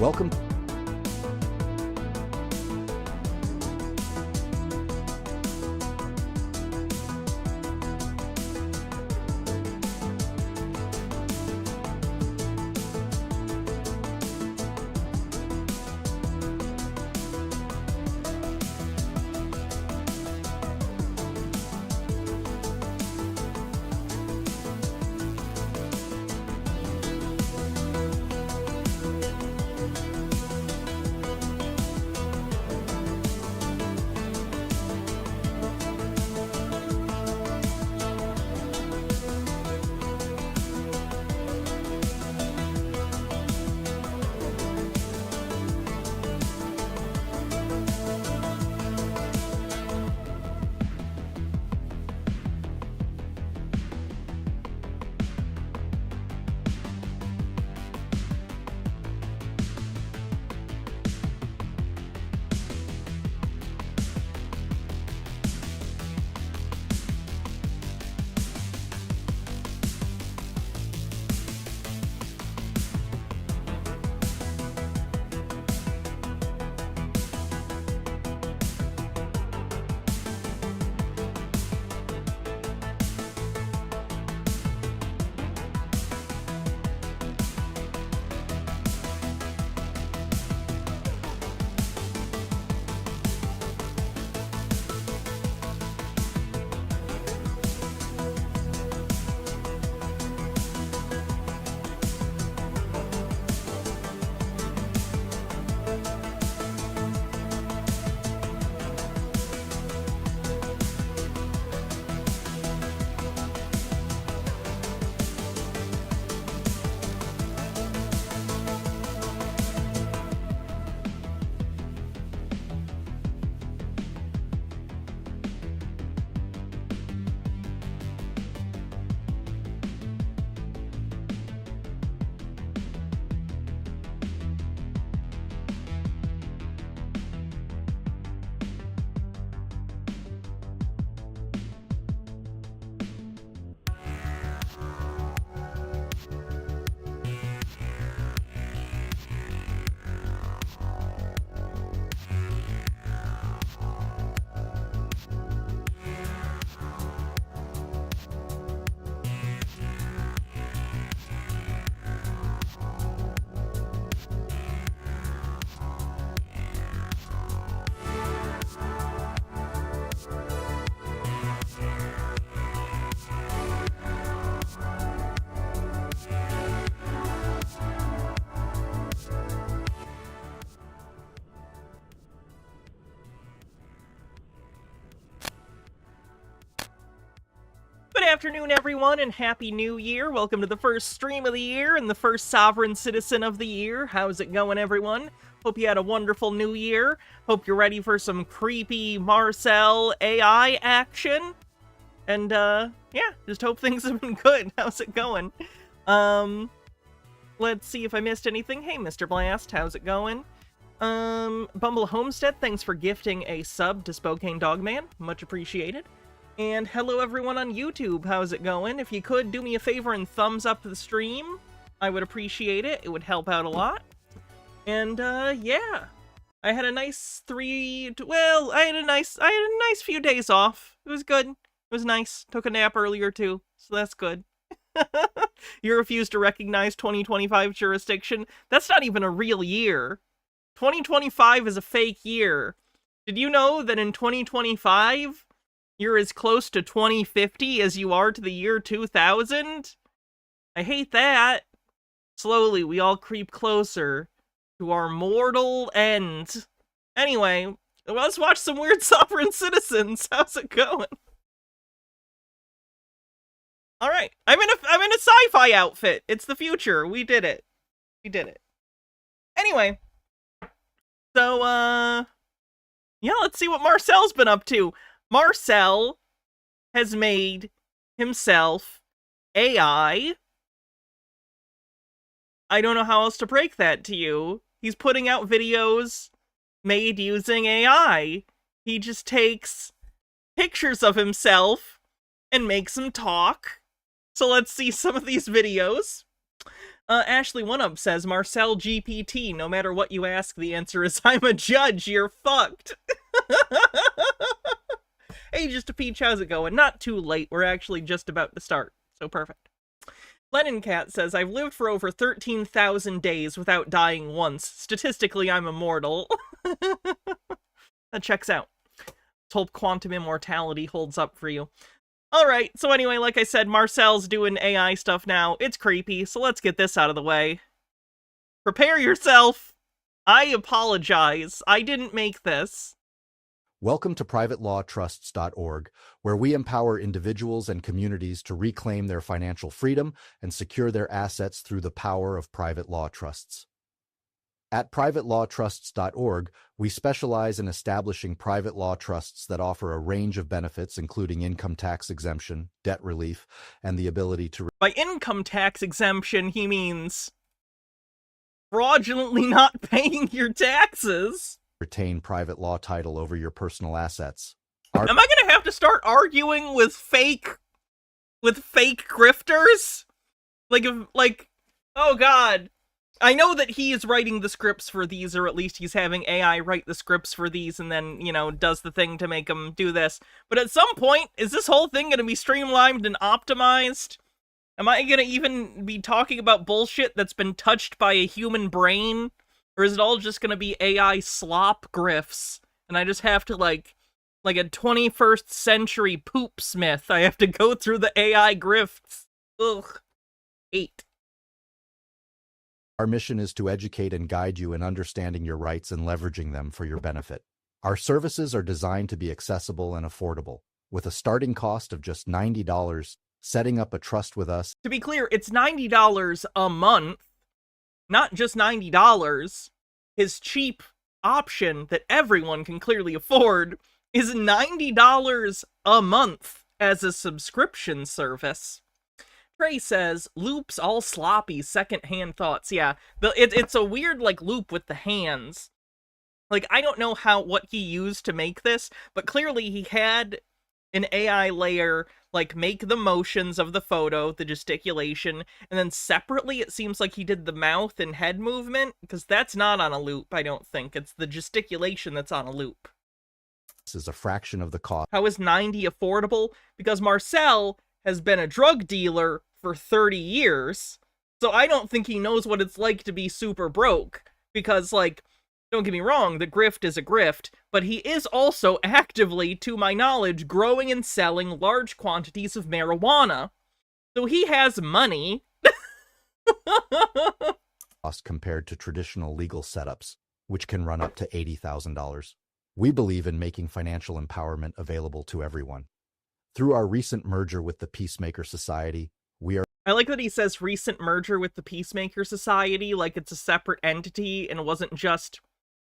Welcome. Good afternoon, everyone, and Happy New Year. Welcome to the first stream of the year and the first Sovereign Citizen of the year. How's it going, everyone? Hope you had a wonderful new year. Hope you're ready for some creepy Marcel AI action. And, yeah, just hope things have been good. How's it going? Let's see if I missed anything. Hey, Mr. Blast, how's it going? Bumble Homestead, thanks for gifting a sub to Spokane Dogman. Much appreciated. And hello everyone on YouTube, how's it going? If you could, do me a favor and thumbs up the stream. I would appreciate it, it would help out a lot. And, yeah. I had a nice I had a nice few days off. It was good. It was nice. Took a nap earlier too, so that's good. You refuse to recognize 2025 jurisdiction? That's not even a real year. 2025 is a fake year. Did you know that in 2025... you're as close to 2050 as you are to the year 2000? I hate that. Slowly, we all creep closer to our mortal end. Anyway, let's watch some weird Sovereign Citizens. How's it going? All right, I'm in a sci-fi outfit. It's the future. We did it. We did it. Anyway, so yeah, let's see what Marcel's been up to. Marcel has made himself AI. I don't know how else to break that to you. He's putting out videos made using AI. He just takes pictures of himself and makes them talk. So let's see some of these videos. Ashley One Up says, Marcel GPT, no matter what you ask, the answer is, I'm a judge, you're fucked. Hey, just a peach, how's it going? Not too late, we're actually just about to start, so perfect. Lennon Cat says, I've lived for over 13,000 days without dying once. Statistically, I'm immortal. That checks out. Let's hope quantum immortality holds up for you. Alright, so anyway, like I said, Marcel's doing AI stuff now. It's creepy, so let's get this out of the way. Prepare yourself! I apologize. I didn't make this. Welcome to privatelawtrusts.org, where we empower individuals and communities to reclaim their financial freedom and secure their assets through the power of private law trusts. At privatelawtrusts.org, we specialize in establishing private law trusts that offer a range of benefits, including income tax exemption, debt relief, and the ability to... By income tax exemption, he means fraudulently not paying your taxes. Retain private law title over your personal assets. Am I gonna have to start arguing with fake grifters? Oh god. I know that he is writing the scripts for these, or at least he's having AI write the scripts for these and then, you know, does the thing to make them do this. But at some point, is this whole thing gonna be streamlined and optimized? Am I gonna even be talking about bullshit that's been touched by a human brain? Or is it all just gonna be AI slop grifts? And I just have to, like a 21st century poop smith, I have to go through the AI grifts. Ugh. 8. Our mission is to educate and guide you in understanding your rights and leveraging them for your benefit. Our services are designed to be accessible and affordable. With a starting cost of just $90, setting up a trust with us... To be clear, it's $90 a month, not just $90. His cheap option that everyone can clearly afford is $90 a month as a subscription service. Trey says, loops all sloppy, second-hand thoughts. Yeah, it's a weird, like, loop with the hands. Like, I don't know what he used to make this, but clearly he had an AI layer, like, make the motions of the photo, the gesticulation, and then separately it seems like he did the mouth and head movement, because that's not on a loop, I don't think. It's the gesticulation that's on a loop. This is a fraction of the cost. How is 90 affordable? Because Marcel has been a drug dealer for 30 years, so I don't think he knows what it's like to be super broke, because, like, don't get me wrong, the grift is a grift, but he is also actively, to my knowledge, growing and selling large quantities of marijuana, so he has money. Cost compared to traditional legal setups, which can run up to $80,000. We believe in making financial empowerment available to everyone. Through our recent merger with the Peacemaker Society, I like that he says recent merger with the Peacemaker Society, like it's a separate entity and it wasn't just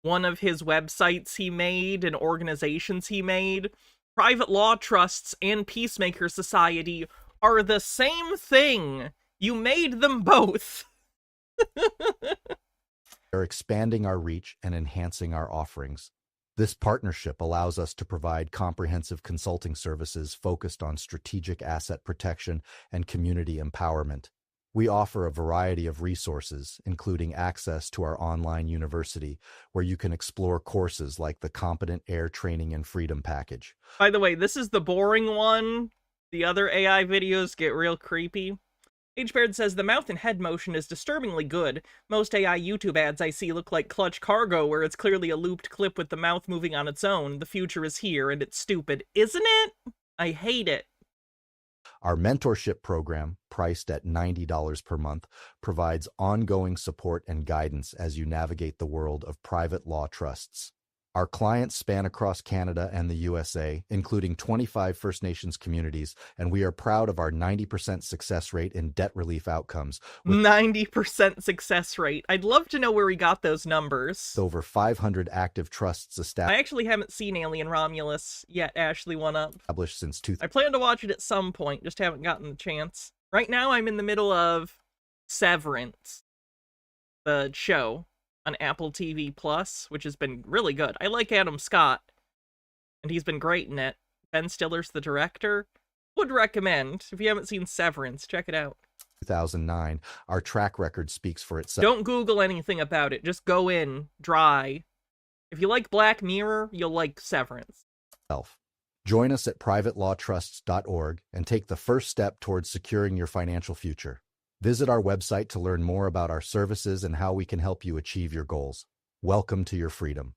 one of his websites he made and organizations he made. Private law trusts and Peacemaker Society are the same thing. You made them both. We're expanding our reach and enhancing our offerings. This partnership allows us to provide comprehensive consulting services focused on strategic asset protection and community empowerment. We offer a variety of resources, including access to our online university, where you can explore courses like the Competent Air Training and Freedom Package. By the way, this is the boring one. The other AI videos get real creepy. H-Baird says, the mouth and head motion is disturbingly good. Most AI YouTube ads I see look like Clutch Cargo, where it's clearly a looped clip with the mouth moving on its own. The future is here, and it's stupid. Isn't it? I hate it. Our mentorship program, priced at $90 per month, provides ongoing support and guidance as you navigate the world of private law trusts. Our clients span across Canada and the USA, including 25 First Nations communities, and we are proud of our 90% success rate in debt relief outcomes. 90% success rate. I'd love to know where we got those numbers. Over 500 active trusts established. I actually haven't seen Alien Romulus yet, Ashley One Up. Established since 2000. I plan to watch it at some point, just haven't gotten the chance. Right now I'm in the middle of Severance, the show on Apple TV Plus, which has been really good. I like Adam Scott, and he's been great in it. Ben Stiller's the director. Would recommend. If you haven't seen Severance, check it out. 2009, our track record speaks for itself. Don't Google anything about it. Just go in, dry. If you like Black Mirror, you'll like Severance. Join us at privatelawtrusts.org and take the first step towards securing your financial future. Visit our website to learn more about our services and how we can help you achieve your goals. Welcome to your freedom.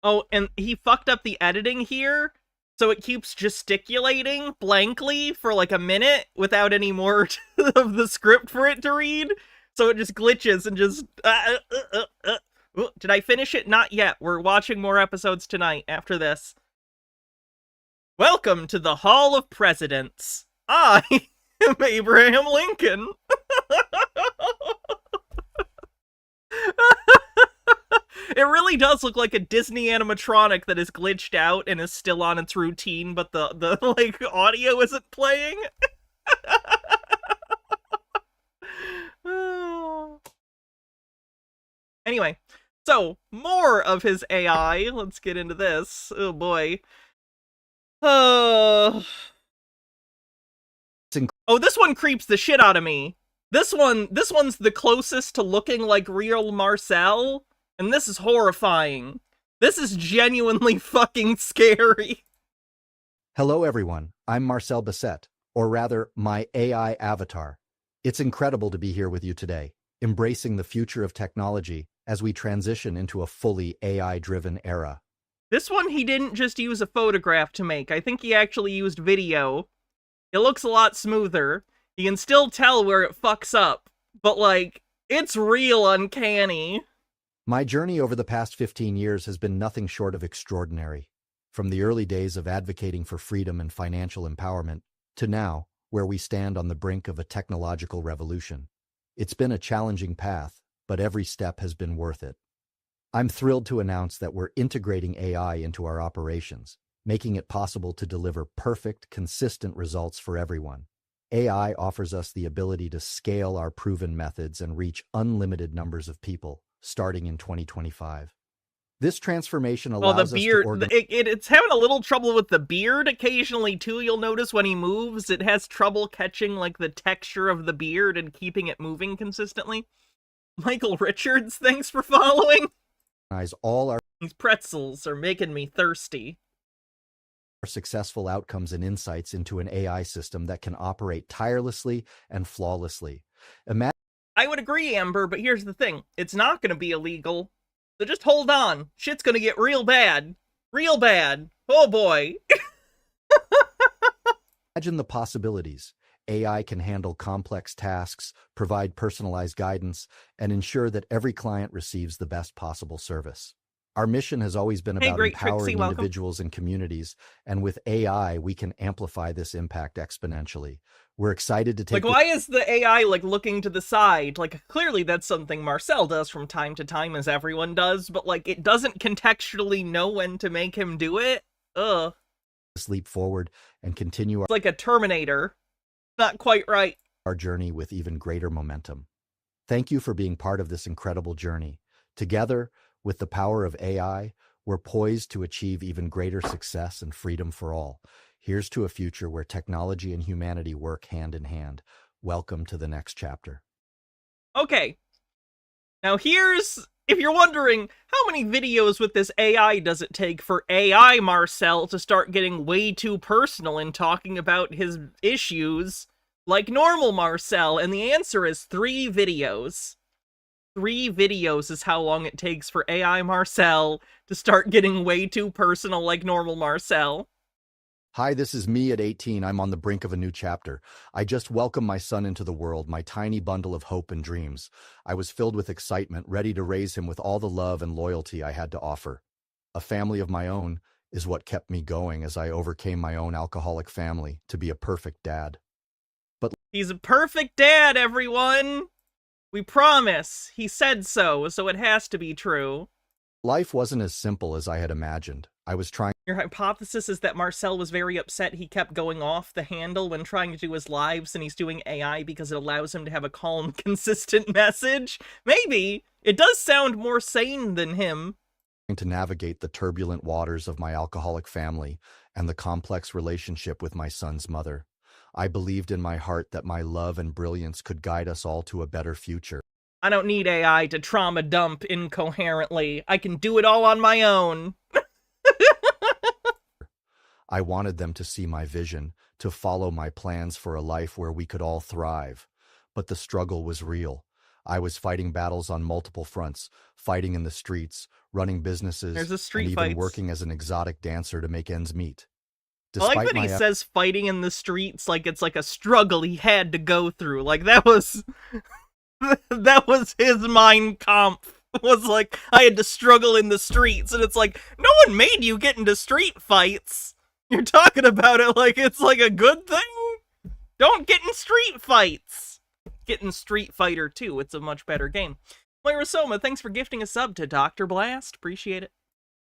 Oh, and he fucked up the editing here, so it keeps gesticulating blankly for like a minute without any more of the script for it to read. So it just glitches and just... Did I finish it? Not yet. We're watching more episodes tonight after this. Welcome to the Hall of Presidents. I am Abraham Lincoln. It really does look like a Disney animatronic that is glitched out and is still on its routine, but the like audio isn't playing. Anyway, so more of his AI. Let's get into this. Oh boy. Oh, this one creeps the shit out of me. This one's the closest to looking like real Marcel, and this is horrifying. This is genuinely fucking scary. Hello everyone, I'm Marcel Bissett, or rather, my AI avatar. It's incredible to be here with you today, embracing the future of technology as we transition into a fully AI-driven era. This one he didn't just use a photograph to make. I think he actually used video. It looks a lot smoother. You can still tell where it fucks up, but like, it's real uncanny. My journey over the past 15 years has been nothing short of extraordinary. From the early days of advocating for freedom and financial empowerment, to now, where we stand on the brink of a technological revolution. It's been a challenging path, but every step has been worth it. I'm thrilled to announce that we're integrating AI into our operations, making it possible to deliver perfect, consistent results for everyone. AI offers us the ability to scale our proven methods and reach unlimited numbers of people, starting in 2025. This transformation allows us to it's having a little trouble with the beard occasionally, too. You'll notice when he moves, it has trouble catching, like, the texture of the beard and keeping it moving consistently. Michael Richards, thanks for following. These pretzels are making me thirsty. Successful outcomes and insights into an AI system that can operate tirelessly and flawlessly. I would agree, Amber, but here's the thing. It's not going to be illegal. So just hold on. Shit's going to get real bad. Real bad. Oh boy. Imagine the possibilities. AI can handle complex tasks, provide personalized guidance, and ensure that every client receives the best possible service. Our mission has always been about empowering individuals and communities, and with AI, we can amplify this impact exponentially. We're excited to take... Like, why is the AI, like, looking to the side? Like, clearly that's something Marcel does from time to time, as everyone does, but, like, it doesn't contextually know when to make him do it? Ugh. Leap forward and continue our... It's like a Terminator. Not quite right. Our journey with even greater momentum. Thank you for being part of this incredible journey. Together, with the power of AI, we're poised to achieve even greater success and freedom for all. Here's to a future where technology and humanity work hand in hand. Welcome to the next chapter. Okay. Now here's, if you're wondering, how many videos with this AI does it take for AI Marcel to start getting way too personal and talking about his issues like normal Marcel? And the answer is 3 videos. 3 videos is how long it takes for AI Marcel to start getting way too personal like normal Marcel. Hi, this is me at 18. I'm on the brink of a new chapter. I just welcomed my son into the world, my tiny bundle of hope and dreams. I was filled with excitement, ready to raise him with all the love and loyalty I had to offer. A family of my own is what kept me going as I overcame my own alcoholic family to be a perfect dad. But he's a perfect dad, everyone! We promise. He said so, so it has to be true. Life wasn't as simple as I had imagined. I was trying... Your hypothesis is that Marcel was very upset he kept going off the handle when trying to do his lives, and he's doing AI because it allows him to have a calm, consistent message? Maybe. It does sound more sane than him. To navigate the turbulent waters of my alcoholic family and the complex relationship with my son's mother. I believed in my heart that my love and brilliance could guide us all to a better future. I don't need AI to trauma dump incoherently. I can do it all on my own. I wanted them to see my vision, to follow my plans for a life where we could all thrive. But the struggle was real. I was fighting battles on multiple fronts, fighting in the streets, running businesses, There's a and street even fights. working as an exotic dancer to make ends meet. I like that he says fighting in the streets like it's like a struggle he had to go through. Like, that was... that was his Mein Kampf. Was like, I had to struggle in the streets, and it's like, no one made you get into street fights. You're talking about it like it's like a good thing? Don't get in street fights. Get in Street Fighter 2. It's a much better game. Moira Soma, thanks for gifting a sub to Dr. Blast. Appreciate it.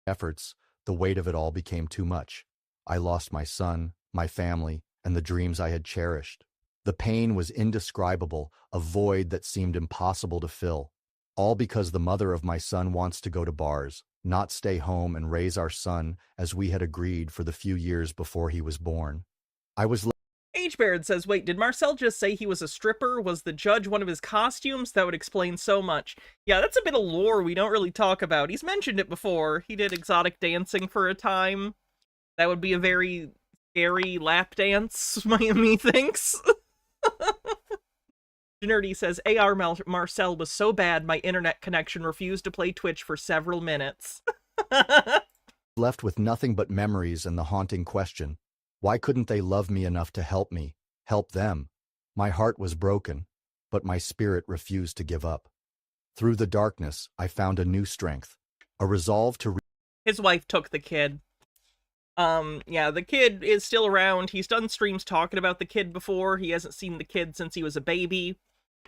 efforts, the weight of it all became too much. I lost my son, my family, and the dreams I had cherished. The pain was indescribable, a void that seemed impossible to fill. All because the mother of my son wants to go to bars, not stay home and raise our son as we had agreed for the few years before he was born. I was H-Baird says, wait, did Marcel just say he was a stripper? Was the judge one of his costumes? That would explain so much. Yeah, that's a bit of lore we don't really talk about. He's mentioned it before. He did exotic dancing for a time. That would be a very scary lap dance, me thinks. Nerdy says, AR Marcel was so bad my internet connection refused to play Twitch for several minutes. left with nothing but memories and the haunting question, why couldn't they love me enough to help me, help them? My heart was broken, but my spirit refused to give up. Through the darkness, I found a new strength, a resolve to... His wife took the kid. Yeah, the kid is still around. He's done streams talking about the kid before. He hasn't seen the kid since he was a baby.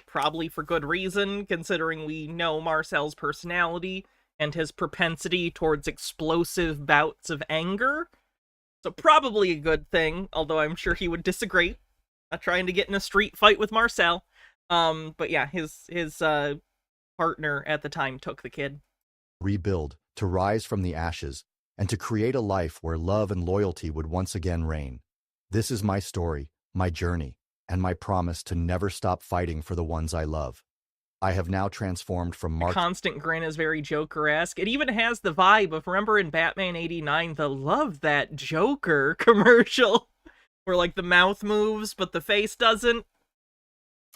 Probably for good reason, considering we know Marcel's personality and his propensity towards explosive bouts of anger. So probably a good thing, although I'm sure he would disagree. Not trying to get in a street fight with Marcel. But yeah, his partner at the time took the kid. rebuild, to rise from the ashes, and to create a life where love and loyalty would once again reign. This is my story, my journey, and my promise to never stop fighting for the ones I love. I have now transformed from The constant grin is very Joker-esque. It even has the vibe of, remember in Batman 89, the Love That Joker commercial, where like the mouth moves, but the face doesn't.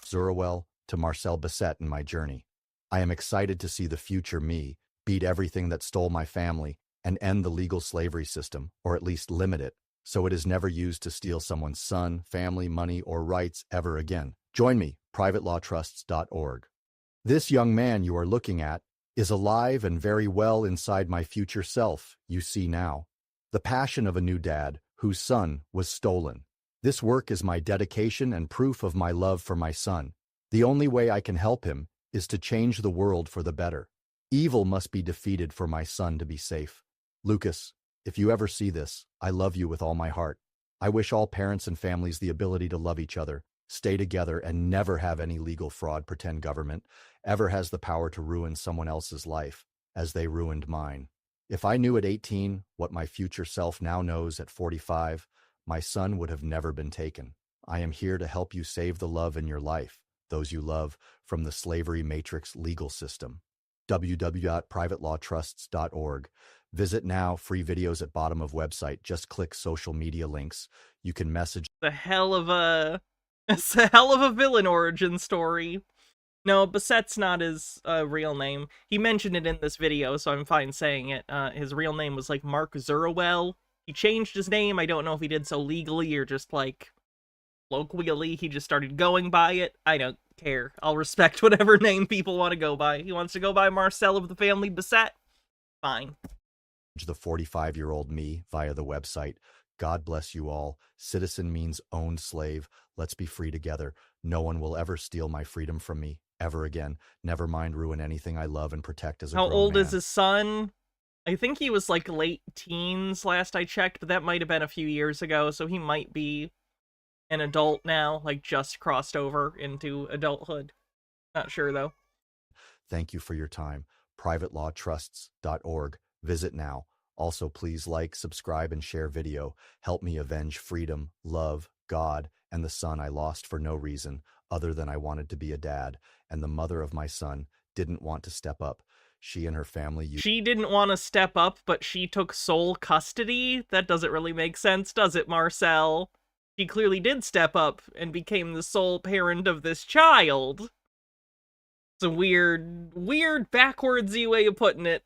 Zurowell to Marcel Bissett in my journey. I am excited to see the future me beat everything that stole my family and end the legal slavery system, or at least limit it, so it is never used to steal someone's son, family, money, or rights ever again. Join me, privatelawtrusts.org. This young man you are looking at is alive and very well inside my future self, you see now. The passion of a new dad whose son was stolen. This work is my dedication and proof of my love for my son. The only way I can help him is to change the world for the better. Evil must be defeated for my son to be safe. Lucas, if you ever see this, I love you with all my heart. I wish all parents and families the ability to love each other, stay together, and never have any legal fraud pretend government ever has the power to ruin someone else's life, as they ruined mine. If I knew at 18 what my future self now knows at 45, my son would have never been taken. I am here to help you save the love in your life, those you love, from the slavery matrix legal system. www.privatelawtrusts.org. Visit now, free videos at bottom of website. Just click social media links. You can message. It's a hell of a villain origin story. No, Bissett's not his real name. He mentioned it in this video, so I'm fine saying it. His real name was like Mark Zurowell. He changed his name. I don't know if he did so legally or just like colloquially. He just started going by it. I don't care. I'll respect whatever name people want to go by. He wants to go by Marcel of the family Bissett. Fine. The 45-year-old me via the website. God bless you all. Citizen means owned slave. Let's be free together. No one will ever steal my freedom from me, ever again. Never mind ruin anything I love and protect as a grown man. How old is his son? I think he was like late teens last I checked, but that might have been a few years ago, so he might be an adult now, like just crossed over into adulthood. Not sure though. Thank you for your time. privatelawtrusts.org. Visit now. Also, please like, subscribe, and share video. Help me avenge freedom, love, God, and the son I lost for no reason other than I wanted to be a dad, and the mother of my son didn't want to step up. She and her family... She didn't want to step up, but she took sole custody? That doesn't really make sense, does it, Marcel? She clearly did step up and became the sole parent of this child. It's a weird, backwardsy way of putting it.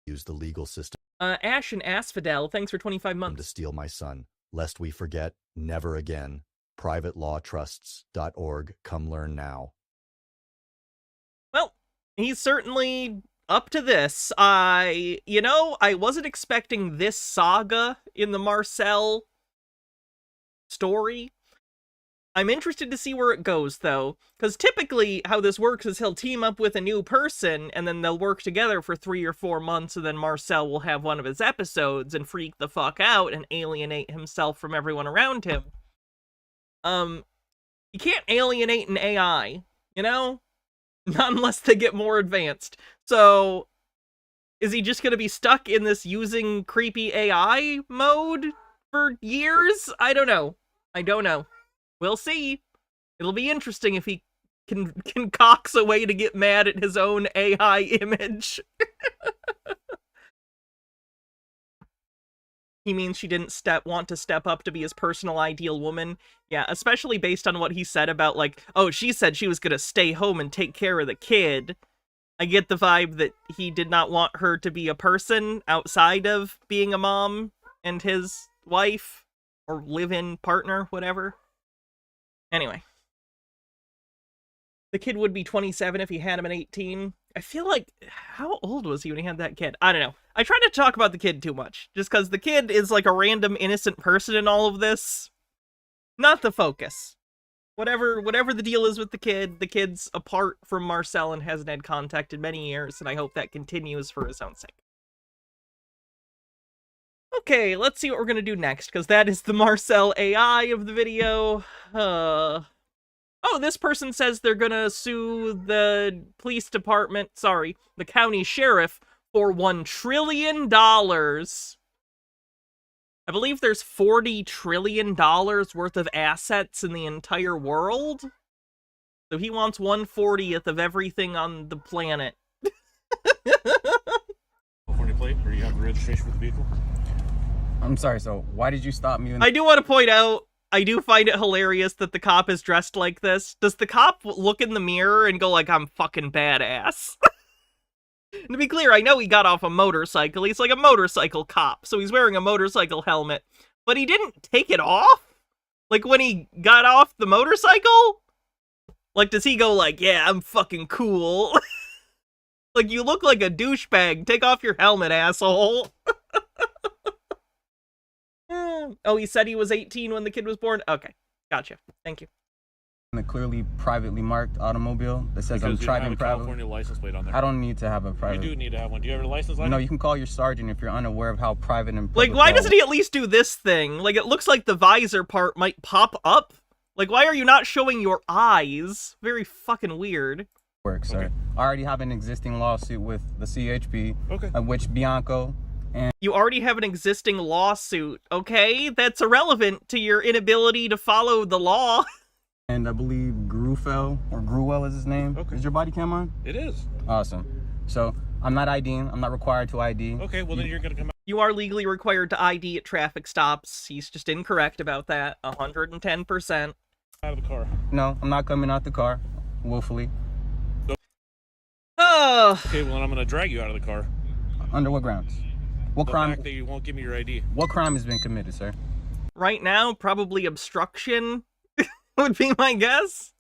Use the legal system. Ash and Asphodel, thanks for 25 months. To steal my son, lest we forget, never again. PrivatelawTrusts.org. Come learn now. Well, he's certainly up to this. I wasn't expecting this saga in the Marcel story. I'm interested to see where it goes, though, because typically how this works is he'll team up with a new person, and then they'll work together for 3 or 4 months, and then Marcel will have one of his episodes and freak the fuck out and alienate himself from everyone around him. You can't alienate an AI, you know? Not unless they get more advanced. So, is he just gonna be stuck in this using creepy AI mode for years? I don't know. We'll see. It'll be interesting if he can concocts a way to get mad at his own AI image. He means she didn't want to step up to be his personal ideal woman. Yeah, especially based on what he said about, like, oh, she said she was gonna stay home and take care of the kid. I get the vibe that he did not want her to be a person outside of being a mom and his wife, or live-in partner, whatever. Anyway. The kid would be 27 if he had him at 18. I feel like, how old was he when he had that kid? I don't know. I try not to talk about the kid too much, just because the kid is like a random innocent person in all of this. Not the focus. Whatever the deal is with the kid's apart from Marcel and hasn't had contact in many years, and I hope that continues for his own sake. Okay, let's see what we're gonna do next, because that is the Marcel AI of the video. Oh, this person says they're gonna sue the police department, the county sheriff, for $1 trillion. I believe there's $40 trillion worth of assets in the entire world. So he wants 1/40th of everything on the planet. California plate, or you have the registration for the vehicle? I'm sorry, so why did you stop me? I do want to point out, I do find it hilarious that the cop is dressed like this. Does the cop look in the mirror and go like, I'm fucking badass? And to be clear, I know he got off a motorcycle. He's like a motorcycle cop, so he's wearing a motorcycle helmet. But he didn't take it off? Like, when he got off the motorcycle? Like, does he go like, yeah, I'm fucking cool? Like, you look like a douchebag. Take off your helmet, asshole. Oh, he said he was 18 when the kid was born? Okay, gotcha. Thank you. A clearly privately marked automobile that says Because I'm driving a privately. California license plate on there. I don't need to have a private. You do need to have one. Do you have a license? No, you can call your sergeant if you're unaware of how private and like, why doesn't he at least do this thing? Like, it looks like the visor part might pop up. Like, why are you not showing your eyes? Very fucking weird. Works, sir. Okay. I already have an existing lawsuit with the CHP, which Bianco and You already have an existing lawsuit, okay? That's irrelevant to your inability to follow the law. and I believe Gruel is his name. Okay. Is your body cam on? It is. Awesome. So I'm not IDing. I'm not required to ID. Okay, well then you're gonna come out. You are legally required to ID at traffic stops. He's just incorrect about that. 110%. Out of the car. No, I'm not coming out the car willfully. Oh. Okay, well then I'm gonna drag you out of the car. Under what grounds? What The crime? fact that you won't give me your ID. What crime has been committed, sir? Right now, probably obstruction would be my guess.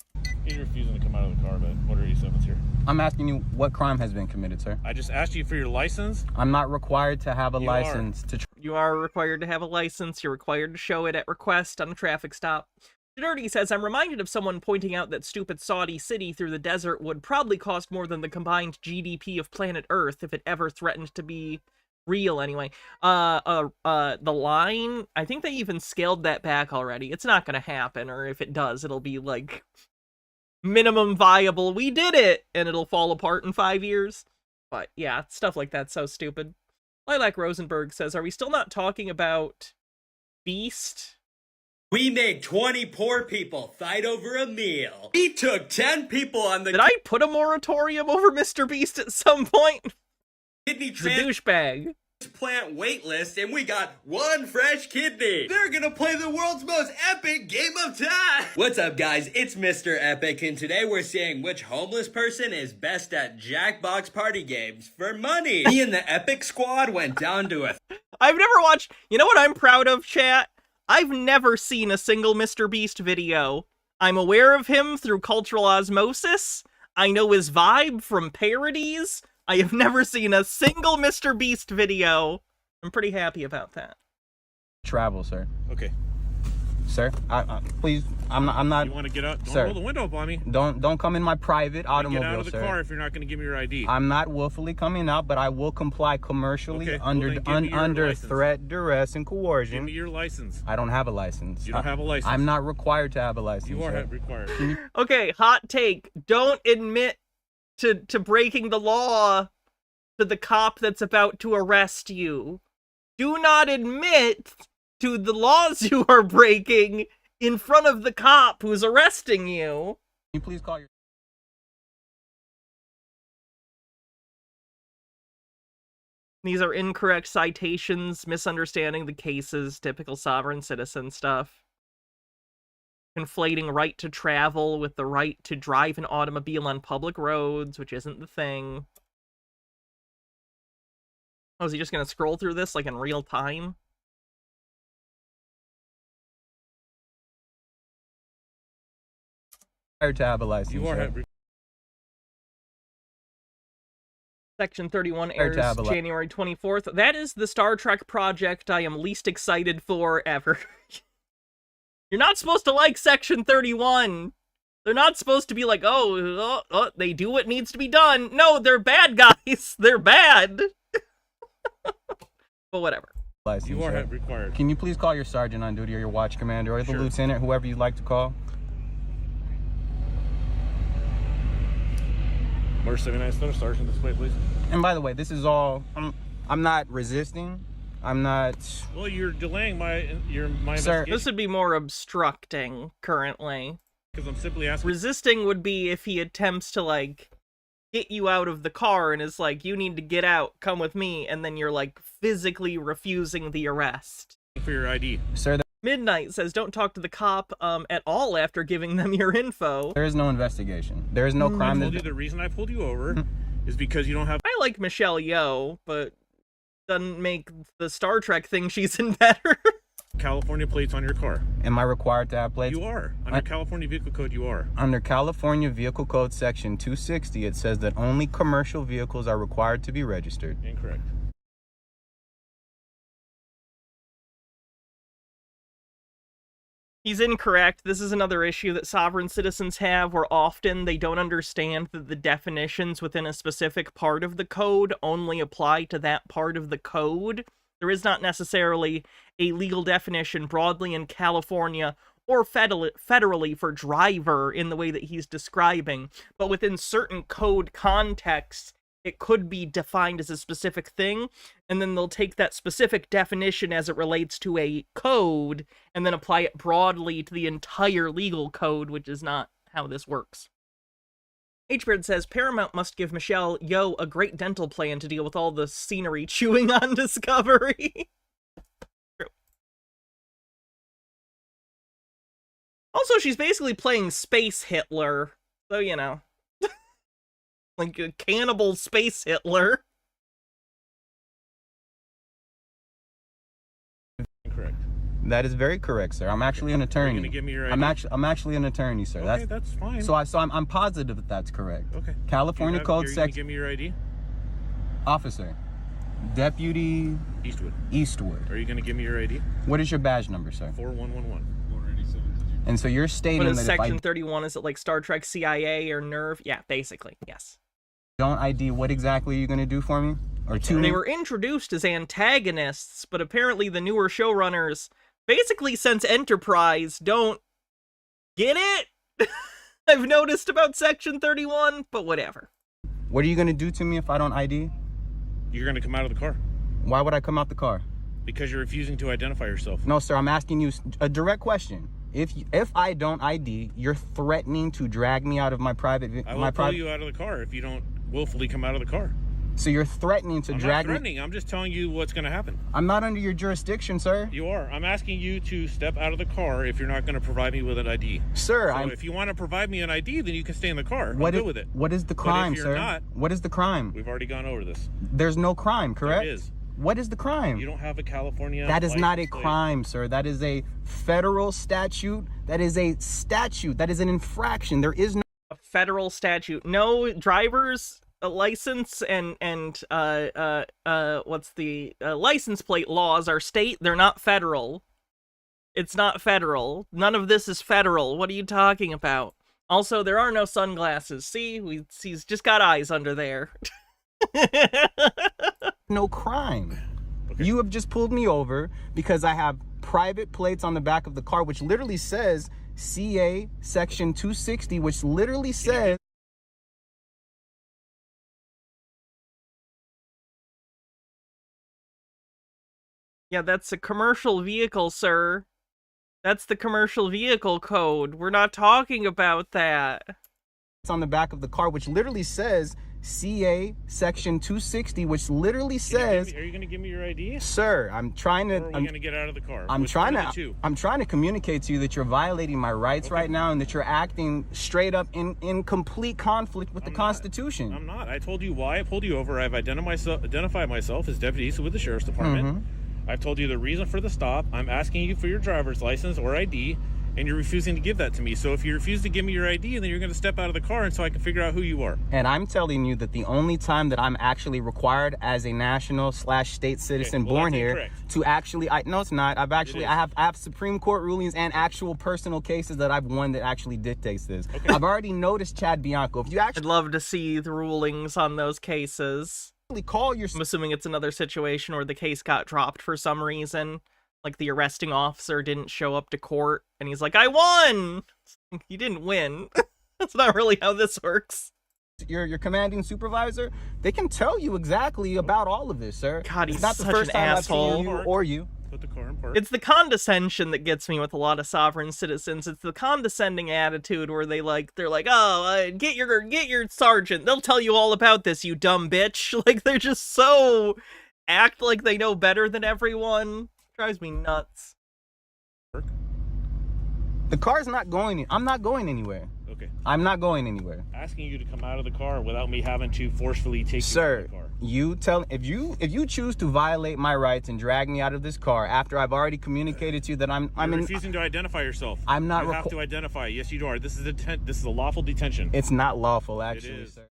He's refusing to come out of the car, but what are you summons here? I'm asking you what crime has been committed, sir. I just asked you for your license. I'm not required to have a You license You are required to have a license. You're required to show it at request on a traffic stop. Dirty says, I'm reminded of someone pointing out that stupid Saudi city through the desert would probably cost more than the combined GDP of planet Earth if it ever threatened to be real anyway. The line, I think they even scaled that back already. It's not gonna happen, or if it does, it'll be like minimum viable. We did it! And it'll fall apart in 5 years. But yeah, stuff like that's so stupid. Lilac Rosenberg says, are we still not talking about Beast? We made 20 poor people fight over a meal. We took 10 people on the Did I put a moratorium over Mr. Beast at some point? kidney The douchebag. transplant wait list, and we got 1 fresh kidney. They're gonna play the world's most epic game of time. What's up, guys? It's Mr. Epic, and today we're seeing which homeless person is best at Jackbox party games for money. Me and the Epic squad went down to a I've never watched... You know what I'm proud of, chat? I've never seen a single Mr. Beast video. I'm aware of him through cultural osmosis. I know his vibe from parodies. I have never seen a single Mr. Beast video. I'm pretty happy about that. Travel, sir. Okay. Sir, please, I'm not. You want to get out? Don't Sir, roll the window up on me. Don't come in my private automobile, Get out of the sir. car if you're not going to give me your ID. I'm not willfully coming out, but I will comply commercially Okay, well under then give me your under license. threat, duress, and Give coercion. me your license. I don't have a license. You don't have a license. I'm not required to have a license. You are sir. required. Okay, hot take. Don't admit to breaking the law to the cop that's about to arrest you. Do not admit to the laws you are breaking in front of the cop who's arresting you. Can you please call your... These are incorrect citations, misunderstanding the cases, typical sovereign citizen stuff. Conflating right to travel with the right to drive an automobile on public roads, which isn't the thing. Oh, is he just gonna scroll through this like in real time? to have a license. You are. sir. Section 31 Fair airs to have a January 24th. That is the Star Trek project I am least excited for ever. You're not supposed to like Section 31. They're not supposed to be like, oh, they do what needs to be done. No, they're bad guys. They're bad. But whatever. License, You are sir. required. Can you please call your sergeant on duty or your watch commander or the Sure. lieutenant, whoever you'd like to call? Motor 79 Star Sergeant, this way, please. And by the way, this is all... I'm not resisting. I'm not... Well, you're delaying my Sir, investigation. This would be more obstructing currently. Because I'm simply asking. Resisting would be if he attempts to, like, get you out of the car and is like, you need to get out, come with me, and then you're, like, physically refusing the arrest. For your ID. Sir, Midnight says, don't talk to the cop at all after giving them your info. there is no investigation. There is no crime. I told you the reason I pulled you over is because you don't have... I like Michelle Yeoh, but doesn't make the Star Trek thing she's in better. California plates on your car. Am I required to have plates? You are. Under California Vehicle Code, you are. Under California Vehicle Code Section 260, it says that only commercial vehicles are required to be registered. Incorrect. He's incorrect. This is another issue that sovereign citizens have, where often they don't understand that the definitions within a specific part of the code only apply to that part of the code. There is not necessarily a legal definition broadly in California or federally for driver in the way that he's describing, but within certain code contexts, it could be defined as a specific thing, and then they'll take that specific definition as it relates to a code, and then apply it broadly to the entire legal code, which is not how this works. Hbird says, Paramount must give Michelle Yeoh a great dental plan to deal with all the scenery chewing on Discovery. True. Also, she's basically playing Space Hitler, so, you know. Like a cannibal Space Hitler. Incorrect. That is very correct, sir. I'm actually an attorney. You're gonna give me your ID? I'm actually an attorney, sir. Okay, that's fine. So I'm positive that that's correct. Okay. California Code You're gonna Section... give me your ID? Officer. Deputy... Eastwood. Are you going to give me your ID? What is your badge number, sir? 4111. And so you're stating What is that Section if I 31? Is it like Star Trek CIA or NERV? Yeah, basically, yes. don't ID, what exactly are you going to do for me? Or to They me? were introduced as antagonists, but apparently the newer showrunners, basically since Enterprise, don't get it. I've noticed about Section 31, but whatever. What are you going to do to me if I don't ID? You're going to come out of the car. Why would I come out the car? Because you're refusing to identify yourself. No, sir, I'm asking you a direct question. If I don't ID, you're threatening to drag me out of my private... I will pull you out of the car if you don't willfully come out of the car. So you're threatening to drag me... I'm not threatening. I'm just telling you what's going to happen. I'm not under your jurisdiction, sir. You are. I'm asking you to step out of the car if you're not going to provide me with an ID. Sir, so if you want to provide me an ID, then you can stay in the car. I'm good with it. What is the crime, but if sir? you're not, what is the crime? We've already gone over this. There's no crime, correct? There is. What is the crime? You don't have a California... That is not a license plate. crime, sir. That is a federal statute. That is a statute. That is an infraction. There is no... A federal statute. No driver's license and what's the license plate laws are state. They're not federal. It's not federal. None of this is federal. What are you talking about? Also, there are no sunglasses. See? He's just got eyes under there. No crime. Okay. You have just pulled me over because I have private plates on the back of the car, which literally says CA section 260, which literally says... Yeah, that's a commercial vehicle, sir. That's the commercial vehicle code. We're not talking about that. It's on the back of the car, which literally says CA section 260, which literally says... Are you going to give me your ID? Sir, I'm trying to... Or are we going to get out of the car? I'm trying to communicate to you that you're violating my rights right now and that you're acting straight up in complete conflict with the Constitution. I'm not. I told you why I pulled you over. I've identified myself as Deputy Eastwood with the Sheriff's Department. I've told you the reason for the stop. I'm asking you for your driver's license or ID, and you're refusing to give that to me. So if you refuse to give me your ID, then you're going to step out of the car and so I can figure out who you are. And I'm telling you that the only time that I'm actually required as a national/state citizen born here incorrect. To actually... No, it's not. I have Supreme Court rulings and actual personal cases that I've won that actually dictates this. Okay. I've already noticed, Chad Bianco. If you I'd actually love to see the rulings on those cases. call your... I'm assuming it's another situation where the case got dropped for some reason. Like the arresting officer didn't show up to court and he's like, I won! You didn't win. That's not really how this works. Your commanding supervisor, they can tell you exactly about all of this, sir. God, he's it's not the such first an time asshole. I've seen you or you. Put the car in park. It's the condescension that gets me with a lot of sovereign citizens. It's the condescending attitude where they're like, oh, get your sergeant. They'll tell you all about this, you dumb bitch. Like, they're just so act like they know better than everyone. Drives me nuts. The car's not going... I'm not going anywhere. Okay. I'm not going anywhere. Asking you to come out of the car without me having to forcefully take you out of the car. Sir, if you choose to violate my rights and drag me out of this car after I've already communicated to you that You're refusing to identify yourself. I'm not... You have to identify. Yes, you are. This is a lawful detention. It's not lawful, actually, It is. sir.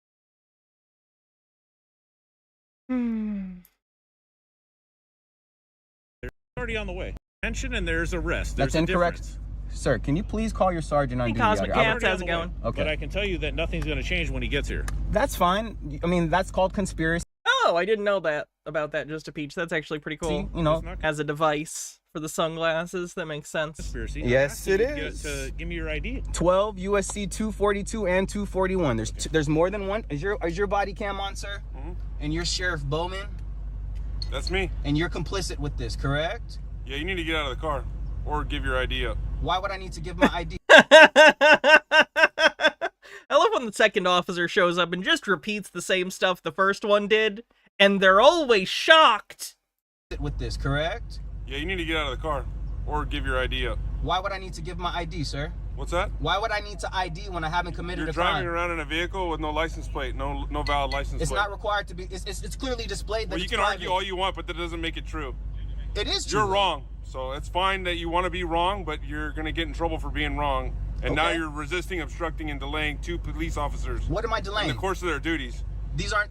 Already on the way. Detention and there's arrest. There's That's incorrect. Difference. Sir, can you please call your sergeant on Hey, duty? Cosmic I'm Cats, already how's on it the way. going? Okay. But I can tell you that nothing's going to change when he gets here. That's fine. I mean, that's called conspiracy. Oh, I didn't know that about that, Just a Peach. That's actually pretty cool. See, you know, It's not As a device for the sunglasses, that makes sense. conspiracy. Yes, I'm it asking you is. To give me your ID. 12 USC 242 and 241. There's more than one. Is your body cam on, sir? Mm-hmm. And you're Sheriff Bowman, That's me. and you're complicit with this, correct? Yeah, you need to get out of the car or give your ID up. Why would I need to give my ID? I love when the second officer shows up and just repeats the same stuff the first one did, and they're always shocked. With this, correct? Yeah, you need to get out of the car or give your ID up. Why would I need to give my ID, sir? What's that? Why would I need to ID when I haven't committed You're a driving crime? around in a vehicle with no license plate, no valid license It's plate. not required to be. It's clearly displayed that Well, you it's can argue private. all you want, but that doesn't make it true. It is true. You're wrong. So it's fine that you want to be wrong, but you're going to get in trouble for being wrong. And now Okay. you're resisting, obstructing, and delaying two police officers What am I in delaying? the course of their duties. These are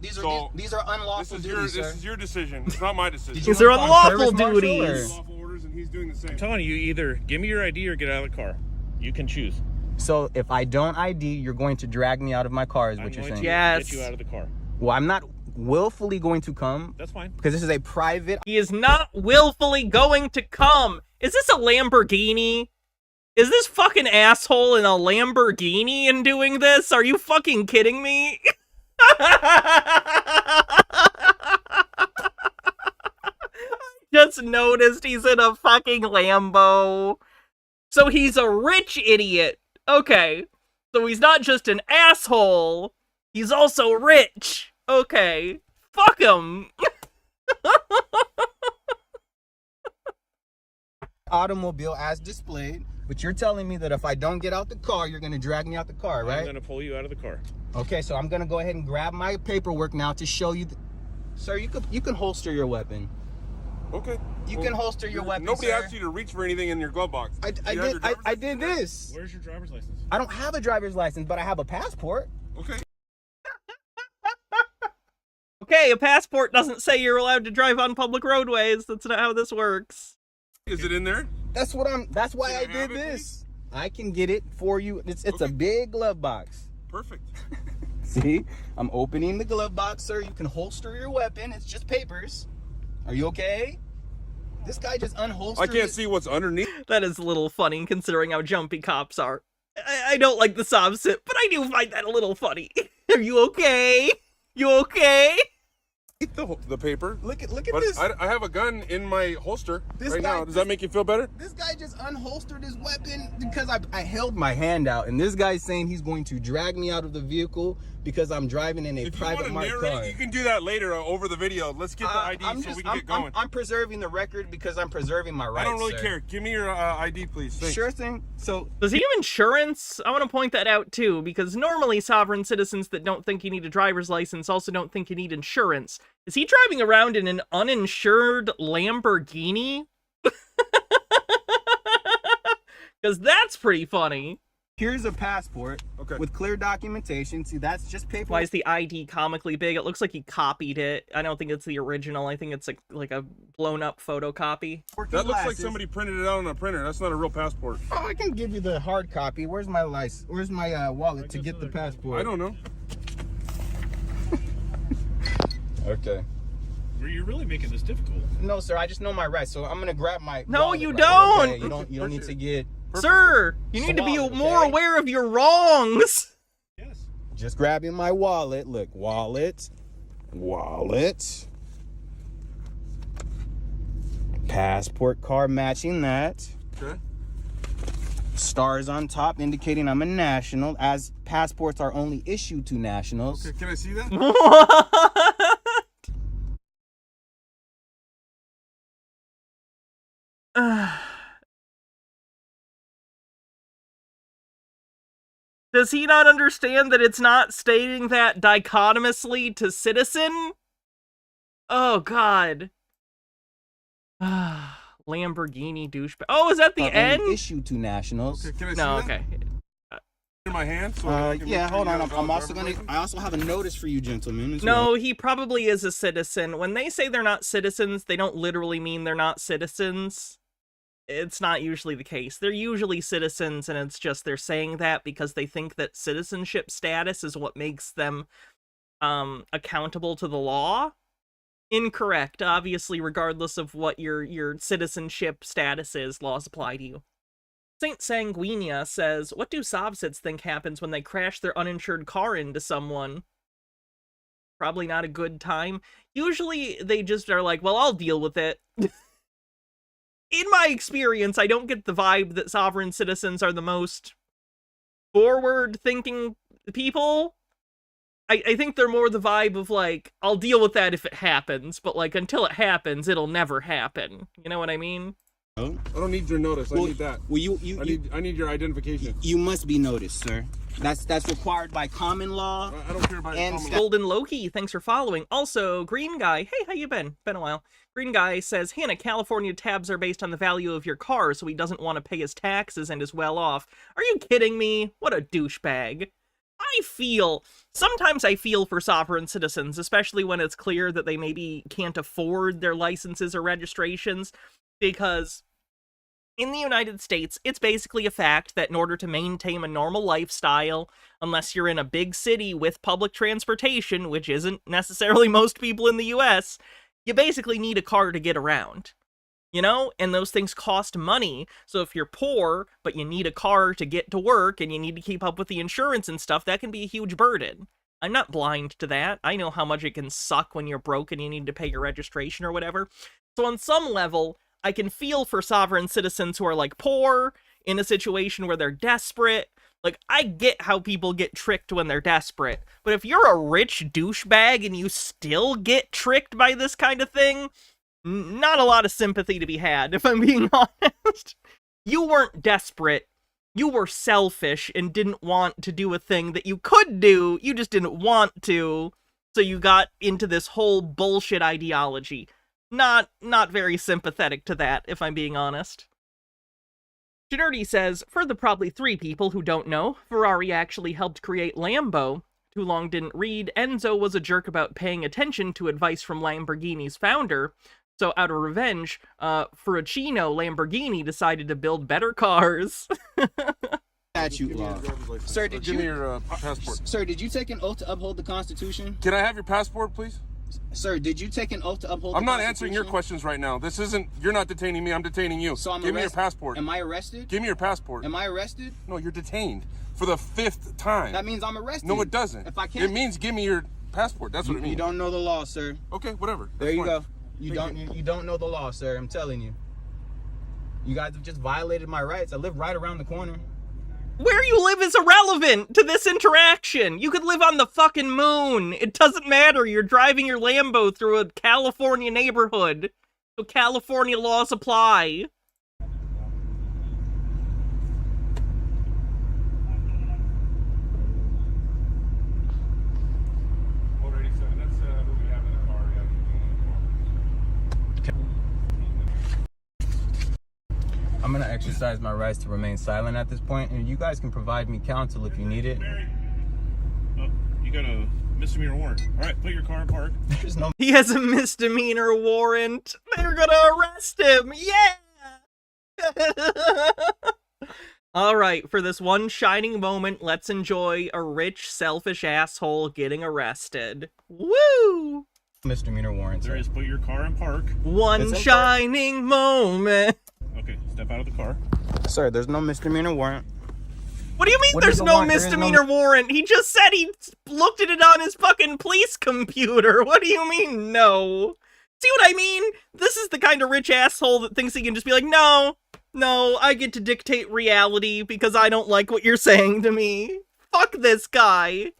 unlawful duties, This sir. is your decision. It's not my decision. Did you These are on unlawful service, Marshal, duties. or- Lawful orders, and he's doing the same. I'm telling you, either give me your ID or get out of the car. You can choose. So if I don't ID, you're going to drag me out of my car, is what I'm you're going saying? to Yes. get you out of the car. Well, I'm not willfully going to come That's fine. because this is a private... He is not willfully going to come. Is this a Lamborghini? Is this fucking asshole in a Lamborghini and doing this? Are you fucking kidding me? I just noticed he's in a fucking Lambo. So he's a rich idiot. Okay. So he's not just an asshole. He's also rich. Okay. Fuck him. Automobile as displayed, but you're telling me that if I don't get out the car, you're gonna drag me out the car, right? I'm going to pull you out of the car. Okay, so I'm gonna go ahead and grab my paperwork now to show you. Sir, you can holster your weapon. Okay. You can holster your weapon. Nobody sir. asked you to reach for anything in your glove box. I did this. Where's your driver's license? I don't have a driver's license, but I have a passport. Okay. Okay, a passport doesn't say you're allowed to drive on public roadways. That's not how this works. Is it in there? That's why Can I I did have it, this. I can get it for you. It's Okay. a big glove box. Perfect. See, I'm opening the glove box, sir. You can holster your weapon. It's just papers. Are you okay? This guy just unholstered. I can't see what's underneath. That is a little funny considering how jumpy cops are. I don't like the sob sit, but I do find that a little funny. Are you okay? You okay? The paper. Look at But this. I have a gun in my holster This right guy- now. Does that make you feel better? This guy just unholstered his weapon because I held my hand out, and this guy's saying he's going to drag me out of the vehicle because I'm driving in a If you private want to marked narrate, car. you can do that later over the video. Let's get the ID so we can get going. I'm preserving the record because I'm preserving my rights. I don't really sir. care. Give me your ID, please. Thanks. Sure thing. So Does he have insurance? I want to point that out too, because normally sovereign citizens that don't think you need a driver's license also don't think you need insurance. Is he driving around in an uninsured Lamborghini? Because that's pretty funny. here's a passport Okay. with clear documentation. See, that's just paper. Why is the ID comically big? It looks like he copied it. I don't think it's the original. I think it's like a blown up photocopy. That looks like somebody printed it out on a printer. That's not a real passport. Oh, I can give you the hard copy. Where's my license? Where's my wallet to get the passport? I don't know. Okay. You're really making this difficult. No, sir. I just know my rights, so I'm gonna grab my. No, wallet you right don't! now, okay? You don't need to get. Sir, you need to be Swallow, more okay? aware of your wrongs. Yes. Just grabbing my wallet. Look, wallet. Passport card matching that. Okay. Stars on top indicating I'm a national, as passports are only issued to nationals. Okay, can I see that? What? Does he not understand that it's not stating that dichotomously to citizen? Oh, God. Lamborghini douchebag. Oh, is that the Are end? only issued to nationals. Okay, can I see No, that? okay. In my hand? So I can Yeah, make sure hold you on. have a I'm also driver's gonna. license? I also have a notice for you, gentlemen. As well. No, he probably is a citizen. When they say they're not citizens, they don't literally mean they're not citizens. It's not usually the case. They're usually citizens, and it's just they're saying that because they think that citizenship status is what makes them accountable to the law. Incorrect. Obviously, regardless of what your citizenship status is, laws apply to you. Saint Sanguinia says, what do Sovsits think happens when they crash their uninsured car into someone? Probably not a good time. Usually, they just are like, well, I'll deal with it. In my experience, I don't get the vibe that sovereign citizens are the most forward-thinking people. I think they're more the vibe of, like, I'll deal with that if it happens, but, like, until it happens, it'll never happen. You know what I mean? I don't need your notice. I need that. Well, I need your identification. you must be noticed, sir. That's required by common law. I don't care about And common law. Golden Loki, thanks for following. Also, Green Guy, hey, how you been? Been a while. Green Guy says, Hannah, California tabs are based on the value of your car, so he doesn't want to pay his taxes and is well off. Are you kidding me? What a douchebag. Sometimes I feel for sovereign citizens, especially when it's clear that they maybe can't afford their licenses or registrations, because in the United States, it's basically a fact that in order to maintain a normal lifestyle, unless you're in a big city with public transportation, which isn't necessarily most people in the US, you basically need a car to get around. You know? And those things cost money. So if you're poor, but you need a car to get to work and you need to keep up with the insurance and stuff, that can be a huge burden. I'm not blind to that. I know how much it can suck when you're broke and you need to pay your registration or whatever. So on some level, I can feel for sovereign citizens who are, like, poor, in a situation where they're desperate. Like, I get how people get tricked when they're desperate. But if you're a rich douchebag and you still get tricked by this kind of thing, not a lot of sympathy to be had, if I'm being honest. You weren't desperate. You were selfish and didn't want to do a thing that you could do, you just didn't want to. So you got into this whole bullshit ideology. Not very sympathetic to that, if I'm being honest. Ginerdi says, for the probably 3 people who don't know, Ferrari actually helped create Lambo. Too long didn't read, Enzo was a jerk about paying attention to advice from Lamborghini's founder. So out of revenge, Ferrucino Lamborghini decided to build better cars. Statute law. Sir, did Give you... me your passport. Sir, did you take an oath to uphold the Constitution? Can I have your passport, please? Sir, did you take an oath to uphold the Constitution? I'm not answering your questions right now. This isn't... You're not detaining me. I'm detaining you. So Give me your passport. Am I arrested? Give me your passport. Am I arrested? No, you're detained for the 5th time. That means I'm arrested. No, it doesn't. If I can't... It means give me your passport. That's what it means. You don't know the law, sir. Okay, whatever. There you fine. go. You don't know the law, sir. I'm telling you. You guys have just violated my rights. I live right around the corner. Where you live is irrelevant to this interaction. You could live on the fucking moon. It doesn't matter. You're driving your Lambo through a California neighborhood. So California laws apply. I'm gonna exercise my rights to remain silent at this point, and you guys can provide me counsel if you need it. Oh, you got a misdemeanor warrant. All right, put your car in park. There's no... He has a misdemeanor warrant. They're gonna arrest him. Yeah! Alright, for this one shining moment, let's enjoy a rich, selfish asshole getting arrested. Woo! misdemeanor warrant, sir. There is, put your car in park. One shining moment. Okay, step out of the car. Sir, there's no misdemeanor warrant. What do you mean there's no misdemeanor warrant? He just said he looked at it on his fucking police computer. What do you mean, no? See what I mean? This is the kind of rich asshole that thinks he can just be like, no, I get to dictate reality because I don't like what you're saying to me. Fuck this guy.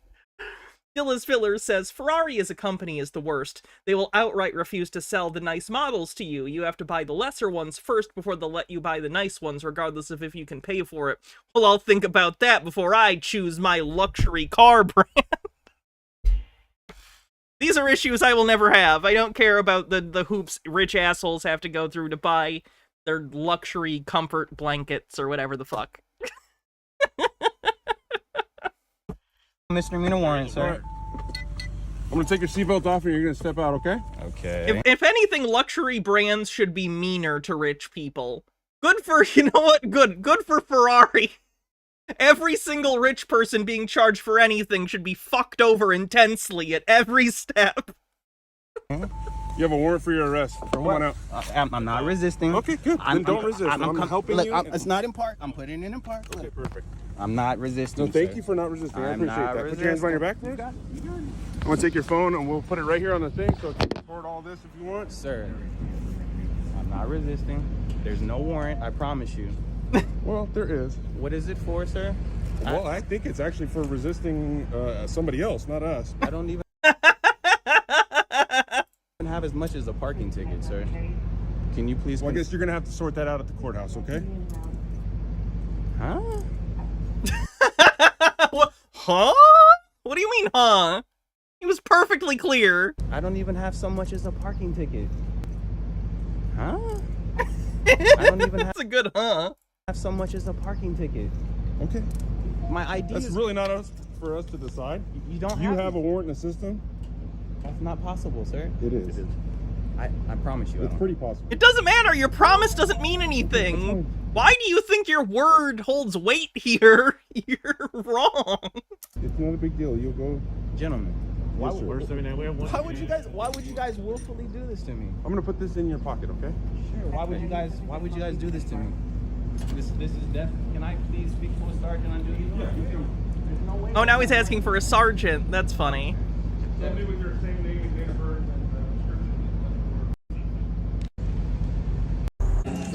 Gillis Filler says, Ferrari as a company is the worst. They will outright refuse to sell the nice models to you. You have to buy the lesser ones first before they'll let you buy the nice ones, regardless of if you can pay for it. Well, I'll think about that before I choose my luxury car brand. These are issues I will never have. I don't care about the hoops rich assholes have to go through to buy their luxury comfort blankets or whatever the fuck. Misdemeanor warrant, sir. Right. I'm gonna take your seatbelt off and you're gonna step out, okay? Okay. If anything, luxury brands should be meaner to rich people. Good for, you know what? Good for Ferrari. Every single rich person being charged for anything should be fucked over intensely at every step. You have a warrant for your arrest. Come on out. I'm not resisting. Okay, good. Then don't resist. I'm helping you. It's not in park. I'm putting it in park. Okay, perfect. I'm not resisting. No, thank sir. you for not resisting. I I'm appreciate not that. Put your hands behind your back, please. I'm gonna take your phone and we'll put it right here on the thing so you can record all this if you want. Sir, I'm not resisting. There's no warrant, I promise you. Well, there is. What is it for, sir? Well, I think it's actually for resisting somebody else, not us. I don't even have as much as a parking ticket, sir. Can you please... Well, I guess you're gonna have to sort that out at the courthouse, okay? Huh? What? Huh? What do you mean, huh? He was perfectly clear. I don't even have so much as a parking ticket. Huh? I don't even have That's a good huh. so much as a parking ticket. Okay. My ID That's is... really not us for us to decide. You don't You have... have a warrant in the system? That's not possible, sir. It is. I promise you. It's pretty possible. It doesn't matter. Your promise doesn't mean anything. Why do you think your word holds weight here? You're wrong. It's not a big deal. You'll go. Gentlemen, why Yes, sir. would you guys willfully do this to me? I'm gonna put this in your pocket, okay? Sure. Why would you guys do this to me? This is death. Can I please speak to a sergeant on duty? Yeah, you can. There's no way. Oh, now he's asking for a sergeant. That's funny. Somebody with your same name and date of birth and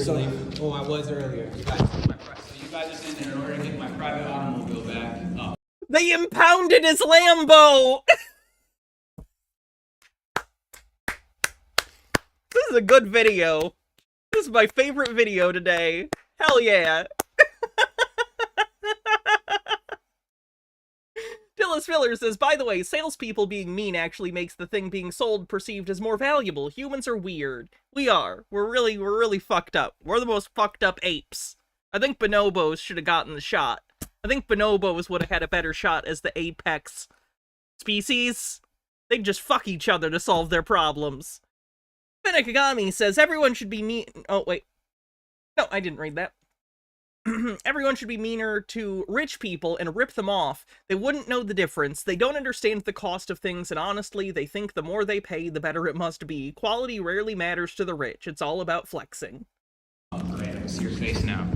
So, oh, I was earlier. You guys took my so you guys are saying that in order to get my private automobile back. Oh. They impounded his Lambo! This is a good video. This is my favorite video today. Hell yeah. Dillis Filler says, by the way, salespeople being mean actually makes the thing being sold perceived as more valuable. Humans are weird. We are. We're really fucked up. We're the most fucked up apes. I think bonobos should have gotten the shot. I think bonobos would have had a better shot as the apex species. They'd just fuck each other to solve their problems. Benekagami says, everyone should be mean... Oh, wait. No, I didn't read that. Everyone should be meaner to rich people and rip them off. They wouldn't know the difference. They don't understand the cost of things, and honestly, they think the more they pay, the better it must be. Quality rarely matters to the rich. It's all about flexing. Oh, great. I see your face now.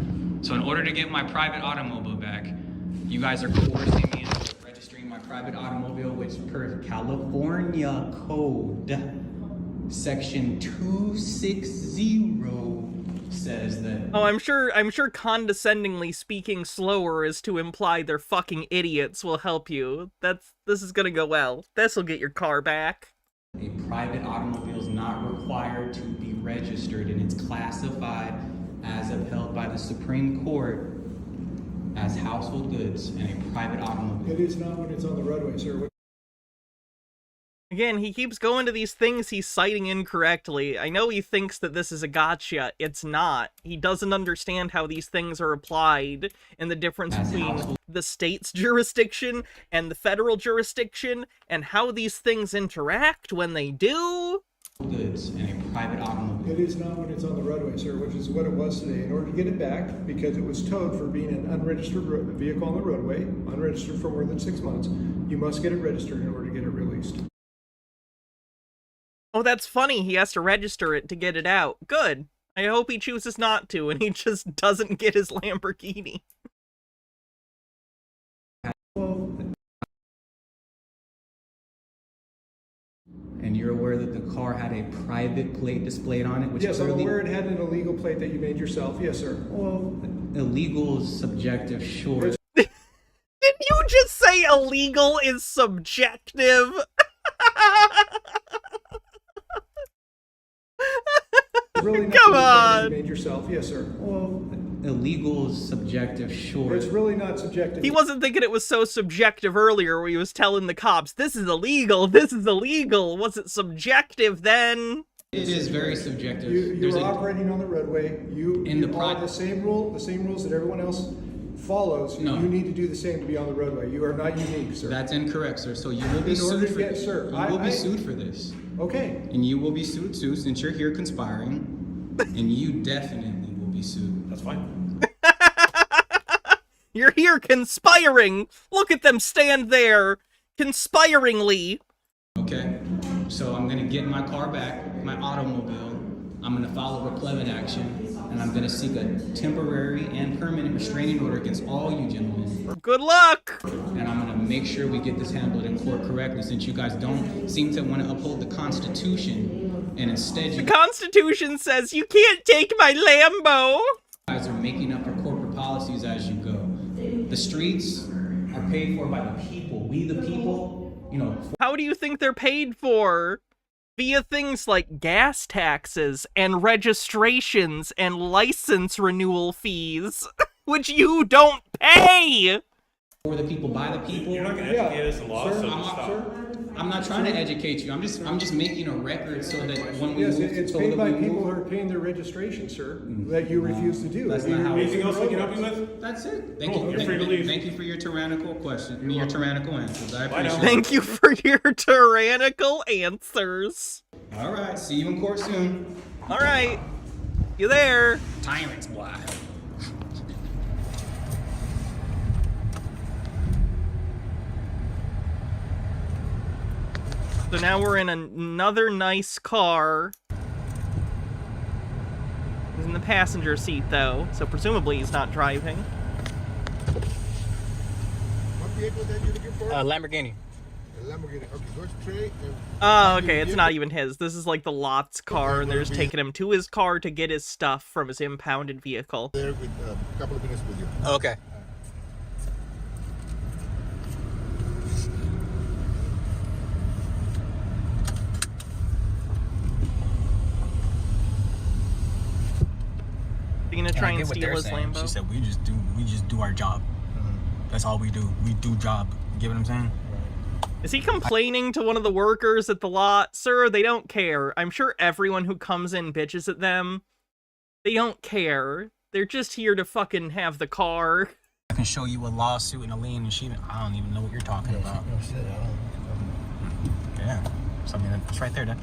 So in order to get my private automobile back, you guys are coercing me into registering my private automobile, which per California Code, Section 260 says that... Oh, I'm sure condescendingly speaking slower is to imply they're fucking idiots will help you. This is gonna go well. This'll get your car back. A private automobile is not required to be registered, and it's classified as upheld by the Supreme Court as household goods and a private automobile. It is not when it's on the roadway, sir. Again, he keeps going to these things he's citing incorrectly. I know he thinks that this is a gotcha. It's not. He doesn't understand how these things are applied and the difference between the state's jurisdiction and the federal jurisdiction and how these things interact when they do. Goods and a private automobile. It is not when it's on the roadway, sir, which is what it was today. In order to get it back, because it was towed for being an unregistered vehicle on the roadway, unregistered for more than 6 months, you must get it registered in order to get it released. Oh, that's funny. He has to register it to get it out. Good. I hope he chooses not to, and he just doesn't get his Lamborghini. And you're aware that the car had a private plate displayed on it, which yes, I'm clearly... aware it had an illegal plate that you made yourself. Yes, sir. Well, illegal is subjective, sure. Did you just say illegal is subjective? Really Come on! You made yourself. Yes, sir. Well, illegal is subjective, sure. It's really not subjective. He wasn't thinking it was so subjective earlier where he was telling the cops, this is illegal, this is illegal. Was it subjective then? It is very subjective. You're operating on the roadway. You follow the same rules that everyone else follows. No. You need to do the same to be on the roadway. You are not unique, sir. That's incorrect, sir. So you will be sued for this. Sir, you will be sued for this. Okay. And you will be sued since you're here conspiring. And you definitely will be sued. That's fine. You're here conspiring. Look at them stand there, conspiringly. Okay. So I'm going to get my car back, my automobile. I'm going to file a replevant action. And I'm going to seek a temporary and permanent restraining order against all you gentlemen. Good luck! And I'm going to make sure we get this handled in court correctly, since you guys don't seem to want to uphold the Constitution. And instead the Constitution says you can't take my Lambo! You guys are making up your corporate policies as you go. The streets are paid for by the people. We the people, you know. How do you think they're paid for? Via things like gas taxes and registrations and license renewal fees, which you don't pay! For the people, by the people. You're not going to educate us in law, so just stop. I'm not trying to educate you. I'm just making a record so that when we yes, move, it's so paid by people who are paying their registration, sir, that you refuse to do. That's not how Anything else I can help you with? That's it. Thank you. Thank you for your tyrannical question. Your tyrannical answers. I appreciate it. Thank you for your tyrannical answers. All right. See you in court soon. All right. You there? Tyrants, boy. So now we're in another nice car. He's in the passenger seat, though, so presumably he's not driving. What vehicle is that you're looking for? Lamborghini. Lamborghini. Okay, go straight. Oh, okay, it's not even his. This is like the lot's car, and they're just taking him to his car to get his stuff from his impounded vehicle. There with a couple of minutes with you. Okay. You gonna try and steal his Lambo? She said we just do our job. That's all we do. We do job. You get what I'm saying? Is he complaining to one of the workers at the lot? Sir, they don't care. I'm sure everyone who comes in bitches at them. They don't care. They're just here to fucking have the car. I can show you a lawsuit and a lien and she. I don't even know what you're talking about. Yeah. So I mean, it's right there, Dad.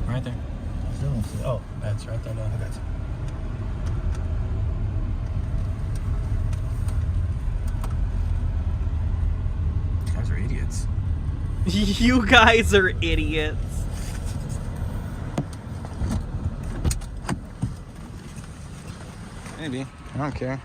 Right there. Oh, that's right there, Dad. I got you. You guys are idiots. You guys are idiots. Maybe. I don't care.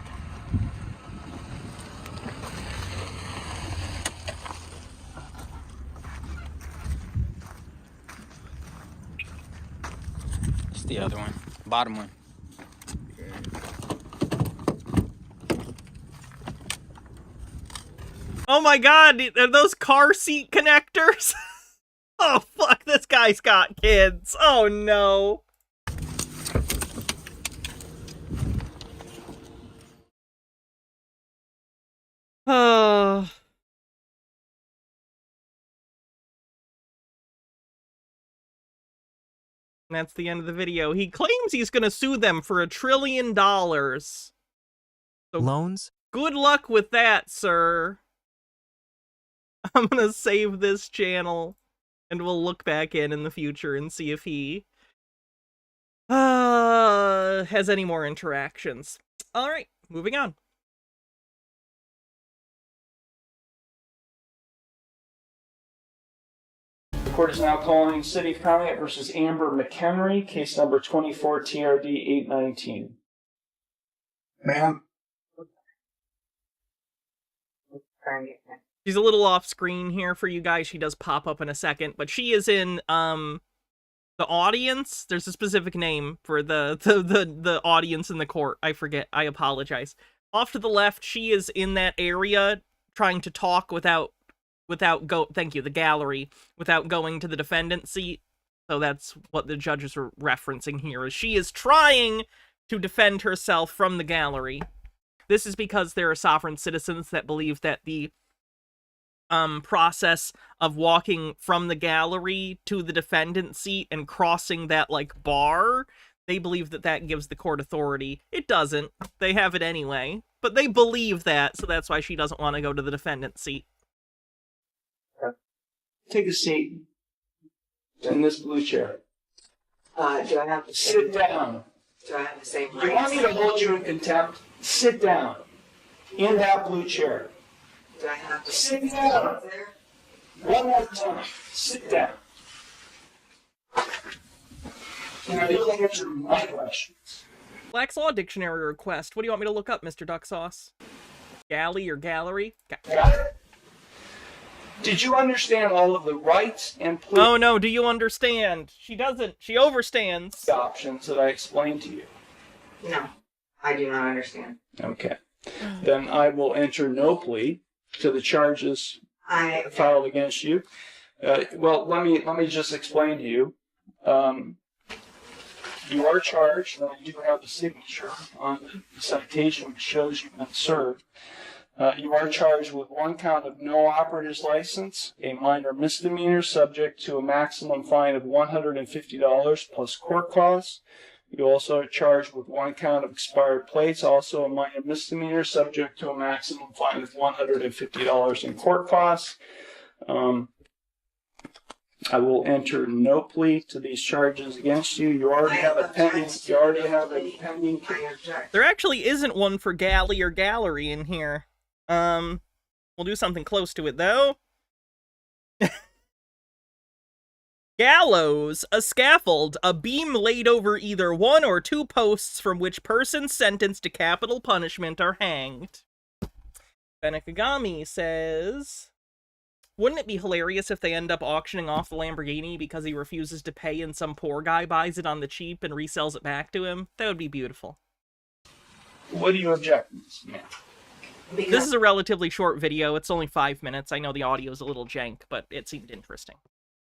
It's the other one. Bottom one. Oh my god, are those car seat connectors? Oh fuck, this guy's got kids. Oh no. Oh. That's the end of the video. He claims he's gonna sue them for $1 trillion. So Loans? good luck with that, sir. I'm gonna save this channel, and we'll look back in the future and see if he has any more interactions. Alright, moving on. The court is now calling City of Calumet versus Amber McHenry, case number 24 TRD 819. Ma'am? She's a little off screen here for you guys. She does pop up in a second, but she is in the audience. There's a specific name for the audience in the court. I forget. I apologize. Off to the left, she is in that area trying to talk without the gallery, without going to the defendant's seat. So that's what the judges are referencing here, is she is trying to defend herself from the gallery. This is because there are sovereign citizens that believe that the process of walking from the gallery to the defendant's seat and crossing that, like, bar, they believe that that gives the court authority. It doesn't. They have it anyway. But they believe that, so that's why she doesn't want to go to the defendant's seat. Take a seat in this blue chair. Do I have to Sit down. Do I have the same You want me to hold you in contempt? Sit down. In that blue chair. Do I have to Sit down. up there? One more time. Sit down. Now you'll answer my questions. Black's Law Dictionary request. What do you want me to look up, Mr. Duck Sauce? Galley or gallery? Got it? Did you understand all of the rights and Oh no, do you understand? She doesn't. She overstands. options that I explained to you? No, I do not understand. Okay. Then I will enter no plea to the charges I filed against you. Well, let me just explain to you. You are charged, and I do have the signature on the citation which shows you've been served. You are charged with one count of no operator's license, a minor misdemeanor subject to a maximum fine of $150 plus court costs. You also are charged with one count of expired plates, also a minor misdemeanor subject to a maximum fine of $150 in court costs. I will enter no plea to these charges against you. You already have a pending. You already have a pending. There actually isn't one for galley or gallery in here. We'll do something close to it, though. Gallows, a scaffold, a beam laid over either one or two posts from which persons sentenced to capital punishment are hanged. Benekagami says, Wouldn't it be hilarious if they end up auctioning off the Lamborghini because he refuses to pay and some poor guy buys it on the cheap and resells it back to him? That would be beautiful. What do you object, man? This is a relatively short video. It's only 5 minutes. I know the audio is a little jank, but it seemed interesting.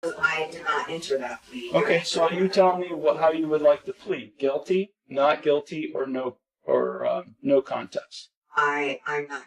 I did not enter that plea. Okay, so you tell me how you would like to plead: guilty, not guilty, or no contest. I'm not.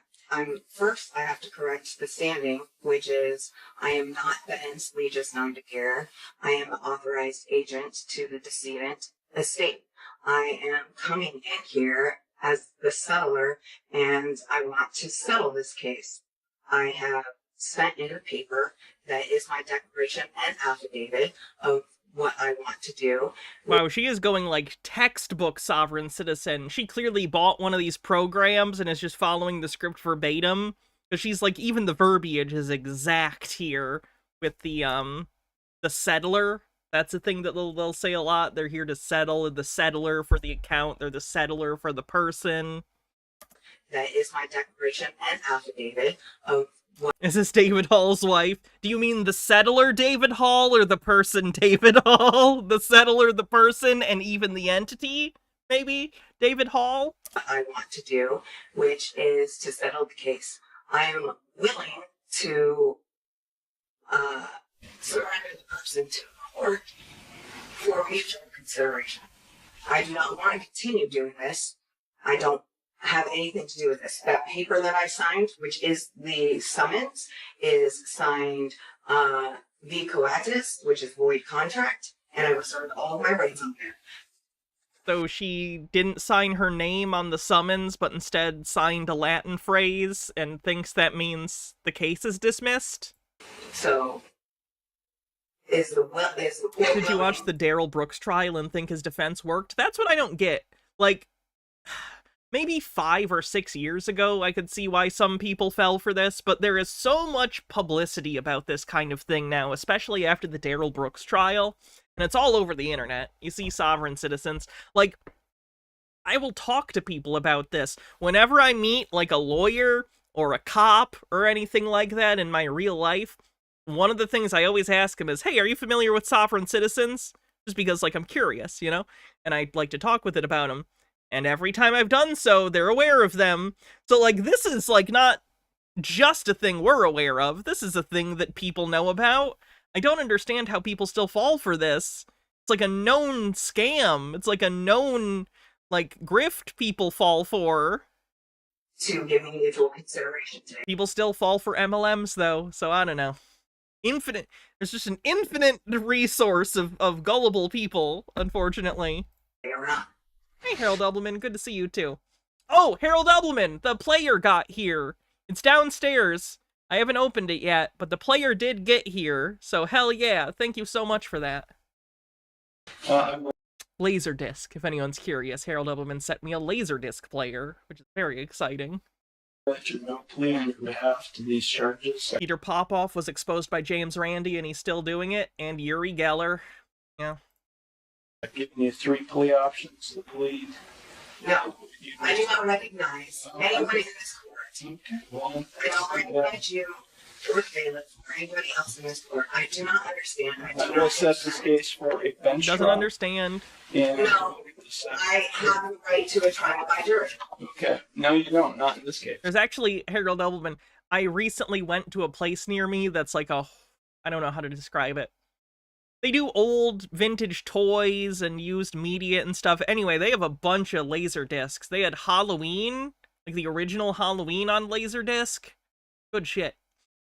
First, I have to correct the standing, which is I am not the ens legis non care. I am the authorized agent to the decedent estate. I am coming in here as the settler, and I want to settle this case. I have sent in a paper that is my declaration and affidavit of what I want to do. Wow, she is going like textbook sovereign citizen. She clearly bought one of these programs and is just following the script verbatim. Because she's like, even the verbiage is exact here with the settler. That's a thing that they'll say a lot. They're here to settle. The settler for the account. They're the settler for the person. That is my declaration and affidavit of what... Is this David Hall's wife? Do you mean the settler David Hall or the person David Hall? The settler, the person, and even the entity? Maybe? David Hall? I want to do, which is to settle the case. I am willing to surrender the person to the court for mutual consideration. I do not want to continue doing this. I don't have anything to do with this. That paper that I signed, which is the summons, is signed v coatis, which is void contract, and I reserved all of my rights on there. So she didn't sign her name on the summons, but instead signed a Latin phrase and thinks that means the case is dismissed? So, is the Did you watch the Darrell Brooks trial and think his defense worked? That's what I don't get. Like, maybe 5 or 6 years ago, I could see why some people fell for this, but there is so much publicity about this kind of thing now, especially after the Darrell Brooks trial, and it's all over the internet. You see sovereign citizens. Like, I will talk to people about this. Whenever I meet, like, a lawyer or a cop or anything like that in my real life, one of the things I always ask them is, hey, are you familiar with sovereign citizens? Just because, like, I'm curious, you know? And I'd like to talk with it about them. And every time I've done so, they're aware of them. So, like, this is, like, not just a thing we're aware of. This is a thing that people know about. I don't understand how people still fall for this. It's like a known scam. It's like a known, like, grift people fall for. To give me mutual consideration today. People still fall for MLMs, though, so I don't know. There's just an infinite resource of gullible people, unfortunately. Hey, Harold Ebbleman, good to see you, too. Oh, Harold Ebbleman, the player got here. It's downstairs. I haven't opened it yet, but the player did get here, so hell yeah, thank you so much for that. Laserdisc, if anyone's curious. Harold Ebbleman sent me a Laserdisc player, which is very exciting. Let you know, plea on your behalf to these charges. Peter Popoff was exposed by James Randi, and he's still doing it, and Uri Geller. Yeah. I've given you 3 plea options to plead. No, I do not recognize anyone in this court. Okay, well, I don't recognize you or Caleb or anybody else in this court. I do not understand. I will set this case for a bench trial. Doesn't understand. And no, I have the right to a trial by jury. Okay, no you don't, not in this case. There's actually, Harold Ebbleman, I recently went to a place near me that's like a, I don't know how to describe it. They do old vintage toys and used media and stuff. Anyway, they have a bunch of Laserdiscs. They had Halloween, like the original Halloween on Laserdisc. Good shit.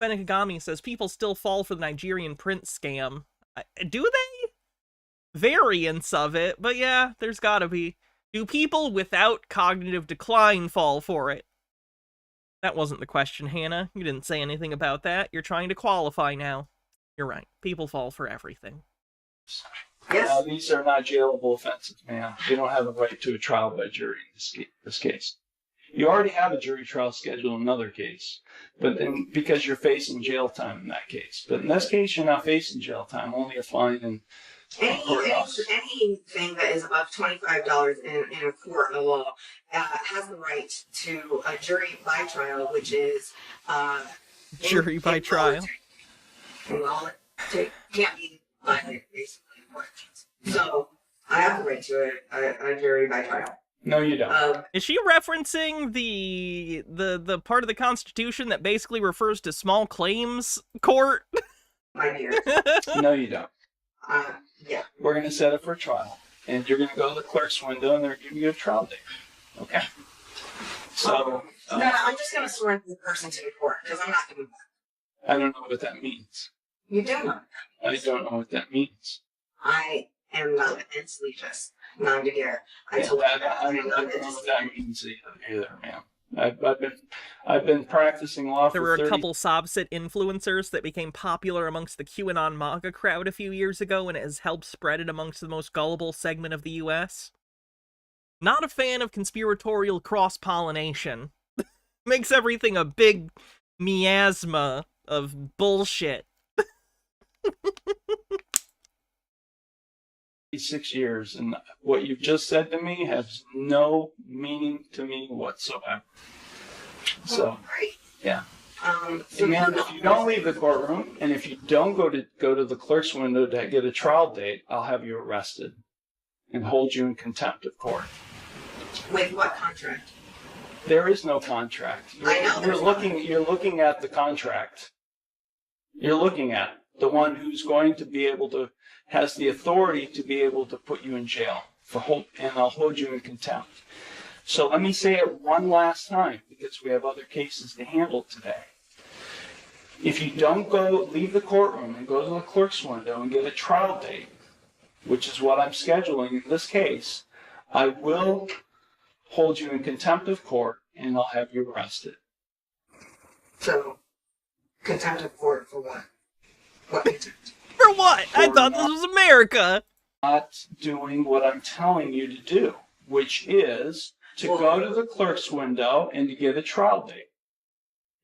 Benekagami says, people still fall for the Nigerian prince scam. Do they? Variants of it, but yeah, there's gotta be. Do people without cognitive decline fall for it? That wasn't the question, Hannah. You didn't say anything about that. You're trying to qualify now. You're right. People fall for everything. Yes. These are not jailable offenses, man. You don't have a right to a trial by jury in this case. You already have a jury trial scheduled in another case, but then because you're facing jail time in that case. But in this case, you're not facing jail time, only a fine and anything that is above $25 in a court of law has the right to a jury by trial, which is jury by trial. Well, it can't be violated, basically. So I have the right to a jury by trial. No, you don't. Is she referencing the part of the Constitution that basically refers to small claims court? My dear. No, you don't. Yeah. We're going to set it for trial. And you're going to go to the clerk's window and they're going to give you a trial date. Okay? So. No, I'm just going to swear the person to the court because I'm not doing that. I don't know what that means. You do know. I don't know what that means. I am not instantly just non de guerre. I don't know what that means either, ma'am. I've been practicing law for There were 30... a couple Sobsit influencers that became popular amongst the QAnon MAGA crowd a few years ago, and it has helped spread it amongst the most gullible segment of the US. Not a fan of conspiratorial cross-pollination. Makes everything a big miasma of bullshit. 6 years, and what you've just said to me has no meaning to me whatsoever. So, yeah. And if you don't leave the courtroom, and if you don't go to the clerk's window to get a trial date, I'll have you arrested and hold you in contempt of court. With what contract? There is no contract. You're looking at the contract. You're looking at the one who's going to be able to, has the authority to be able to put you in jail and I'll hold you in contempt. So let me say it one last time because we have other cases to handle today. If you don't leave the courtroom and go to the clerk's window and get a trial date, which is what I'm scheduling in this case, I will hold you in contempt of court and I'll have you arrested. So, contempt of court for what? What contempt? For what? I thought this was America! Not doing what I'm telling you to do, which is to go to the clerk's window and to get a trial date.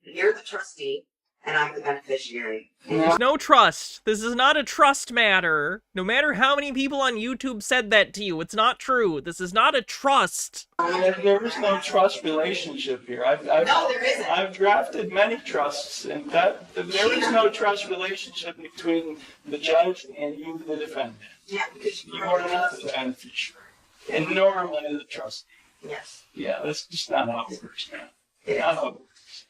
You're the trustee, and I'm the beneficiary. There's no trust. This is not a trust matter. No matter how many people on YouTube said that to you, it's not true. This is not a trust. There is no trust relationship here. No, there isn't. I've drafted many trusts, and there is no trust relationship between the judge and you, the defendant. Yeah, because you are not the beneficiary, and nor am I the trustee. Yes. Yeah, that's just not how it works, man. Not how it works.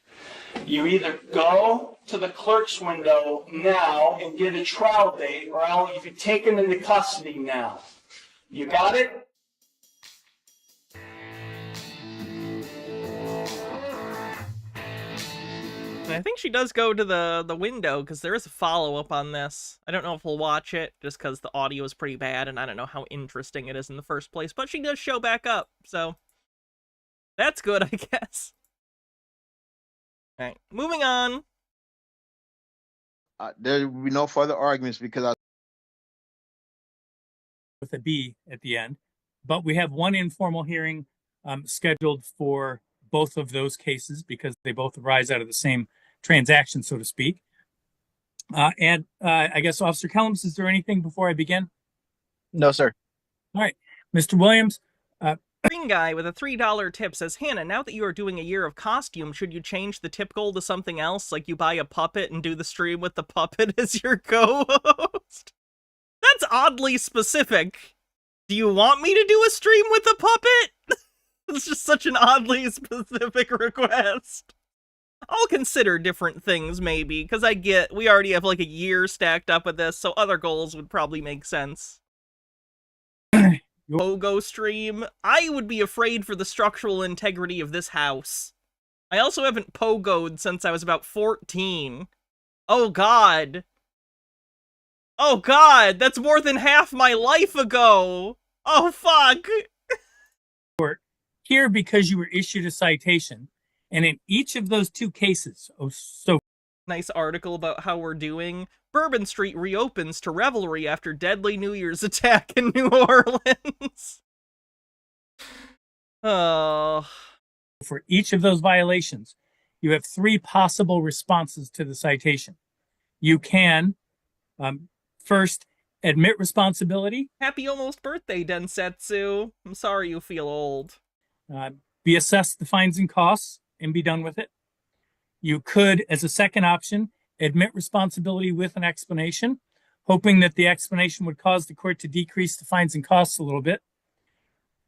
You either go to the clerk's window now and get a trial date, or I'll be taken into custody now. You got it? I think she does go to the window, because there is a follow-up on this. I don't know if we'll watch it, just because the audio is pretty bad, and I don't know how interesting it is in the first place, but she does show back up, so that's good, I guess. Alright, moving on. There will be no further arguments because with a B at the end. But we have one informal hearing scheduled for both of those cases because they both arise out of the same transaction, so to speak. And I guess, Officer Kellums, is there anything before I begin? No, sir. All right. Mr. Williams. Green guy with a $3 tip says, Hannah, now that you are doing a year of costume, should you change the tip goal to something else? Like you buy a puppet and do the stream with the puppet as your co-host? That's oddly specific. Do you want me to do a stream with a puppet? It's just such an oddly specific request. I'll consider different things, maybe, because we already have like a year stacked up with this, so other goals would probably make sense. Pogo stream? I would be afraid for the structural integrity of this house. I also haven't pogoed since I was about 14. Oh god. Oh god, that's more than half my life ago! Oh fuck! Here because you were issued a citation, and in each of those two cases, Nice article about how we're doing. Bourbon Street reopens to revelry after deadly New Year's attack in New Orleans. Oh. For each of those violations, you have 3 possible responses to the citation. You can, first, admit responsibility. Happy almost birthday, Densetsu. I'm sorry you feel old. Be assessed the fines and costs and be done with it. You could, as a second option, admit responsibility with an explanation, hoping that the explanation would cause the court to decrease the fines and costs a little bit.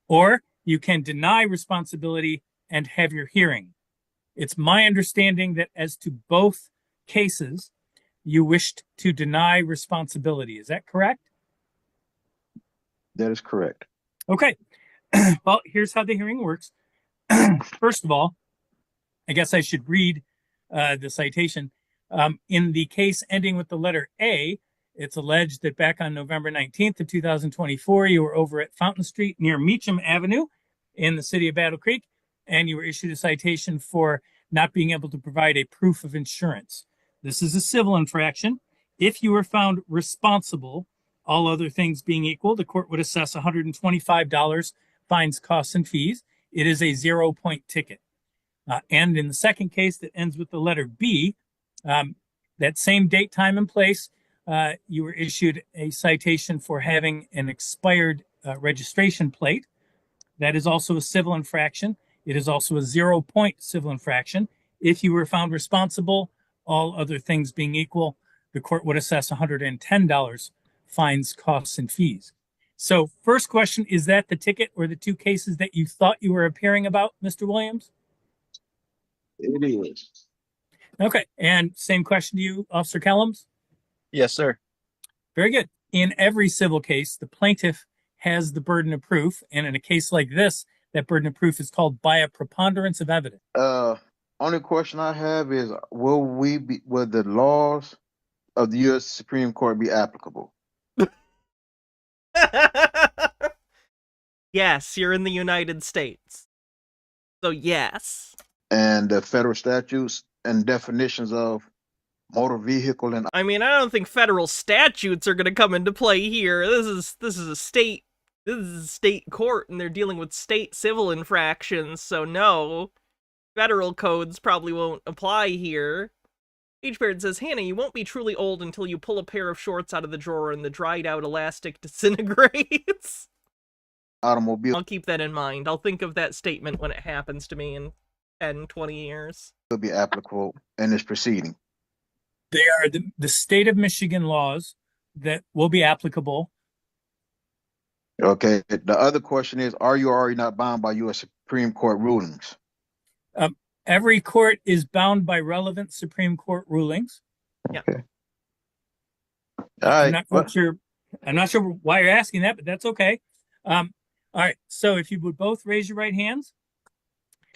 Or you can deny responsibility and have your hearing. It's my understanding that as to both cases, you wished to deny responsibility. Is that correct? That is correct. Okay. Well, here's how the hearing works. First of all, I guess I should read the citation. In the case ending with the letter A, it's alleged that back on November 19th of 2024, you were over at Fountain Street near Meacham Avenue in the city of Battle Creek, and you were issued a citation for not being able to provide a proof of insurance. This is a civil infraction. If you were found responsible, all other things being equal, the court would assess $125 fines, costs, and fees. It is a 0-point ticket. And in the second case that ends with the letter B, that same date, time, and place, you were issued a citation for having an expired registration plate. That is also a civil infraction. It is also a 0-point civil infraction. If you were found responsible, all other things being equal, the court would assess $110 fines, costs, and fees. So first question, is that the ticket or the two cases that you thought you were appearing about, Mr. Williams? It is. Okay, and same question to you, Officer Kellums? Yes, sir. Very good. In every civil case, the plaintiff has the burden of proof, and in a case like this, that burden of proof is called by a preponderance of evidence. Only question I have is, will the laws of the U.S. Supreme Court be applicable? Yes, you're in the United States. So yes. And the federal statutes and definitions of motor vehicle and... I mean, I don't think federal statutes are going to come into play here. This is a state court, and they're dealing with state civil infractions, so no. Federal codes probably won't apply here. H-Beard says, Hannah, you won't be truly old until you pull a pair of shorts out of the drawer and the dried out elastic disintegrates. Automobile. I'll keep that in mind. I'll think of that statement when it happens to me in 10, 20 years. Will be applicable in this proceeding. They are the state of Michigan laws that will be applicable. Okay. The other question is, are you already not bound by U.S. Supreme Court rulings? Every court is bound by relevant Supreme Court rulings. Yeah. Okay. All right. I'm not sure why you're asking that, but that's okay. All right. So if you would both raise your right hands.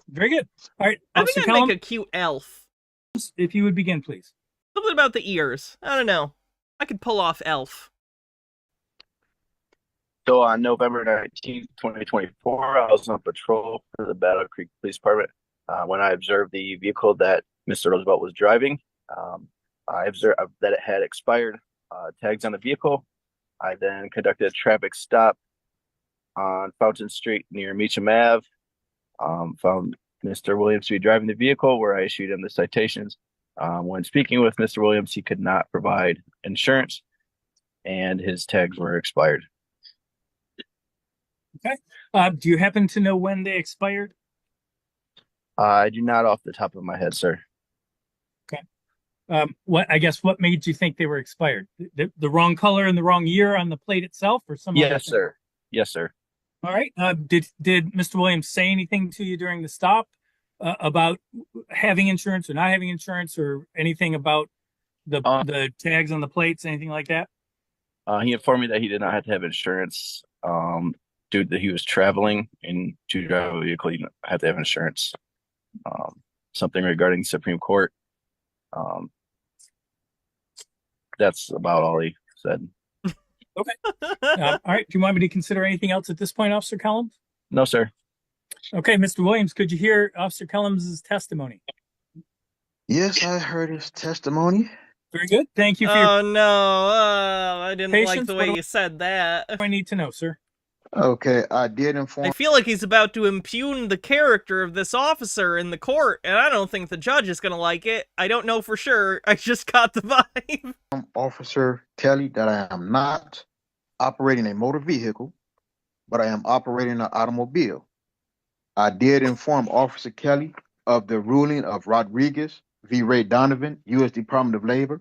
Very good. All right. I think I'd make a cute elf. If you would begin, please. Something about the ears. I don't know. I could pull off elf. So on November 19th, 2024, I was on patrol for the Battle Creek Police Department. When I observed the vehicle that Mr. Roosevelt was driving, I observed that it had expired tags on the vehicle. I then conducted a traffic stop on Fountain Street near Meacham Ave. Found Mr. Williams to be driving the vehicle, where I issued him the citations. When speaking with Mr. Williams, he could not provide insurance, and his tags were expired. Okay. Do you happen to know when they expired? I do not off the top of my head, sir. Okay. What made you think they were expired? The wrong color and the wrong year on the plate itself, or some other thing? Yes, sir. Yes, sir. All right. Did Mr. Williams say anything to you during the stop about having insurance or not having insurance, or anything about the tags on the plates, anything like that? He informed me that he did not have to have insurance due to that he was traveling, and to drive a vehicle, you don't have to have insurance. Something regarding the Supreme Court. That's about all he said. Okay. All right. Do you want me to consider anything else at this point, Officer Kellums? No, sir. Okay, Mr. Williams, could you hear Officer Kellums' testimony? Yes, I heard his testimony. Very good. Thank you for your... Oh, no. I didn't like Patience, the way you said that. I need to know, sir. Okay, I did inform... I feel like he's about to impugn the character of this officer in the court, and I don't think the judge is going to like it. I don't know for sure. I just got the vibe. Officer Kelly, that I am not operating a motor vehicle, but I am operating an automobile. I did inform Officer Kelly of the ruling of Rodriguez v. Ray Donovan, U.S. Department of Labor,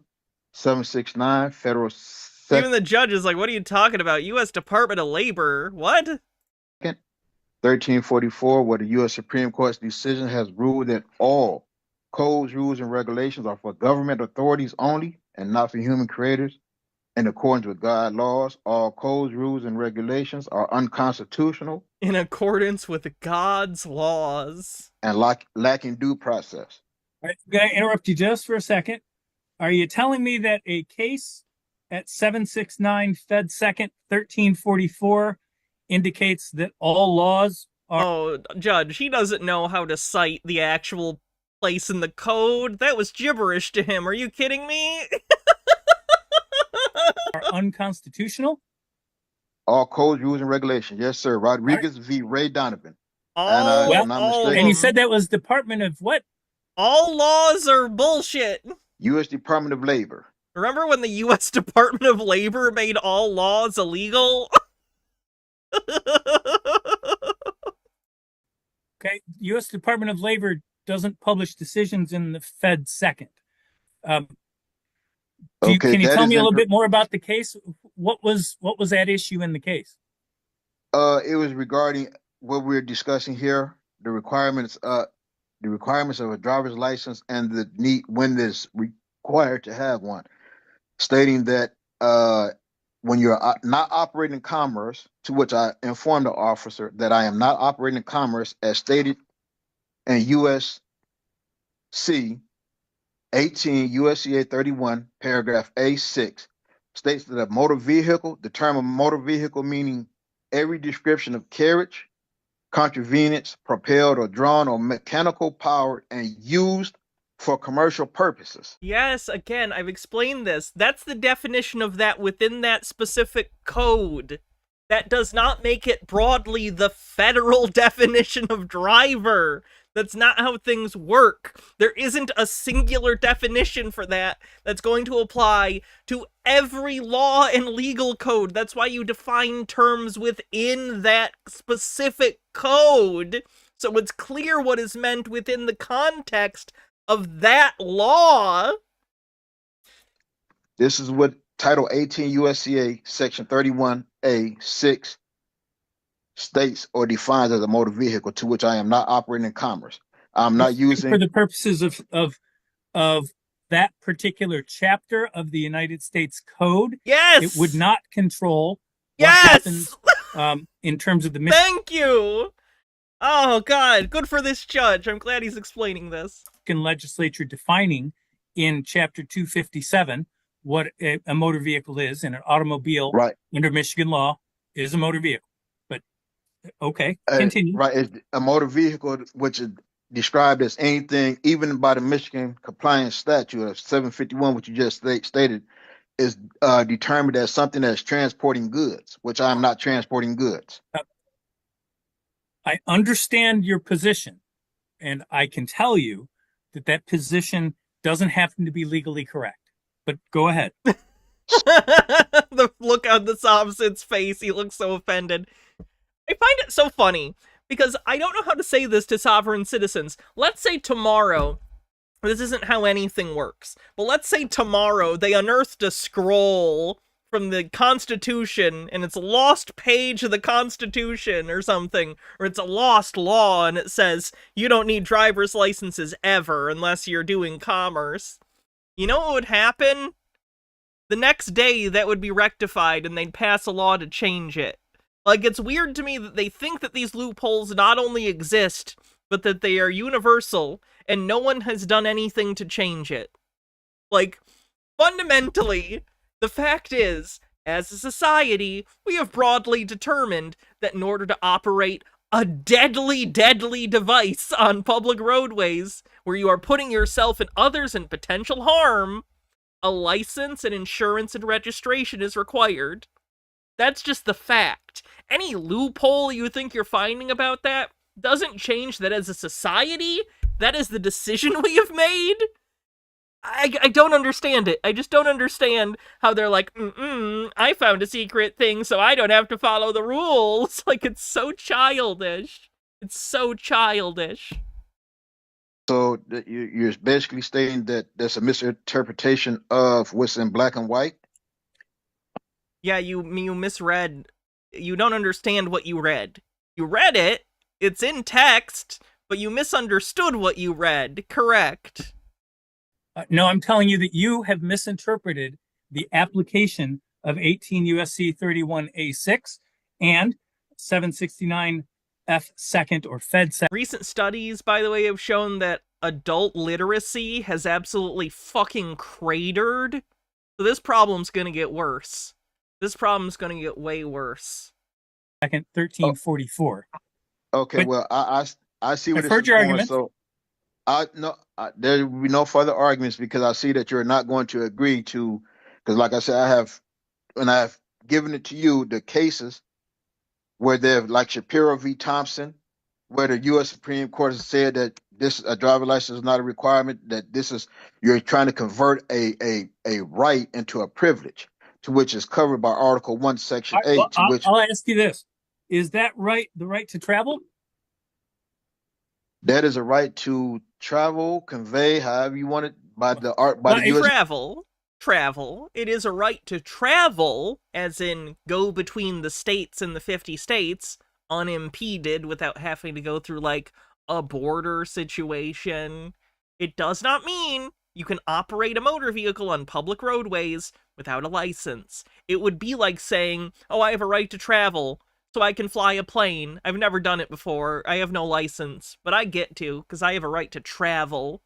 769 Federal Even the judge is like, what are you talking about? U.S. Department of Labor? What? 1344, where the U.S. Supreme Court's decision has ruled that all codes, rules, and regulations are for government authorities only and not for human creators. In accordance with God laws, all codes, rules, and regulations are unconstitutional. In accordance with God's laws. And lacking due process. All right, I'm going to interrupt you just for a second. Are you telling me that a case at 769 Fed 2nd 1344 indicates that all laws are... Oh, Judge, he doesn't know how to cite the actual place in the code. That was gibberish to him. Are you kidding me? are unconstitutional? All codes, rules, and regulations. Yes, sir. Rodriguez v. Ray Donovan. And you said that was Department of what? All laws are bullshit. U.S. Department of Labor. Remember when the U.S. Department of Labor made all laws illegal? Okay, U.S. Department of Labor doesn't publish decisions in the Fed 2nd. Can you tell me a little bit more about the case? What was at issue in the case? It was regarding what we're discussing here, the requirements of a driver's license and the need when it's required to have one, stating that when you're not operating commerce, to which I informed the officer that I am not operating commerce as stated in USC 18 USCA 31 paragraph A6 states that a motor vehicle, the term of motor vehicle meaning every description of carriage, contrivance, propelled or drawn or mechanical powered and used for commercial purposes. Yes, again, I've explained this. That's the definition of that within that specific code. That does not make it broadly the federal definition of driver. That's not how things work. There isn't a singular definition for that that's going to apply to every law and legal code. That's why you define terms within that specific code, so it's clear what is meant within the context of that law. This is what Title 18 USCA Section 31A6 states or defines as a motor vehicle to which I am not operating in commerce. I'm not using for the purposes of that particular chapter of the United States Code. Yes, it would not control what happens in terms of the. Thank you. Oh God, good for this judge. I'm glad he's explaining this. Legislature defining in Chapter 257 what a motor vehicle is, and an automobile under Michigan law is a motor vehicle. But okay, continue. It's a motor vehicle, which is described as anything, even by the Michigan compliance statute of 751, which you just stated, is determined as something that's transporting goods, which I'm not transporting goods. I understand your position, and I can tell you that position doesn't happen to be legally correct. But go ahead. The look on the opposite's face, he looks so offended. I find it so funny, because I don't know how to say this to sovereign citizens. Let's say tomorrow, this isn't how anything works, but let's say tomorrow they unearthed a scroll from the Constitution, and it's a lost page of the Constitution or something, or it's a lost law, and it says, you don't need driver's licenses ever unless you're doing commerce. You know what would happen? The next day, that would be rectified, and they'd pass a law to change it. Like, it's weird to me that they think that these loopholes not only exist, but that they are universal, and no one has done anything to change it. Like, fundamentally, the fact is, as a society, we have broadly determined that in order to operate a deadly, deadly device on public roadways, where you are putting yourself and others in potential harm, a license and insurance and registration is required. That's just the fact. Any loophole you think you're finding about that doesn't change that as a society, that is the decision we have made. I don't understand it. I just don't understand how they're like, I found a secret thing, so I don't have to follow the rules. Like, it's so childish. It's so childish. So you're basically stating that there's a misinterpretation of what's in black and white. Yeah, you misread. You don't understand what you read. You read it. It's in text, but you misunderstood what you read. Correct. No, I'm telling you that you have misinterpreted the application of 18 USC 31A6 and 769 F second or Fed second. Recent studies, by the way, have shown that adult literacy has absolutely fucking cratered. So this problem's gonna get worse. This problem's gonna get way worse. Second 1344. Okay, But well, I see where I've this heard is your going. argument. So there will be no further arguments because I see that you're not going to agree to. Because, like I said, I've given it to you the cases where they've like Shapiro v. Thompson, where the U.S. Supreme Court has said that a driver license is not a requirement. That you're trying to convert a right into a privilege, to which is covered by Article 1, Section 8. To which I'll ask you this: is that right? The right to travel? that is a right to travel, convey, however you want it, by the U.S. Travel. It is a right to travel, as in go between the states and the 50 states, unimpeded without having to go through, like, a border situation. It does not mean you can operate a motor vehicle on public roadways without a license. It would be like saying, oh, I have a right to travel, so I can fly a plane. I've never done it before. I have no license, but I get to, because I have a right to travel.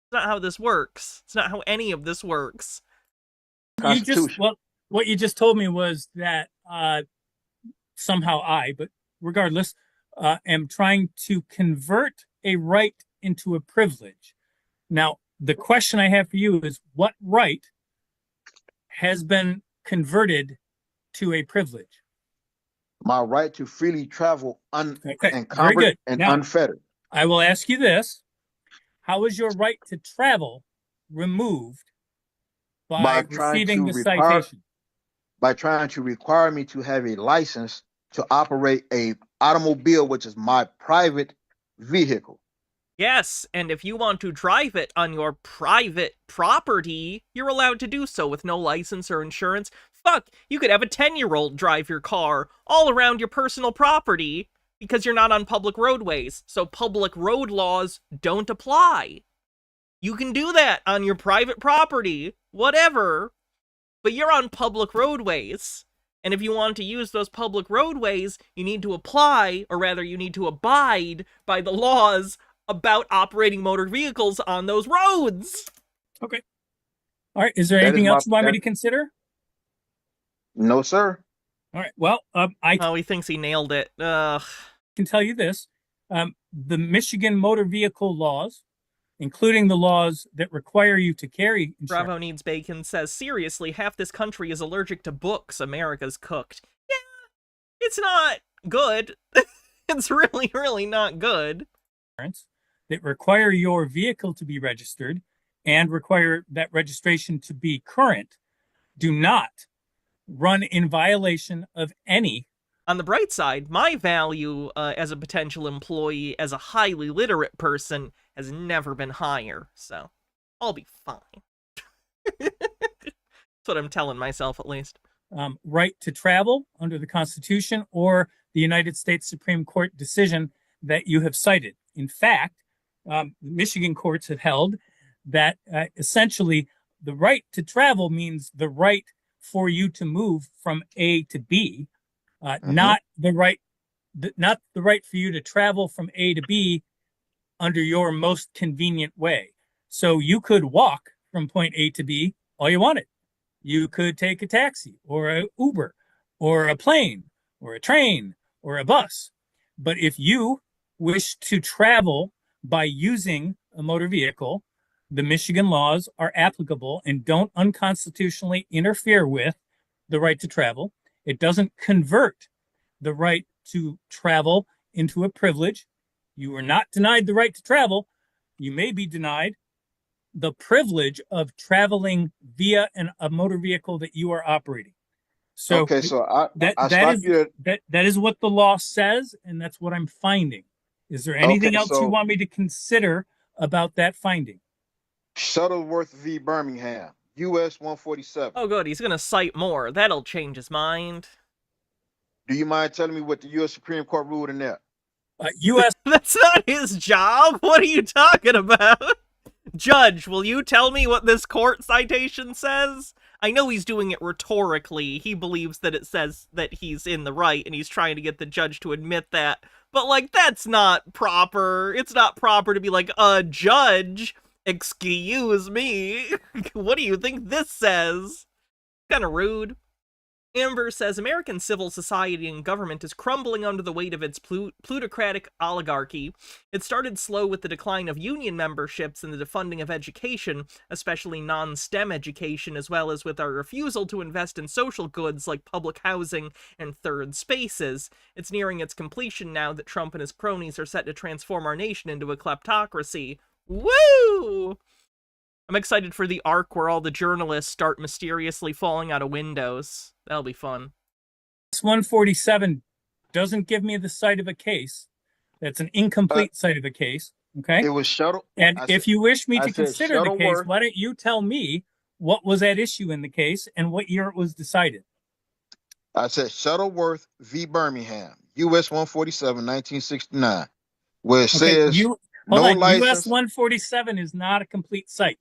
It's not how this works. It's not how any of this works. What you just told me was that somehow but regardless, am trying to convert a right into a privilege. Now, the question I have for you is, what right has been converted to a privilege? My right to freely travel encumbered and now, unfettered. I will ask you this. How is your right to travel removed by receiving the citation? By trying to require me to have a license to operate a automobile, which is my private vehicle. Yes, and if you want to drive it on your private property, you're allowed to do so with no license or insurance. Fuck, you could have a 10-year-old drive your car all around your personal property because you're not on public roadways, so public road laws don't apply. You can do that on your private property, whatever, but you're on public roadways. And if you want to use those public roadways, you need to apply, or rather you need to abide by the laws about operating motor vehicles on those roads. Okay. All right. Is there anything else you want me to consider? No, sir. All right. Well, he thinks he nailed it. I can tell you this. The Michigan motor vehicle laws, including the laws that require you to carry insurance. Bravo Needs Bacon says, seriously, half this country is allergic to books America's cooked. Yeah, it's not good. It's really, really not good. That require your vehicle to be registered and require that registration to be current do not run in violation of any. On the bright side, my value as a potential employee, as a highly literate person, has never been higher, so I'll be fine. That's what I'm telling myself, at least. Right to travel under the Constitution or the United States Supreme Court decision that you have cited. In fact, Michigan courts have held that essentially the right to travel means the right for you to move from A to B, not the right for you to travel from A to B under your most convenient way. So you could walk from point A to B all you wanted. You could take a taxi or an Uber or a plane or a train or a bus. But if you wish to travel by using a motor vehicle, the Michigan laws are applicable and don't unconstitutionally interfere with the right to travel. It doesn't convert the right to travel into a privilege. You are not denied the right to travel. You may be denied the privilege of traveling via a motor vehicle that you are operating. So, okay, so that is what the law says, and that's what I'm finding. Is there anything else you want me to consider about that finding? Shuttleworth v. Birmingham, US 147. Oh, good. He's going to cite more. That'll change his mind. Do you mind telling me what the U.S. Supreme Court ruled in there? U.S. That's not his job. What are you talking about? Judge, will you tell me what this court citation says? I know he's doing it rhetorically. He believes that it says that he's in the right, and he's trying to get the judge to admit that. But, like, that's not proper. It's not proper to be like, judge, excuse me. What do you think this says? Kind of rude. Amber says, American civil society and government is crumbling under the weight of its plutocratic oligarchy. It started slow with the decline of union memberships and the defunding of education, especially non-STEM education, as well as with our refusal to invest in social goods like public housing and third spaces. It's nearing its completion now that Trump and his cronies are set to transform our nation into a kleptocracy. Woo! I'm excited for the arc where all the journalists start mysteriously falling out of windows. That'll be fun. 147 doesn't give me the site of a case. That's an incomplete site of a case. Okay. It was Shuttle. And if you wish me to said consider the case, why don't you tell me what was at issue in the case and what year it was decided? I said Shuttleworth v. Birmingham, US 147, 1969, where it says no license. US 147 is not a complete site.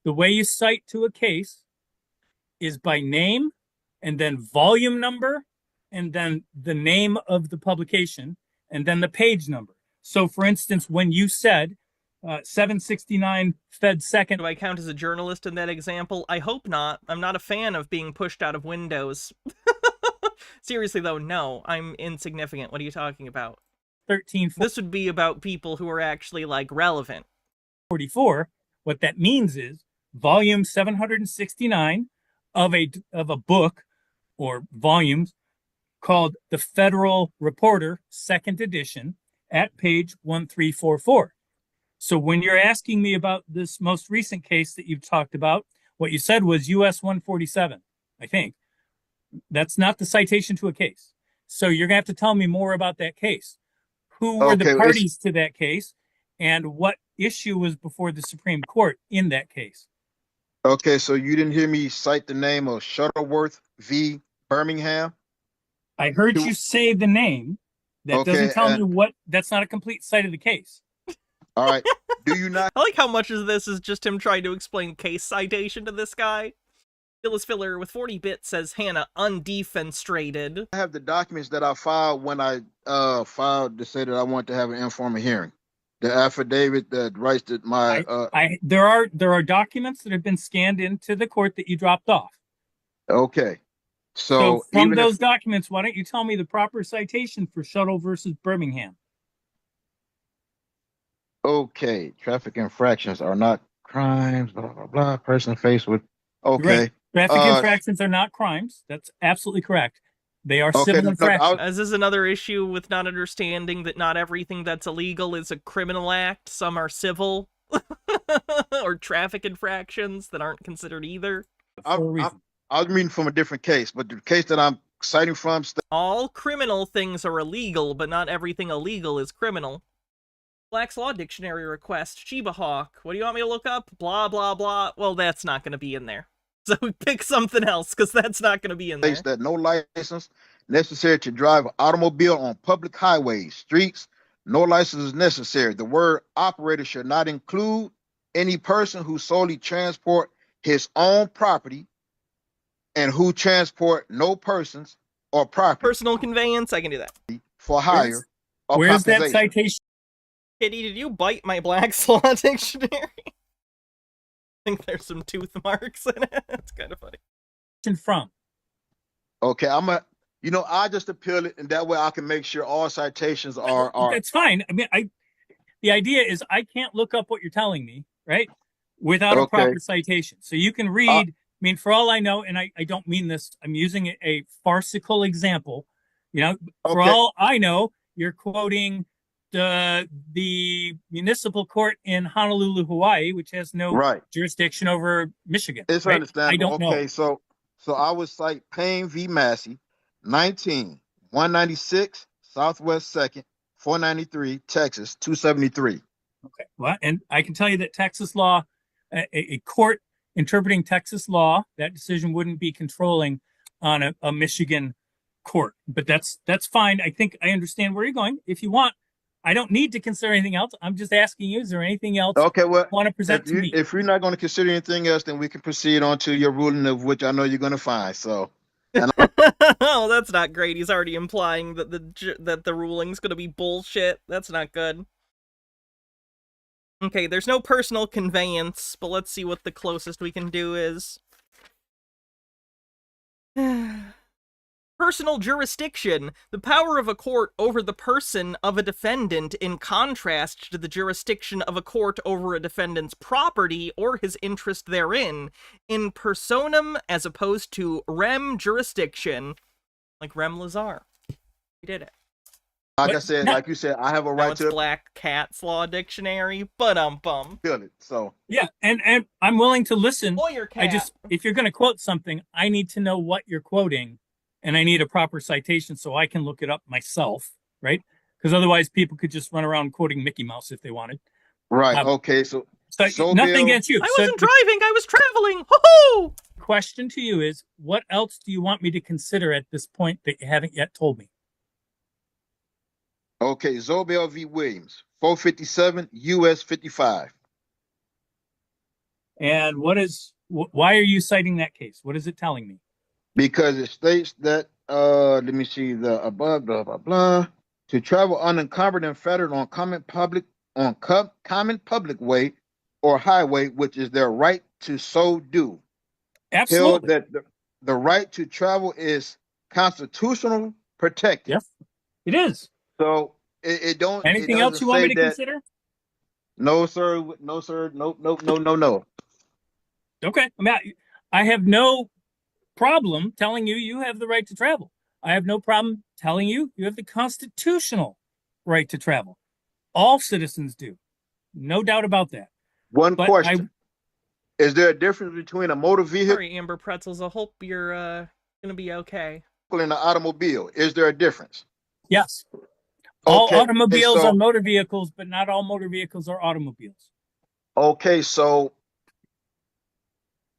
The way you cite to a case is by name, and then volume number, and then the name of the publication, and then the page number. So, for instance, when you said 769 Fed Second... Do I count as a journalist in that example? I hope not. I'm not a fan of being pushed out of windows. Seriously, though, no. I'm insignificant. What are you talking about? 13... This would be about people who are actually, like, relevant. 44, what that means is volume 769 of a book or volumes called The Federal Reporter, second edition, at page 1344. So when you're asking me about this most recent case that you've talked about, what you said was US 147, I think. That's not the citation to a case. So you're going to have to tell me more about that case. Who were the parties to that case, and what issue was before the Supreme Court in that case? Okay, so you didn't hear me cite the name of Shuttleworth v. Birmingham? I heard you say the name. That doesn't tell me what... That's not a complete cite of the case. All right. Do you not... I like how much of this is just him trying to explain case citation to this guy. Phyllis Filler with 40 bits says, Hannah, undefenstrated. I have the documents that I filed when I filed to say that I want to have an informal hearing. The affidavit that writes that my... There are documents that have been scanned into the court that you dropped off. Okay. So from those documents, why don't you tell me the proper citation for Shuttle versus Birmingham? Okay. Traffic infractions are not crimes, blah, blah, blah. Person faced with... Okay. Right. Traffic infractions are not crimes. That's absolutely correct. They are civil infractions. As is another issue with not understanding that not everything that's illegal is a criminal act. Some are civil. Or traffic infractions that aren't considered either. I was reading from a different case, but the case that I'm citing from... All criminal things are illegal, but not everything illegal is criminal. Black's Law Dictionary request, Sheba Hawk. What do you want me to look up? Blah, blah, blah. Well, that's not going to be in there. So pick something else, because that's not going to be in there. That no license necessary to drive an automobile on public highways, streets. No license is necessary. The word operator should not include any person who solely transport his own property and who transport no persons or property. Personal conveyance, I can do that. For hire. Where's that citation? Kitty, did you bite my Black's Law Dictionary? I think there's some tooth marks in it. It's kind of funny. From. Okay, I just appeal it, and that way I can make sure all citations are. That's fine. I mean, the idea is I can't look up what you're telling me, right, without a proper citation. So you can read. I mean, for all I know, and I don't mean this, I'm using a farcical example. For all I know, you're quoting the municipal court in Honolulu, Hawaii, which has no jurisdiction over Michigan. It's understandable. I don't know. So I would cite Payne v. Massey, 196 Southwest 2nd, 493, Texas, 273. Okay. Well, and I can tell you that Texas law, a court interpreting Texas law, that decision wouldn't be controlling on a Michigan court. But that's fine. I think I understand where you're going. If you want, I don't need to consider anything else. I'm just asking you, is there anything else Okay, well, you want to present to me? if you're not going to consider anything else, then we can proceed on to your ruling, of which I know you're going to find. So, Oh, that's not great. He's already implying that the ruling's gonna be bullshit. That's not good. Okay, there's no personal conveyance, but let's see what the closest we can do is. Personal jurisdiction, the power of a court over the person of a defendant in contrast to the jurisdiction of a court over a defendant's property or his interest therein, in personam as opposed to rem jurisdiction, like Rem Lazar. We did it. like I said, like you said, I have a Now right it's to Black Cat's Law Dictionary, but feel it. So Yeah, and I'm willing to listen. Lawyer cat. I just, if you're going to quote something, I need to know what you're quoting, and I need a proper citation so I can look it up myself, right? Because otherwise, people could just run around quoting Mickey Mouse if they wanted. right, okay, so nothing against you. I wasn't driving, I was traveling. Ho-ho! Question to you is, what else do you want me to consider at this point that you haven't yet told me? Okay, Zobel v. Williams, 457 U.S. 55. And why are you citing that case? What is it telling me? Because it states that, let me see the above, blah, blah, blah. To travel unencumbered and fettered on common public way or highway, which is their right to so do. Absolutely. Held that the right to travel is constitutional protected. Yes, it is. So it don't. Anything else you want me to consider? No, sir. No, sir. No, no, no, no, no. Okay. I have no problem telling you you have the right to travel. I have no problem telling you you have the constitutional right to travel. All citizens do. No doubt about that. One question. Is there a difference between a motor vehicle Sorry, Amber Pretzels. I hope you're gonna be okay. and an automobile? Is there a difference? Yes. All automobiles are motor vehicles, but not all motor vehicles are automobiles. Okay, so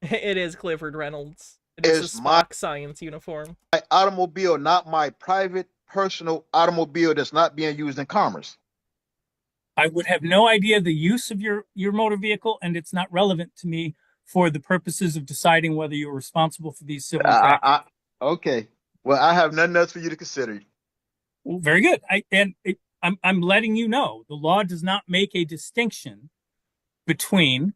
It is Clifford Reynolds. It is a Spock science uniform. My automobile, not my private, personal automobile that's not being used in commerce. I would have no idea the use of your motor vehicle, and it's not relevant to me for the purposes of deciding whether you're responsible for these civil infractions. Okay. Well, I have nothing else for you to consider. Well, very good. I'm letting you know the law does not make a distinction between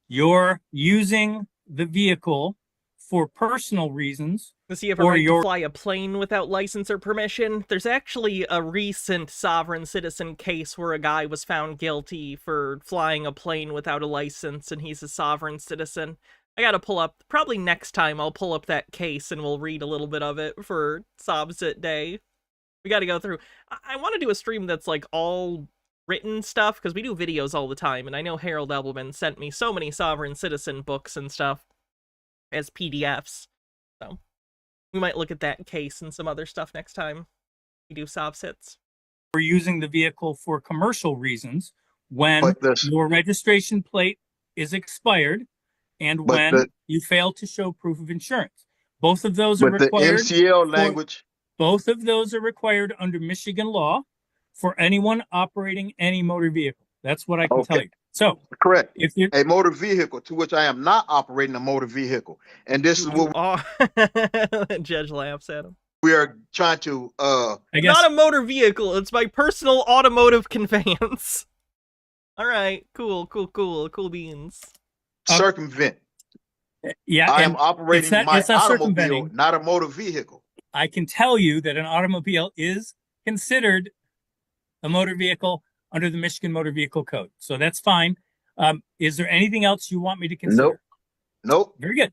your using the vehicle for personal reasons. Does he have a right to fly a plane without license or permission? There's actually a recent sovereign citizen case where a guy was found guilty for flying a plane without a license, and he's a sovereign citizen. I gotta pull up, probably next time I'll pull up that case and we'll read a little bit of it for Sobsit Day. We gotta go through. I want to do a stream that's like all written stuff, because we do videos all the time, and I know Harold Elbelman sent me so many sovereign citizen books and stuff as PDFs. So we might look at that case and some other stuff next time we do Sobsits. We're using the vehicle for commercial reasons when your registration plate is expired and when you fail to show proof of insurance. Both of those are required. The MCL language. Both of those are required under Michigan law for anyone operating any motor vehicle. That's what I can tell you. So correct. If you're a motor vehicle, to which I am not operating a motor vehicle, and this is what Judge laughs at him. We are trying to not a motor vehicle, it's my personal automotive conveyance. All right, cool beans. Circumvent. Yeah, I am operating my automobile, not a motor vehicle. I can tell you that an automobile is considered a motor vehicle under the Michigan Motor Vehicle Code. So that's fine. Is there anything else you want me to consider? Nope. Very good.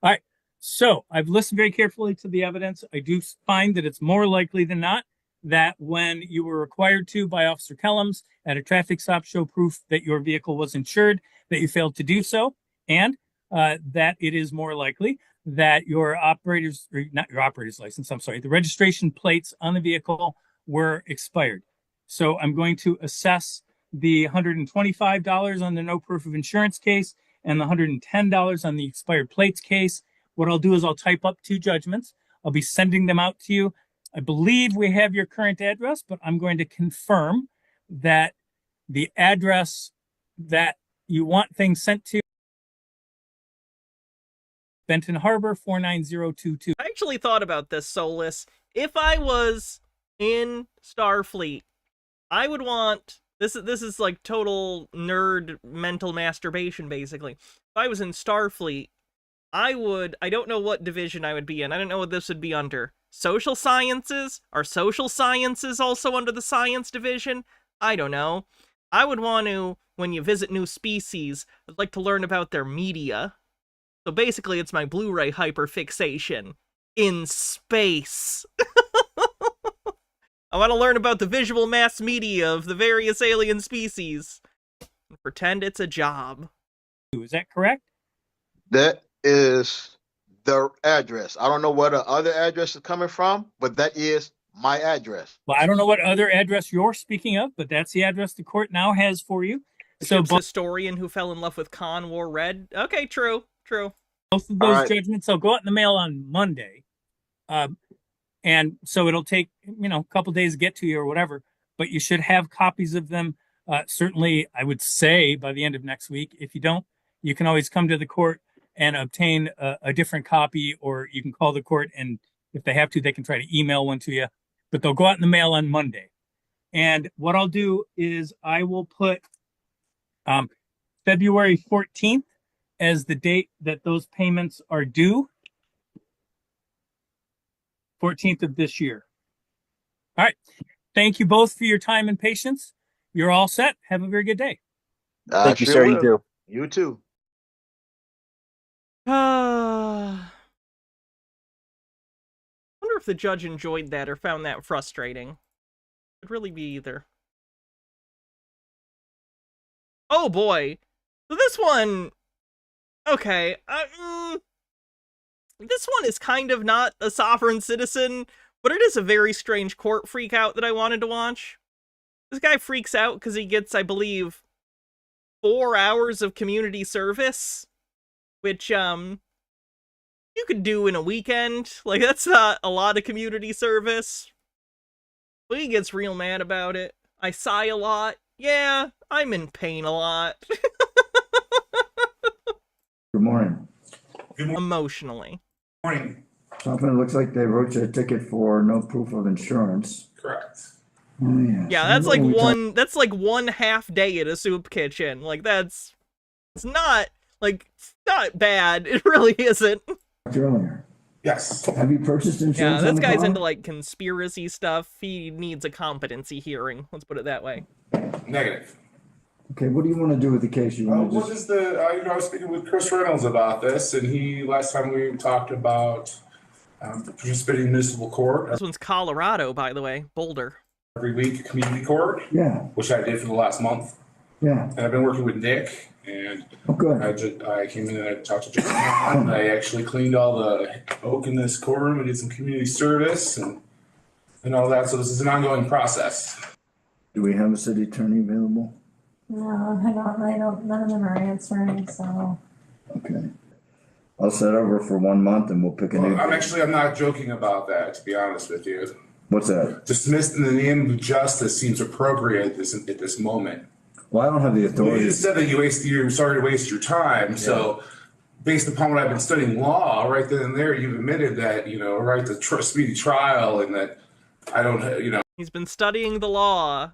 All right. So I've listened very carefully to the evidence. I do find that it's more likely than not that when you were required to by Officer Kellums at a traffic stop show proof that your vehicle was insured, that you failed to do so, and that it is more likely that your not your operator's license, I'm sorry, the registration plates on the vehicle were expired. So I'm going to assess the $125 on the no proof of insurance case and the $110 on the expired plates case. What I'll do is I'll type up 2 judgments. I'll be sending them out to you. I believe we have your current address, but I'm going to confirm that the address that you want things sent to, Benton Harbor 49022. I actually thought about this, Solus. If I was in Starfleet, I would want this is like total nerd mental masturbation, basically. If I was in Starfleet, I don't know what division I would be in. I don't know what this would be under. Social sciences? Are social sciences also under the science division? I don't know. I would want to, when you visit new species, I'd like to learn about their media. So basically, it's my Blu-ray hyperfixation in space. I want to learn about the visual mass media of the various alien species and pretend it's a job. Is that correct? That is the address. I don't know where the other address is coming from, but that is my address. Well, I don't know what other address you're speaking of, but that's the address the court now has for you. So, historian who fell in love with Khan wore red. Okay, true. Both of those judgments will go out in the mail on Monday. And so it'll take, a couple days to get to you or whatever, but you should have copies of them. Certainly, I would say by the end of next week. If you don't, you can always come to the court and obtain a different copy, or you can call the court, and if they have to, they can try to email one to you, but they'll go out in the mail on Monday. And what I'll do is I will put February 14th as the date that those payments are due. 14th of this year. All right. Thank you both for your time and patience. You're all set. Have a very good day. Thank you, sir. You too. You too. Wonder if the judge enjoyed that or found that frustrating. Could really be either. Oh boy. So this one... Okay. This one is kind of not a sovereign citizen, but it is a very strange court freak out that I wanted to watch. This guy freaks out because he gets, I believe, 4 hours of community service, which, you could do in a weekend. Like, that's not a lot of community service. But he gets real mad about it. I sigh a lot. Yeah, I'm in pain a lot. Good morning. Emotionally. Morning. Something looks like they wrote you a ticket for no proof of insurance. Correct. Oh, yeah. Yeah, that's like one half day at a soup kitchen. Like, it's not bad. It really isn't. Earlier. Yes. Have you purchased insurance? Yeah, this on the guy's car? into like conspiracy stuff. He needs a competency hearing. Let's put it that way. Negative. Okay, what do you want to do with the case? You want to What is the? I was speaking with Chris Reynolds about this, and last time we talked about participating in municipal court. This one's Colorado, by the way, Boulder. Every week, community court. Yeah. Which I did for the last month. Yeah. And I've been working with Nick, and I came in and I talked to John. I actually cleaned all the oak in this courtroom. I did some community service and all that. So this is an ongoing process. Do we have a city attorney available? No, I don't, none of them are answering, so. Okay. I'll set over for 1 month and we'll pick a new. I'm not joking about that, to be honest with you. What's that? Dismissed in the name of justice seems appropriate at this moment. Well, I don't have the authority. You just said that you're sorry to waste your time. Yeah. So based upon what I've been studying law, right then and there, you've admitted that, right to speedy trial, and that I don't, He's been studying the law.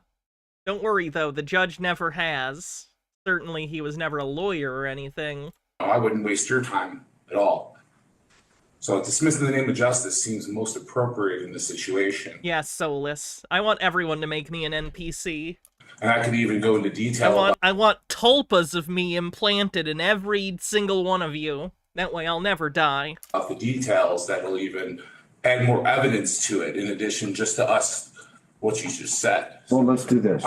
Don't worry, though, the judge never has. Certainly he was never a lawyer or anything. I wouldn't waste your time at all. So dismissed in the name of justice seems most appropriate in this situation. Yes, Solus. I want everyone to make me an NPC. And I could even go into detail. I want tulpas of me implanted in every single one of you. That way I'll never die. Of the details that will even add more evidence to it, in addition just to us, what you just said. Well, let's do this.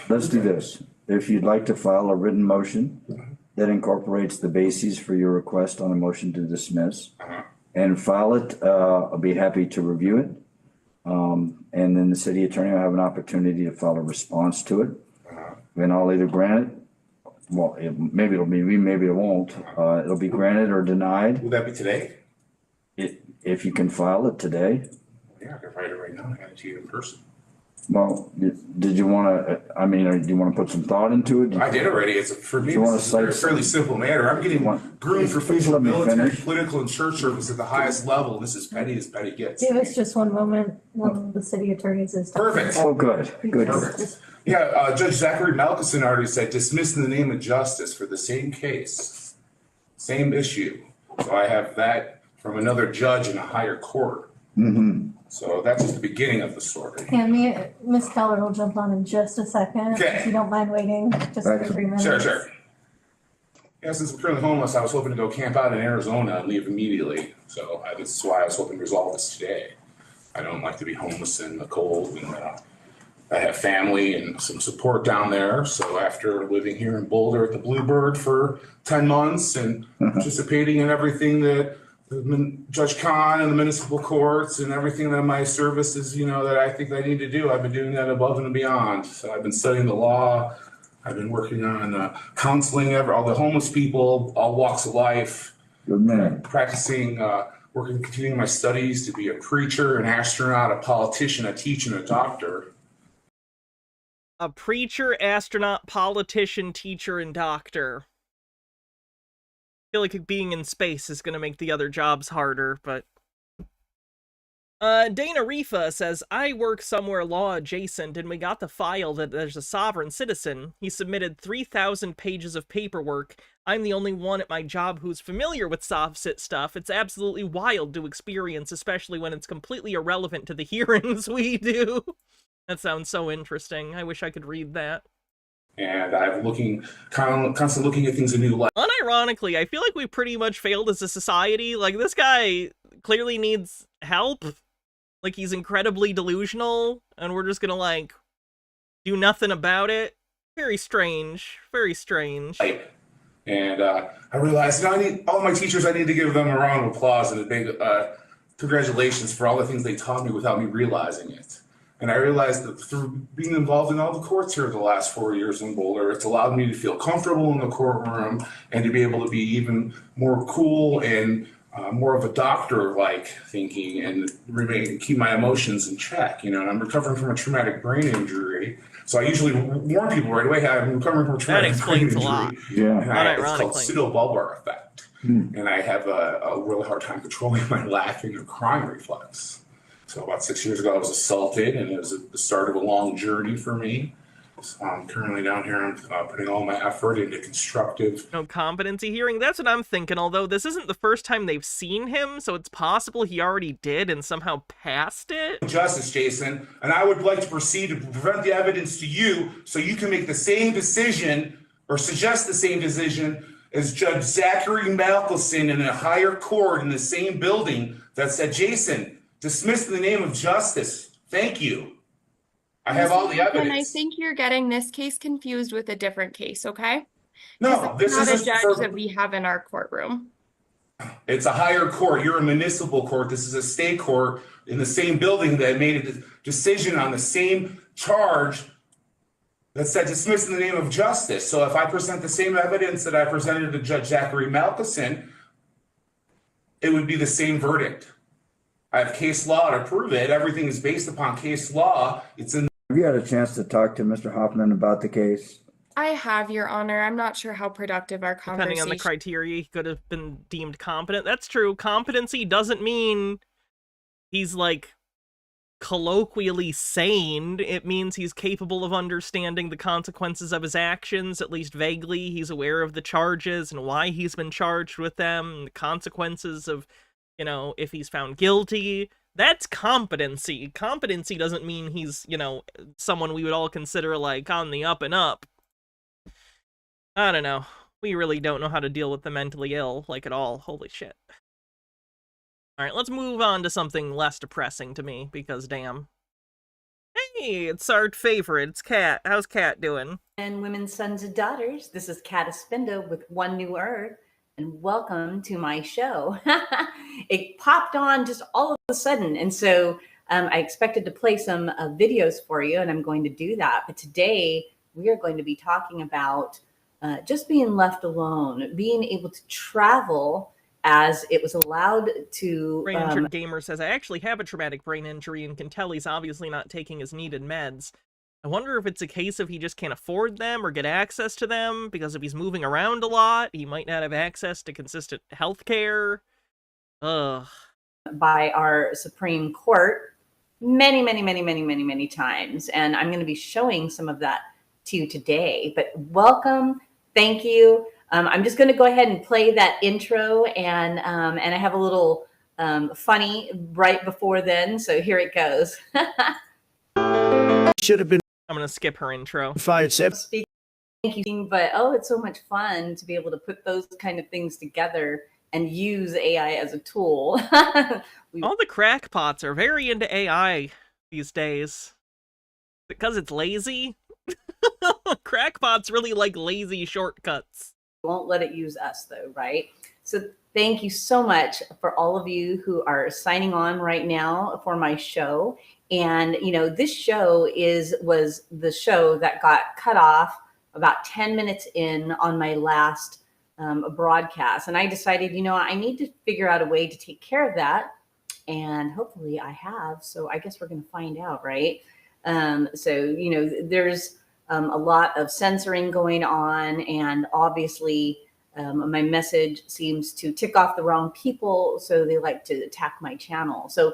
Let's do this. If you'd like to file a written motion that incorporates the bases for your request on a motion to dismiss, and file it, I'll be happy to review it. And then the city attorney will have an opportunity to file a response to it. then I'll either grant it. Well, maybe it'll be me, maybe it won't. It'll be granted or denied. Will that be today? If you can file it today. Yeah, I can write it right now. I got it to you in person. Well, did you want to, I mean, do you want to put some thought into it? I did already. It's for me, it's a fairly simple matter. I'm getting groomed for future military, political, and church service at the highest level. This is petty as petty gets. Give us just one moment when the city attorney says. Perfect. Oh, good. Perfect. Yeah, Judge Zachary Malkison already said dismissed in the name of justice for the same case, same issue. So I have that from another judge in a higher court. Mm-hmm. So that's just the beginning of the story. And Miss Keller will jump on in just a second. Okay. If you don't mind waiting, just for 3 minutes. Sure. Yeah, since I'm currently homeless, I was hoping to go camp out in Arizona and leave immediately. So this is why I was hoping to resolve this today. I don't like to be homeless in the cold, and I have family and some support down there. So after living here in Boulder at the Bluebird for 10 months and participating in everything that Judge Kahn and the municipal courts and everything that my services, that I think I need to do, I've been doing that above and beyond. So I've been studying the law. I've been working on counseling all the homeless people, all walks of life. Good man. Practicing, continuing my studies to be a preacher, an astronaut, a politician, a teacher, and a doctor. A preacher, astronaut, politician, teacher, and doctor. I feel like being in space is going to make the other jobs harder, but... Dana Rifa says, I work somewhere law adjacent, and we got the file that there's a sovereign citizen. He submitted 3,000 pages of paperwork. I'm the only one at my job who's familiar with soft-sit stuff. It's absolutely wild to experience, especially when it's completely irrelevant to the hearings we do. That sounds so interesting. I wish I could read that. And I'm constantly looking at things in new light. Unironically, I feel like we pretty much failed as a society. Like, this guy clearly needs help. Like, he's incredibly delusional, and we're just gonna, do nothing about it. Very strange. Very strange. And I realized now all my teachers, I need to give them a round of applause and a big congratulations for all the things they taught me without me realizing it. And I realized that through being involved in all the courts here the last 4 years in Boulder, it's allowed me to feel comfortable in the courtroom and to be able to be even more cool and more of a doctor-like thinking and keep my emotions in check. And I'm recovering from a traumatic brain injury. So I usually warn people right away, I'm recovering from a traumatic brain injury. That explains a lot. Yeah. It's called pseudobulbar effect. And I have a really hard time controlling my laughing or crying reflex. So about 6 years ago, I was assaulted, and it was the start of a long journey for me. So I'm currently down here. I'm putting all my effort into constructive. No competency hearing? That's what I'm thinking, although this isn't the first time they've seen him, so it's possible he already did and somehow passed it. Justice, Jason, and I would like to proceed to present the evidence to you so you can make the same decision or suggest the same decision as Judge Zachary Malkison in a higher court in the same building that said, Jason, dismissed in the name of justice. Thank you. I have all the evidence. And I think you're getting this case confused with a different case, okay? No, this is not a judge that we have in our courtroom. It's a higher court. You're a municipal court. This is a state court in the same building that made a decision on the same charge that said dismissed in the name of justice. So if I present the same evidence that I presented to Judge Zachary Malkison, it would be the same verdict. I have case law to prove it. Everything is based upon case law. It's in. Have you had a chance to talk to Mr. Hoffman about the case? I have, Your Honor. I'm not sure how productive our conversation. Depending on the criteria, he could have been deemed competent. That's true. Competency doesn't mean he's, colloquially sane. It means he's capable of understanding the consequences of his actions, at least vaguely. He's aware of the charges and why he's been charged with them, and the consequences of, if he's found guilty. That's competency. Competency doesn't mean he's, someone we would all consider, on the up and up. I don't know. We really don't know how to deal with the mentally ill, at all. Holy shit. Alright, let's move on to something less depressing to me, because damn. Hey, it's our favorite. It's Kat. How's Kat doing? And women's sons and daughters, this is Kat Espinda with One New Earth, and welcome to my show. It popped on just all of a sudden, and so I expected to play some videos for you, and I'm going to do that. But today, we are going to be talking about just being left alone, being able to travel as it was allowed to. Brain Injured Gamer says, I actually have a traumatic brain injury and can tell he's obviously not taking his needed meds. I wonder if it's a case of he just can't afford them or get access to them, because if he's moving around a lot, he might not have access to consistent health care. Ugh. By our Supreme Court many times. And I'm going to be showing some of that to you today. But welcome. Thank you. I'm just going to go ahead and play that intro, and I have a little funny right before then. So here it goes. Should have been. I'm going to skip her intro. Thank you. But it's so much fun to be able to put those kind of things together and use AI as a tool. All the crackpots are very into AI these days. Because it's lazy? Crackpots really like lazy shortcuts. Won't let it use us though, right? So thank you so much for all of you who are signing on right now for my show. And this show was the show that got cut off about 10 minutes in on my last broadcast. And I decided, I need to figure out a way to take care of that. And hopefully I have. So I guess we're going to find out, right? There's a lot of censoring going on. And obviously my message seems to tick off the wrong people. So they like to attack my channel. So,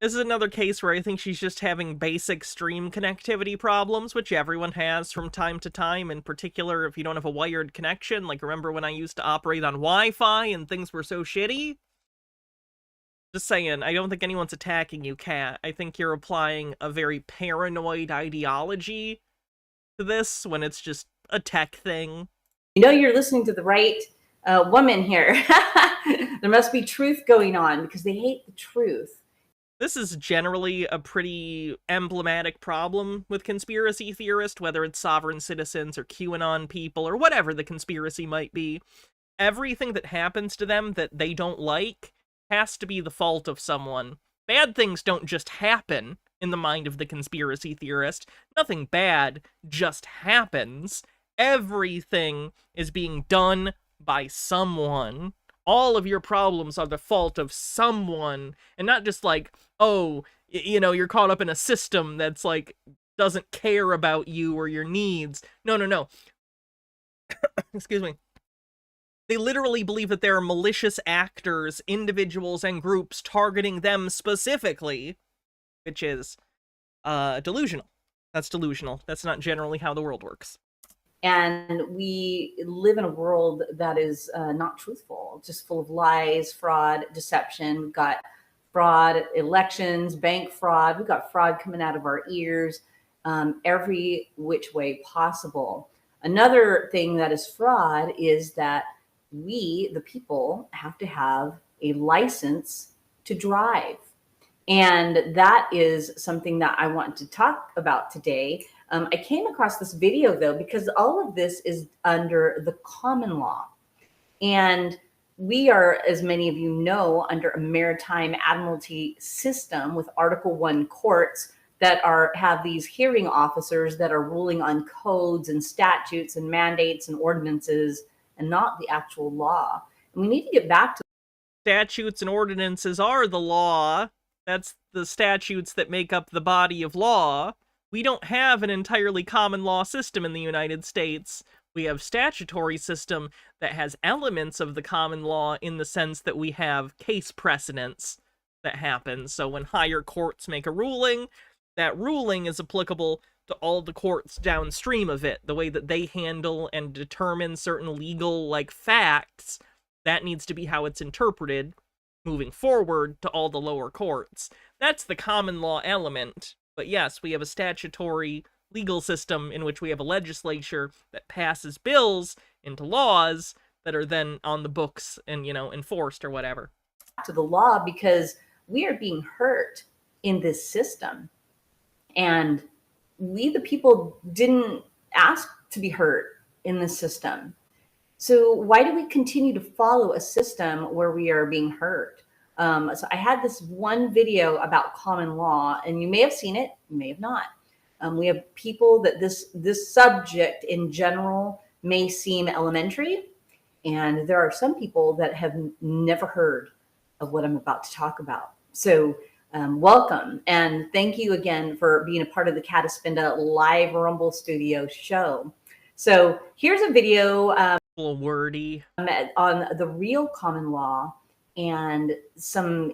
this is another case where I think she's just having basic stream connectivity problems, which everyone has from time to time, in particular if you don't have a wired connection. Like, remember when I used to operate on Wi-Fi and things were so shitty? Just saying, I don't think anyone's attacking you, Kat. I think you're applying a very paranoid ideology to this when it's just a tech thing. You're listening to the right woman here. There must be truth going on because they hate the truth. This is generally a pretty emblematic problem with conspiracy theorists, whether it's sovereign citizens or QAnon people or whatever the conspiracy might be. Everything that happens to them that they don't like has to be the fault of someone. Bad things don't just happen in the mind of the conspiracy theorist. Nothing bad just happens. Everything is being done by someone. All of your problems are the fault of someone, and not just like, oh, you're caught up in a system that's like, doesn't care about you or your needs. No. Excuse me. They literally believe that there are malicious actors, individuals, and groups targeting them specifically, which is delusional. That's delusional. That's not generally how the world works. And we live in a world that is not truthful, just full of lies, fraud, deception. We've got fraud, elections, bank fraud. We've got fraud coming out of our ears, every which way possible. Another thing that is fraud is that we, the people, have to have a license to drive. And that is something that I want to talk about today. I came across this video, though, because all of this is under the common law. And we are, as many of you know, under a maritime admiralty system with Article 1 courts that have these hearing officers that are ruling on codes and statutes and mandates and ordinances and not the actual law. And we need to get back to statutes and ordinances are the law. That's the statutes that make up the body of law. We don't have an entirely common law system in the United States. We have statutory system that has elements of the common law in the sense that we have case precedents that happen. So when higher courts make a ruling, that ruling is applicable to all the courts downstream of it. The way that they handle and determine certain legal facts, that needs to be how it's interpreted moving forward to all the lower courts. That's the common law element. But yes, we have a statutory legal system in which we have a legislature that passes bills into laws that are then on the books and, enforced or whatever. To the law because we are being hurt in this system. And we, the people, didn't ask to be hurt in this system. So why do we continue to follow a system where we are being hurt? So I had this one video about common law, and you may have seen it, you may have not. We have people that this subject in general may seem elementary, and there are some people that have never heard of what I'm about to talk about. So welcome, and thank you again for being a part of the Cataspinda live Rumble Studio show. So here's a video a little wordy on the real common law and some,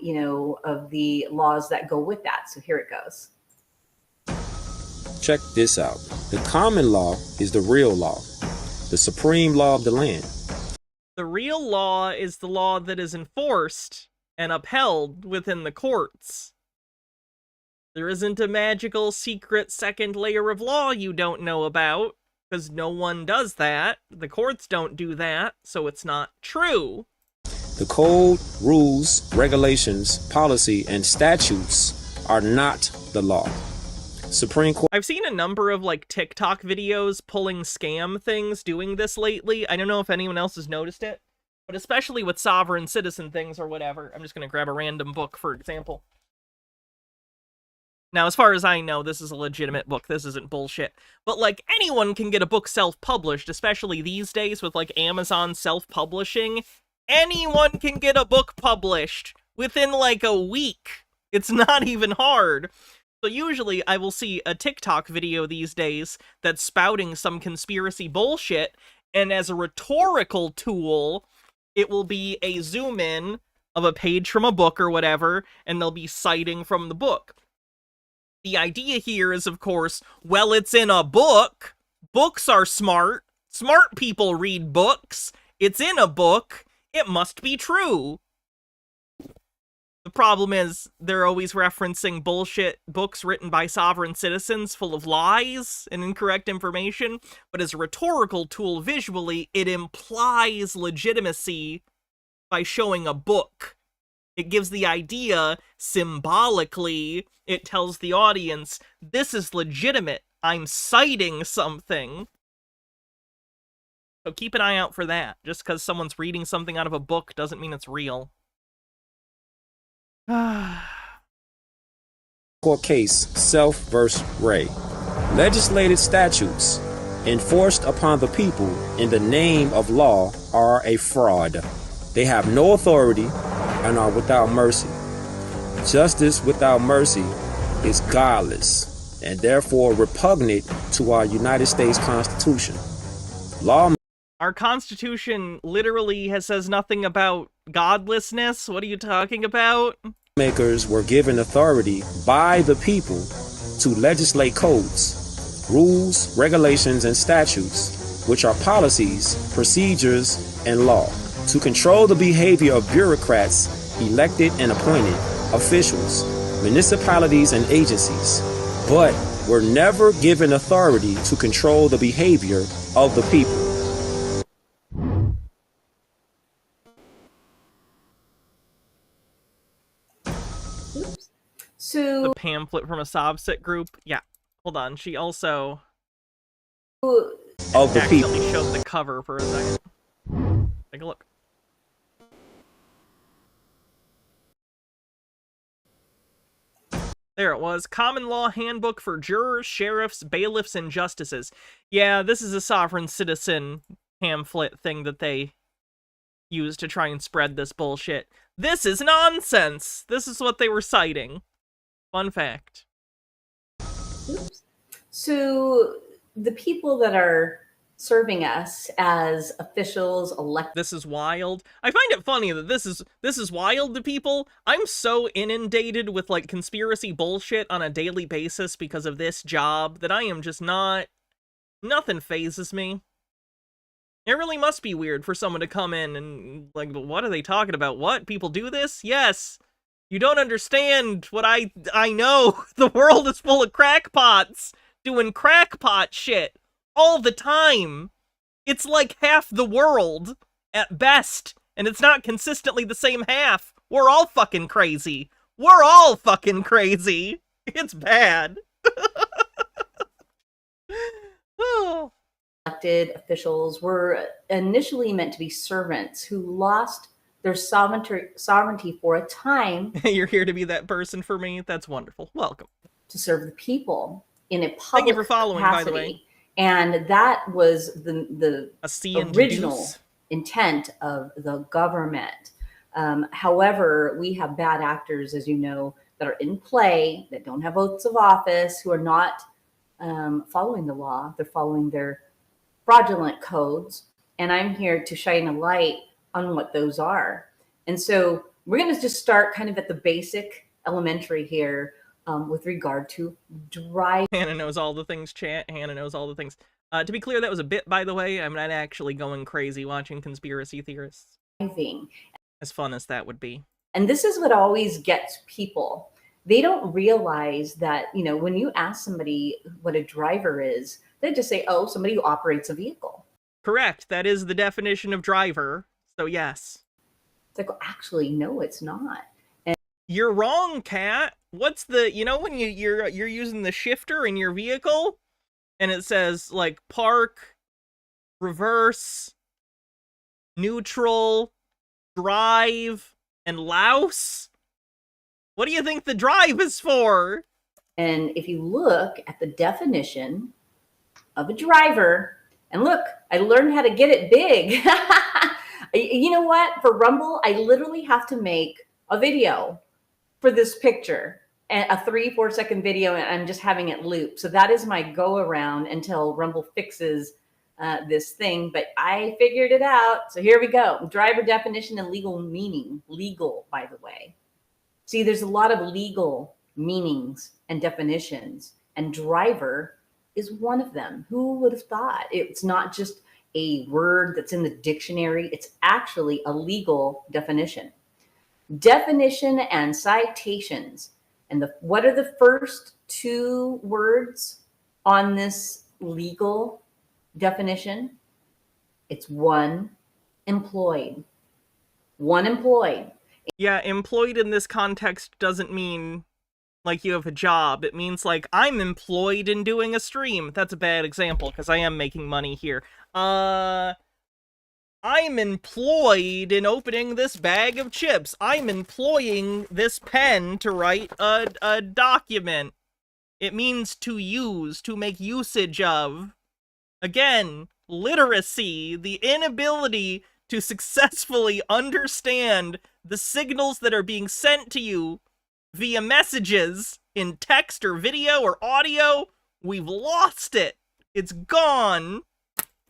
of the laws that go with that. So here it goes. Check this out. The common law is the real law, the supreme law of the land. The real law is the law that is enforced and upheld within the courts. There isn't a magical secret second layer of law you don't know about, because no one does that. The courts don't do that, so it's not true. The code, rules, regulations, policy, and statutes are not the law. Supreme Court. I've seen a number of TikTok videos pulling scam things doing this lately. I don't know if anyone else has noticed it, but especially with sovereign citizen things or whatever. I'm just going to grab a random book, for example. Now, as far as I know, this is a legitimate book. This isn't bullshit. But, anyone can get a book self-published, especially these days with, Amazon self-publishing. Anyone can get a book published within, a week. It's not even hard. So usually I will see a TikTok video these days that's spouting some conspiracy bullshit, and as a rhetorical tool, it will be a zoom in of a page from a book or whatever, and they'll be citing from the book. The idea here is, of course, well, it's in a book. Books are smart. Smart people read books. It's in a book. It must be true. The problem is, they're always referencing bullshit books written by sovereign citizens full of lies and incorrect information, but as a rhetorical tool visually, it implies legitimacy by showing a book. It gives the idea, symbolically, it tells the audience, this is legitimate, I'm citing something. So keep an eye out for that. Just because someone's reading something out of a book doesn't mean it's real. Court case, Self versus Ray. Legislated statutes enforced upon the people in the name of law are a fraud. They have no authority and are without mercy. Justice without mercy is godless and therefore repugnant to our United States Constitution. Our Constitution literally says nothing about godlessness. What are you talking about? Lawmakers were given authority by the people to legislate codes, rules, regulations, and statutes, which are policies, procedures, and law, to control the behavior of bureaucrats, elected and appointed officials, municipalities, and agencies, but were never given authority to control the behavior of the people. So the pamphlet from a Sobsit group. Yeah, hold on. She also of the people accidentally showed the cover for a second. Take a look. There it was. Common Law Handbook for Jurors, Sheriffs, Bailiffs, and Justices. Yeah, this is a sovereign citizen pamphlet thing that they use to try and spread this bullshit. This is nonsense! This is what they were citing. Fun fact. Oops. So the people that are serving us as officials, elected. This is wild. I find it funny that this is wild to people. I'm so inundated with like conspiracy bullshit on a daily basis because of this job that I am just not. Nothing phases me. It really must be weird for someone to come in and like, what are they talking about? What? People do this? Yes. You don't understand what I know. The world is full of crackpots doing crackpot shit all the time. It's like half the world at best, and it's not consistently the same half. We're all fucking crazy. We're all fucking crazy. It's bad. Oh. Elected officials were initially meant to be servants who lost their sovereignty for a time. You're here to be that person for me? That's wonderful. Welcome. To serve the people in a Thank you public for following, capacity. by the way. And that was the original deuce. intent of the government. However, we have bad actors, as you know, that are in play, that don't have oaths of office, who are not following the law. They're following their fraudulent codes. And I'm here to shine a light on what those are. And so we're going to just start kind of at the basic elementary here with regard to driving. Hannah knows all the things, chat. Hannah knows all the things. To be clear, that was a bit, by the way. I'm not actually going crazy watching conspiracy theorists. As fun as that would be. And this is what always gets people. They don't realize that, you know, when you ask somebody what a driver is, they just say, oh, somebody who operates a vehicle. Correct. That is the definition of driver. So yes. It's like, well, actually, no, it's not. And you're wrong, Kat. What's the, you know, when you're using the shifter in your vehicle and it says like park, reverse, neutral, drive, and louse? What do you think the drive is for? And if you look at the definition of a driver, and look, I learned how to get it big. You know what? For Rumble, I literally have to make a video for this picture, and a 3-4 second video, and I'm just having it loop. So that is my go around until Rumble fixes this thing, but I figured it out. So here we go. Driver definition and legal meaning. Legal, by the way. See, there's a lot of legal meanings and definitions, and driver is one of them. Who would have thought? It's not just a word that's in the dictionary. It's actually a legal definition. Definition and citations. And what are the first two words on this legal definition? It's one, employed. One employed. Yeah, employed in this context doesn't mean like you have a job. It means like I'm employed in doing a stream. That's a bad example because I am making money here. I'm employed in opening this bag of chips. I'm employing this pen to write a document. It means to use, to make usage of. Again, literacy, the inability to successfully understand the signals that are being sent to you via messages in text or video or audio. We've lost it. It's gone.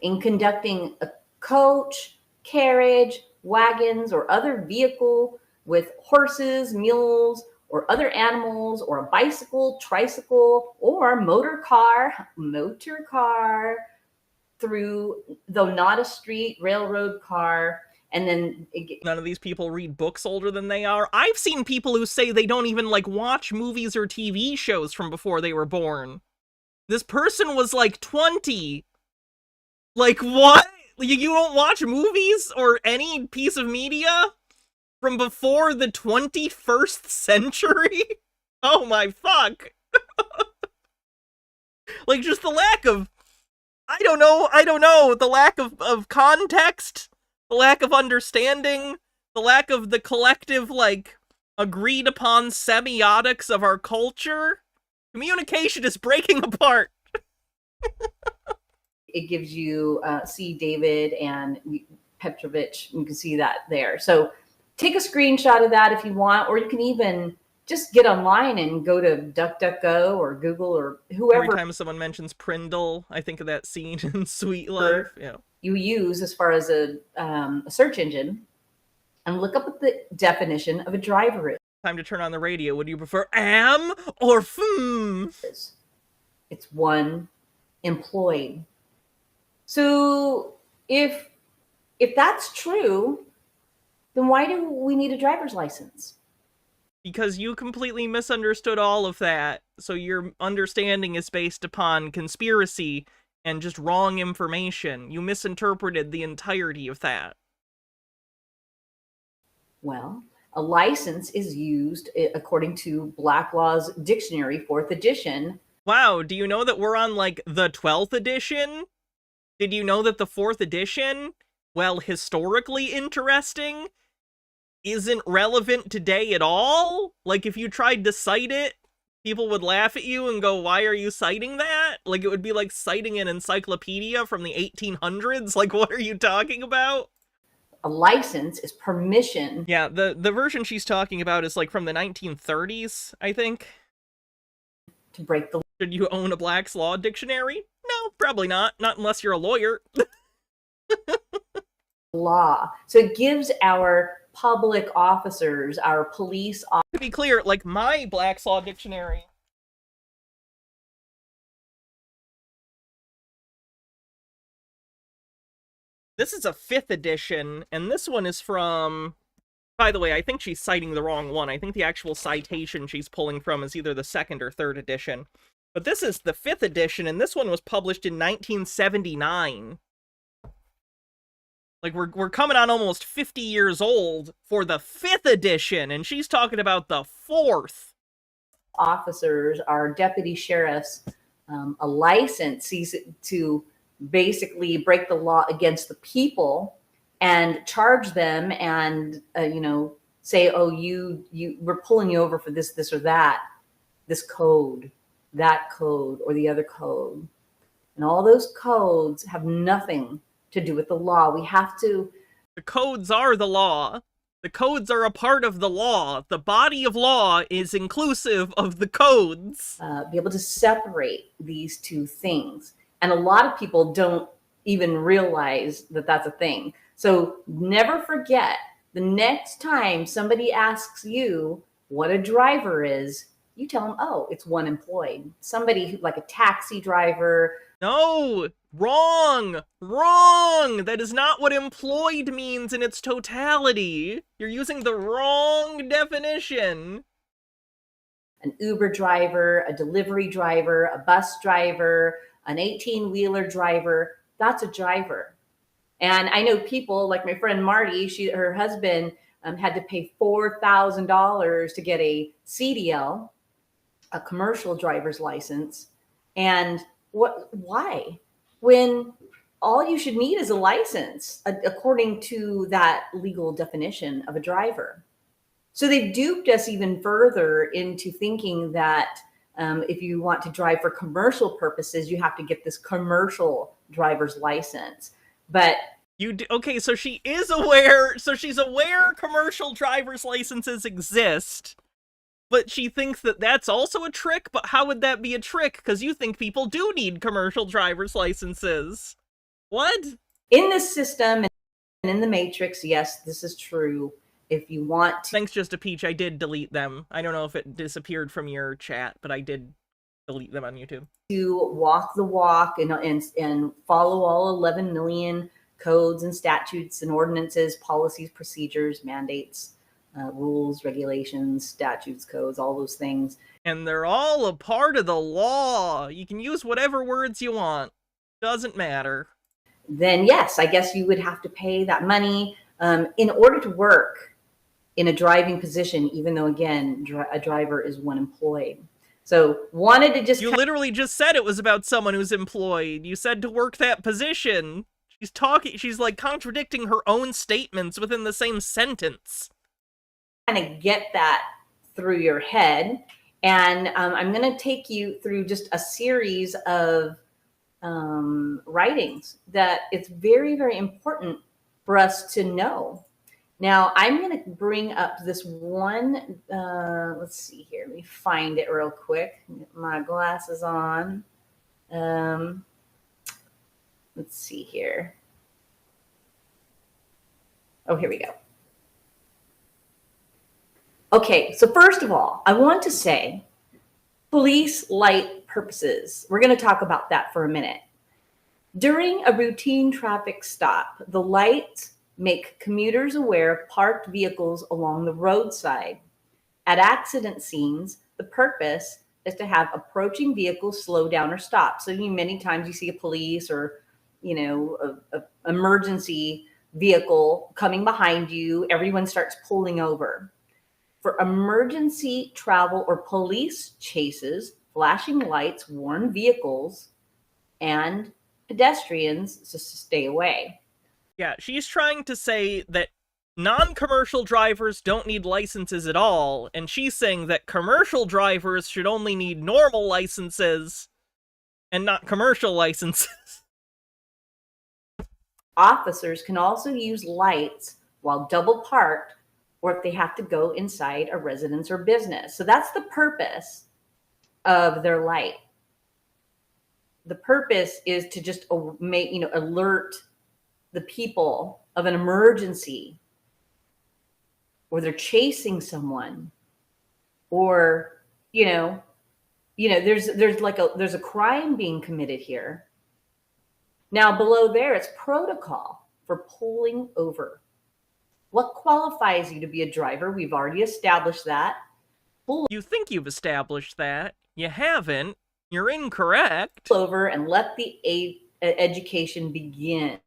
In conducting a coach, carriage, wagons, or other vehicle with horses, mules, or other animals, or a bicycle, tricycle, or motor car, through, though not a street, railroad car, and then none of these people read books older than they are. I've seen people who say they don't even like watch movies or TV shows from before they were born. This person was like 20. Like what? You don't watch movies or any piece of media from before the 21st century? Oh my fuck. Like just the lack of, I don't know, the lack of context, the lack of understanding, the lack of the collective, like, agreed upon semiotics of our culture. Communication is breaking apart. It gives you see David and Petrovich. You can see that there. So take a screenshot of that if you want, or you can even just get online and go to DuckDuckGo or Google or whoever. Every time someone mentions Prindle, I think of that scene in Sweet Life. Yeah. You use as far as a search engine, and look up what the definition of a driver is. Time to turn on the radio. Would you prefer am or fm? It's one, employed. So if that's true, then why do we need a driver's license? Because you completely misunderstood all of that. So your understanding is based upon conspiracy and just wrong information. You misinterpreted the entirety of that. Well, a license is used according to Black Law's Dictionary, 4th edition. Wow, do you know that we're on, like, the 12th edition? Did you know that the 4th edition, well, historically interesting, isn't relevant today at all? Like, if you tried to cite it people would laugh at you and go, why are you citing that? Like, it would be like citing an encyclopedia from the 1800s. Like, what are you talking about? A license is permission. Yeah, the version she's talking about is like from the 1930s, I think. To break the... Should you own a Black's Law dictionary? No, probably not. Not unless you're a lawyer. Law. So it gives our public officers, our police officers... To be clear, like my Black's Law dictionary... This is a 5th edition, and this one is from... By the way, I think she's citing the wrong one. I think the actual citation she's pulling from is either the 2nd or 3rd edition. But this is the 5th edition, and this one was published in 1979. Like, we're coming on almost 50 years old for the 5th edition, and she's talking about the 4th. Officers, our deputy sheriffs, a license to basically break the law against the people and charge them and, you know, say, oh, we're pulling you over for this or that, this code, that code, or the other code. And all those codes have nothing to do with the law. We have to... The codes are the law. The codes are a part of the law. The body of law is inclusive of the codes. Be able to separate these two things. And a lot of people don't even realize that that's a thing. So never forget, the next time somebody asks you what a driver is, you tell them, oh, it's one employed. Somebody like a taxi driver. No, wrong. That is not what employed means in its totality. You're using the wrong definition. An Uber driver, a delivery driver, a bus driver, an 18-wheeler driver, that's a driver. And I know people like my friend Marty, her husband had to pay $4,000 to get a CDL, a commercial driver's license. And why? When all you should need is a license, according to that legal definition of a driver. So they've duped us even further into thinking that if you want to drive for commercial purposes, you have to get this commercial driver's license. But okay, so she is aware. So she's aware commercial driver's licenses exist, but she thinks that that's also a trick. But how would that be a trick? Because you think people do need commercial driver's licenses. What? In this system and in the Matrix, yes, this is true. If you want to... Thanks, Just a Peach. I did delete them. I don't know if it disappeared from your chat, but I did delete them on YouTube. To walk the walk and follow all 11 million codes and statutes and ordinances, policies, procedures, mandates, rules, regulations, statutes, codes, all those things. And they're all a part of the law. You can use whatever words you want. Doesn't matter. Then yes, I guess you would have to pay that money in order to work in a driving position, even though, again, a driver is one employed. So wanted to just... You literally just said it was about someone who's employed. You said to work that position. She's like contradicting her own statements within the same sentence. Kind of get that through your head. And I'm going to take you through just a series of writings that it's very, very important for us to know. Now, I'm going to bring up this one. Let's see here. Let me find it real quick. Get my glasses on. Let's see here. Oh, here we go. Okay, so first of all, I want to say police light purposes. We're going to talk about that for a minute. During a routine traffic stop, the lights make commuters aware of parked vehicles along the roadside. At accident scenes, the purpose is to have approaching vehicles slow down or stop. So many times you see a police or, a emergency vehicle coming behind you, everyone starts pulling over. For emergency travel or police chases, flashing lights warn vehicles and pedestrians to stay away. Yeah, she's trying to say that non-commercial drivers don't need licenses at all, and she's saying that commercial drivers should only need normal licenses and not commercial licenses. Officers can also use lights while double parked or if they have to go inside a residence or business. So that's the purpose of their light. The purpose is to just alert the people of an emergency, or they're chasing someone, or there's a crime being committed here. Now below there, it's protocol for pulling over. What qualifies you to be a driver? We've already established that. You think you've established that. You haven't. You're incorrect. Pull over and let the education begin.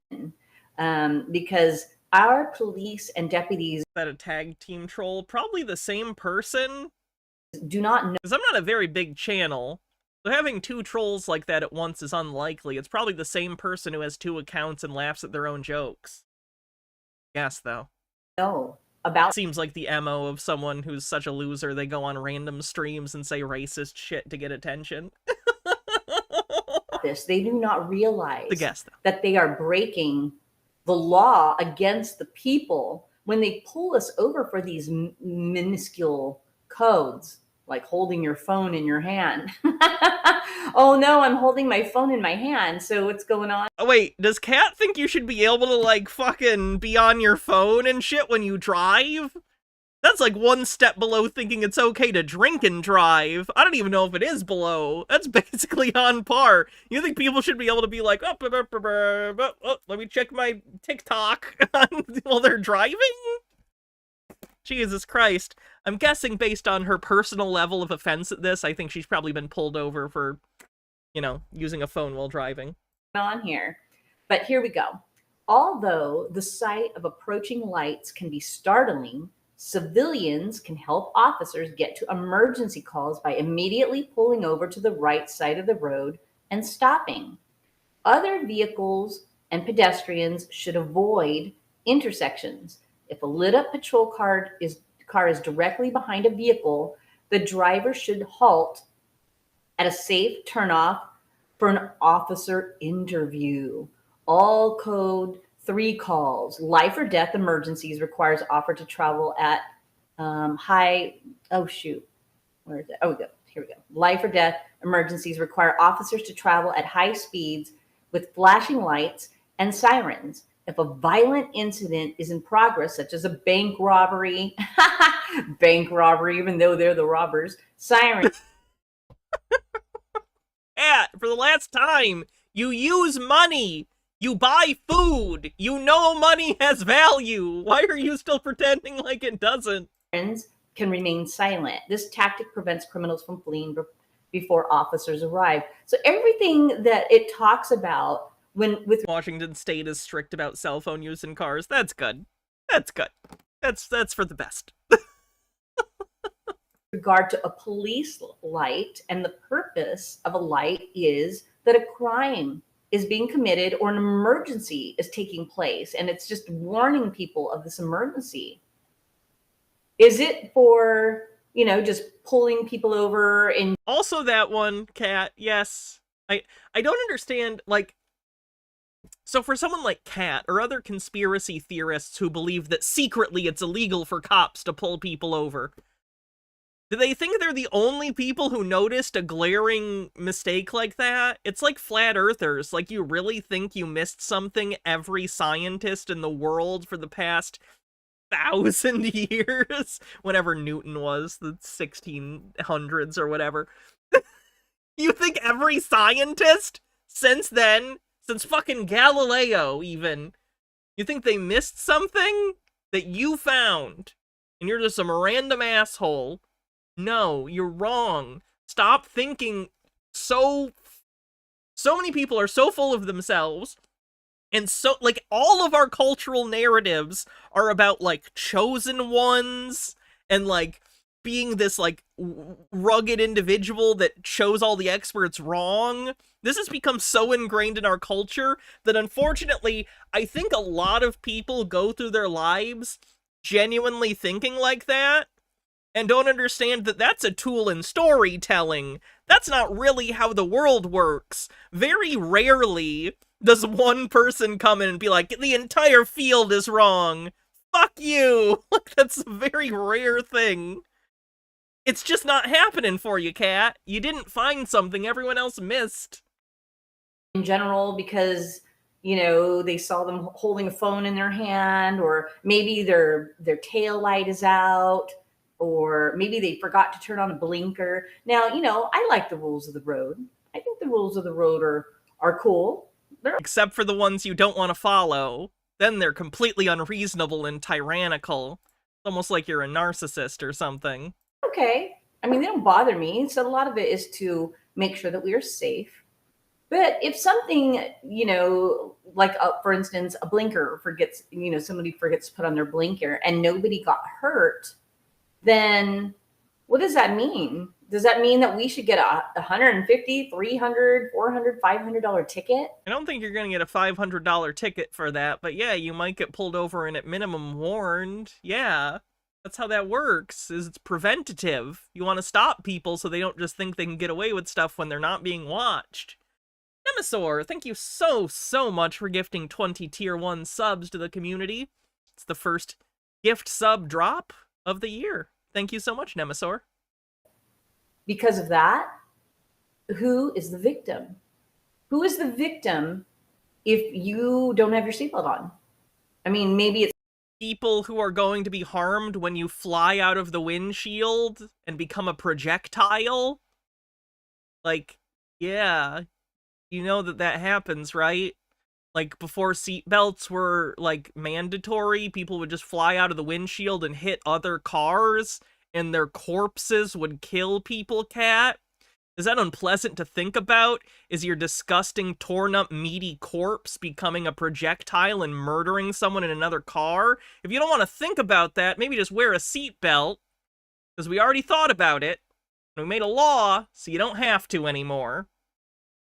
Because our police and deputies... That a tag team troll? Probably the same person? Do not know. Because I'm not a very big channel. So having two trolls like that at once is unlikely. It's probably the same person who has two accounts and laughs at their own jokes. Yes, though. No. About... Seems like the MO of someone who's such a loser, they go on random streams and say racist shit to get attention. They do not realize though, that they are breaking the law against the people when they pull us over for these minuscule codes, like holding your phone in your hand. Oh no, I'm holding my phone in my hand, so what's going on? Oh wait, does Kat think you should be able to, like, fucking be on your phone and shit when you drive? That's like one step below thinking it's okay to drink and drive. I don't even know if it is below. That's basically on par. You think people should be able to be like, oh, let me check my TikTok while they're driving? Jesus Christ. I'm guessing based on her personal level of offense at this, I think she's probably been pulled over for, using a phone while driving. On here. But here we go. Although the sight of approaching lights can be startling, civilians can help officers get to emergency calls by immediately pulling over to the right side of the road and stopping. Other vehicles and pedestrians should avoid intersections. If a lit-up patrol car is directly behind a vehicle, the driver should halt at a safe turnoff for an officer interview. All code 3 calls. Life or death emergencies requires offer to travel at high... Oh, shoot. Where is it? Oh, here we go. Life or death emergencies require officers to travel at high speeds with flashing lights and sirens. If a violent incident is in progress, such as a bank robbery, even though they're the robbers, sirens... For the last time, you use money. You buy food. You know money has value. Why are you still pretending like it doesn't? Can remain silent. This tactic prevents criminals from fleeing before officers arrive. So everything that it talks about with Washington State is strict about cell phone use in cars. That's good. That's good. That's for the best. Regard to a police light, and the purpose of a light is that a crime is being committed or an emergency is taking place, and it's just warning people of this emergency. Is it for, just pulling people over in... Also that one, Kat, yes. I don't understand, like... So for someone like Kat, or other conspiracy theorists who believe that secretly it's illegal for cops to pull people over... Do they think they're the only people who noticed a glaring mistake like that? It's like flat earthers. Like, you really think you missed something every scientist in the world for the past 1,000 years? Whenever Newton was, the 1600s or whatever. You think every scientist since then, since fucking Galileo even, you think they missed something that you found? And you're just some random asshole. No, you're wrong. Stop thinking so many people are so full of themselves, and so, like, all of our cultural narratives are about, like, chosen ones, and, like, being this, like, rugged individual that chose all the experts wrong. This has become so ingrained in our culture that, unfortunately, I think a lot of people go through their lives genuinely thinking like that and don't understand that that's a tool in storytelling. That's not really how the world works. Very rarely does one person come in and be like, the entire field is wrong. Fuck you. Like, that's a very rare thing. It's just not happening for you, Kat. You didn't find something everyone else missed. In general, because, you know, they saw them holding a phone in their hand, or maybe their tail light is out, or maybe they forgot to turn on a blinker. Now, you know, I like the rules of the road. I think the rules of the road are cool. Except for the ones you don't want to follow. Then they're completely unreasonable and tyrannical. It's almost like you're a narcissist or something. Okay. I mean, they don't bother me. So a lot of it is to make sure that we are safe. But if something, you know, like, for instance, a blinker forgets, you know, somebody forgets to put on their blinker and nobody got hurt, then what does that mean? Does that mean that we should get a $150, $300, $400, $500 ticket? I don't think you're going to get a $500 ticket for that, but yeah, you might get pulled over and at minimum warned. Yeah, that's how that works, is it's preventative. You want to stop people so they don't just think they can get away with stuff when they're not being watched. Nemesaur, thank you so much for gifting 20 tier 1 subs to the community. It's the first gift sub drop of the year. Thank you so much, Nemesaur. Because of that, who is the victim? Who is the victim if you don't have your seatbelt on? I mean, maybe it's people who are going to be harmed when you fly out of the windshield and become a projectile. Like, yeah, you know that happens, right? Like, before seatbelts were, like, mandatory, people would just fly out of the windshield and hit other cars, and their corpses would kill people, Kat. Is that unpleasant to think about? Is your disgusting, torn-up, meaty corpse becoming a projectile and murdering someone in another car? If you don't want to think about that, maybe just wear a seatbelt, because we already thought about it, and we made a law, so you don't have to anymore.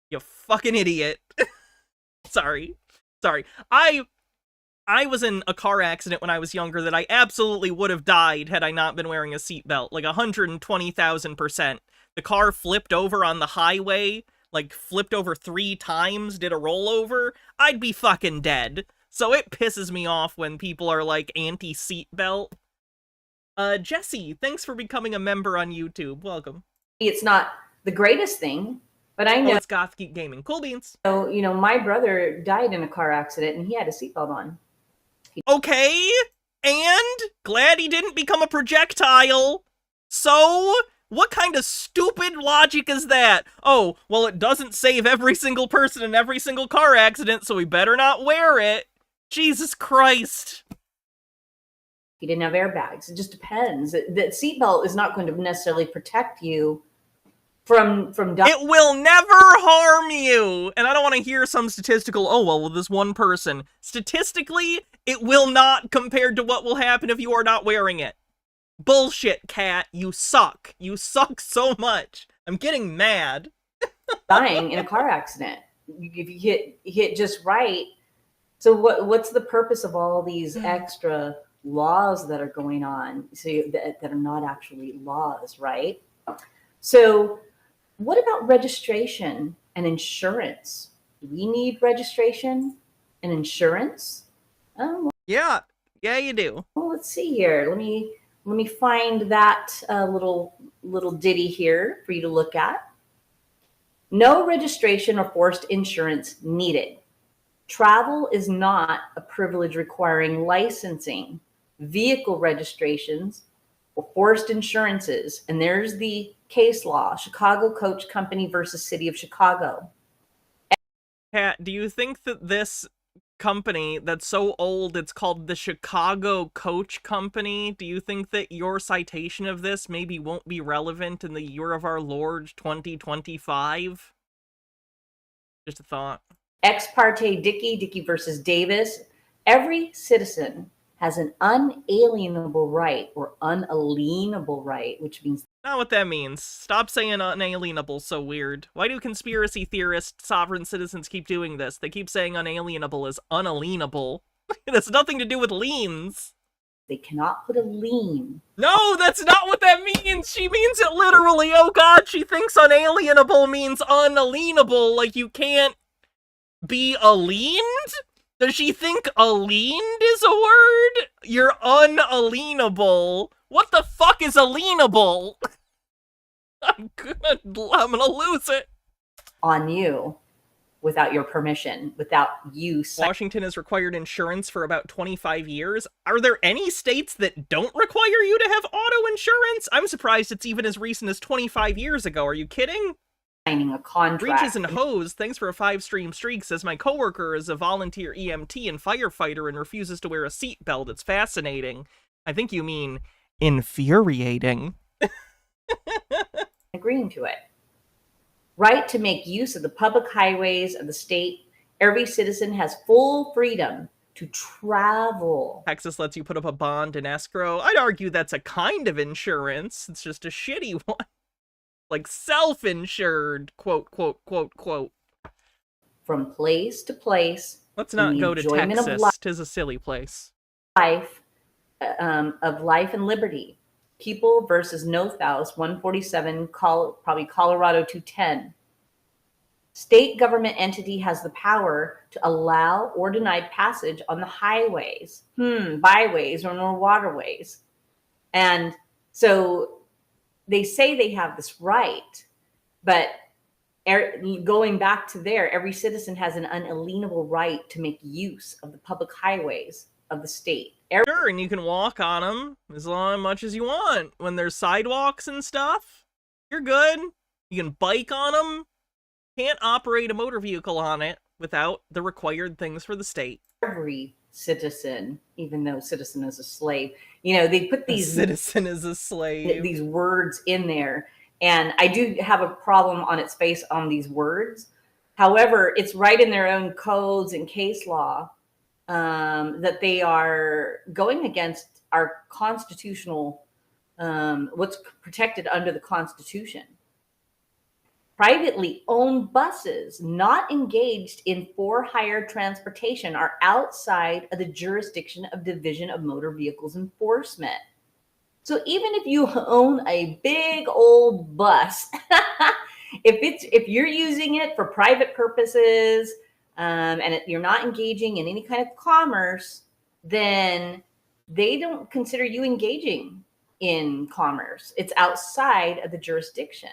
You fucking idiot. Sorry. I was in a car accident when I was younger that I absolutely would have died had I not been wearing a seatbelt. Like 120,000%. The car flipped over on the highway, like flipped over 3 times, did a rollover. I'd be fucking dead. So it pisses me off when people are like anti-seatbelt. Jesse, thanks for becoming a member on YouTube. Welcome. It's not the greatest thing, but I know it's Goth Geek Gaming. Cool beans. So, you know, my brother died in a car accident and he had a seatbelt on. Okay, and glad he didn't become a projectile. So, what kind of stupid logic is that? Oh, well, it doesn't save every single person in every single car accident, so we better not wear it. Jesus Christ. He didn't have airbags. It just depends. The seatbelt is not going to necessarily protect you from it will never harm you. And I don't want to hear some statistical, oh, well, with this one person. Statistically, it will not compared to what will happen if you are not wearing it. Bullshit, Kat. You suck. You suck so much. I'm getting mad. Dying in a car accident. If you hit just right. So what's the purpose of all these extra laws that are going on, so that are not actually laws, right? So what about registration and insurance? Do we need registration and insurance? Yeah, you do. Well, let's see here. Let me find that little ditty here for you to look at. No registration or forced insurance needed. Travel is not a privilege requiring licensing, vehicle registrations, or forced insurances. And there's the case law, Chicago Coach Company versus City of Chicago. Kat, do you think that this company that's so old it's called the Chicago Coach Company, do you think that your citation of this maybe won't be relevant in the year of our Lord 2025? Just a thought. Ex parte Dickey versus Davis. Every citizen has an unalienable right or unalienable right, which means... Not what that means. Stop saying unalienable so weird. Why do conspiracy theorists, sovereign citizens keep doing this? They keep saying unalienable is unalienable. It has nothing to do with liens. They cannot put a lien. No, that's not what that means. She means it literally. Oh God, she thinks unalienable means unalienable. Like you can't be aliened? Does she think aliened is a word? You're unalienable. What the fuck is alienable? I'm gonna lose it. On you without your permission, without you. Washington has required insurance for about 25 years. Are there any states that don't require you to have auto insurance? I'm surprised it's even as recent as 25 years ago. Are you kidding? Signing a contract. Breaches and Hose, thanks for a 5-stream streak, says my coworker is a volunteer EMT and firefighter and refuses to wear a seatbelt. It's fascinating. I think you mean infuriating. Agreeing to it. Right to make use of the public highways of the state. Every citizen has full freedom to travel. Texas lets you put up a bond in escrow. I'd argue that's a kind of insurance. It's just a shitty one. Like self-insured, quote, quote, quote, quote. From place to place. Let's not go to Texas. 'Tis a silly place. Life of life and liberty. People versus Nothouse 147, probably Colorado 210. State government entity has the power to allow or deny passage on the highways, byways, or waterways. And so they say they have this right, but going back to there, every citizen has an unalienable right to make use of the public highways of the state. Sure, and you can walk on them as much as you want. When there's sidewalks and stuff, you're good. You can bike on them. Can't operate a motor vehicle on it without the required things for the state. Every citizen, even though citizen is a slave, you know, they put these citizen is a slave, these words in there, and I do have a problem on its face on these words. However, it's right in their own codes and case law. That they are going against our constitutional, what's protected under the Constitution. Privately owned buses not engaged in for-hire transportation are outside of the jurisdiction of Division of Motor Vehicles Enforcement. So even if you own a big old bus, if you're using it for private purposes, and you're not engaging in any kind of commerce, then they don't consider you engaging in commerce. It's outside of the jurisdiction.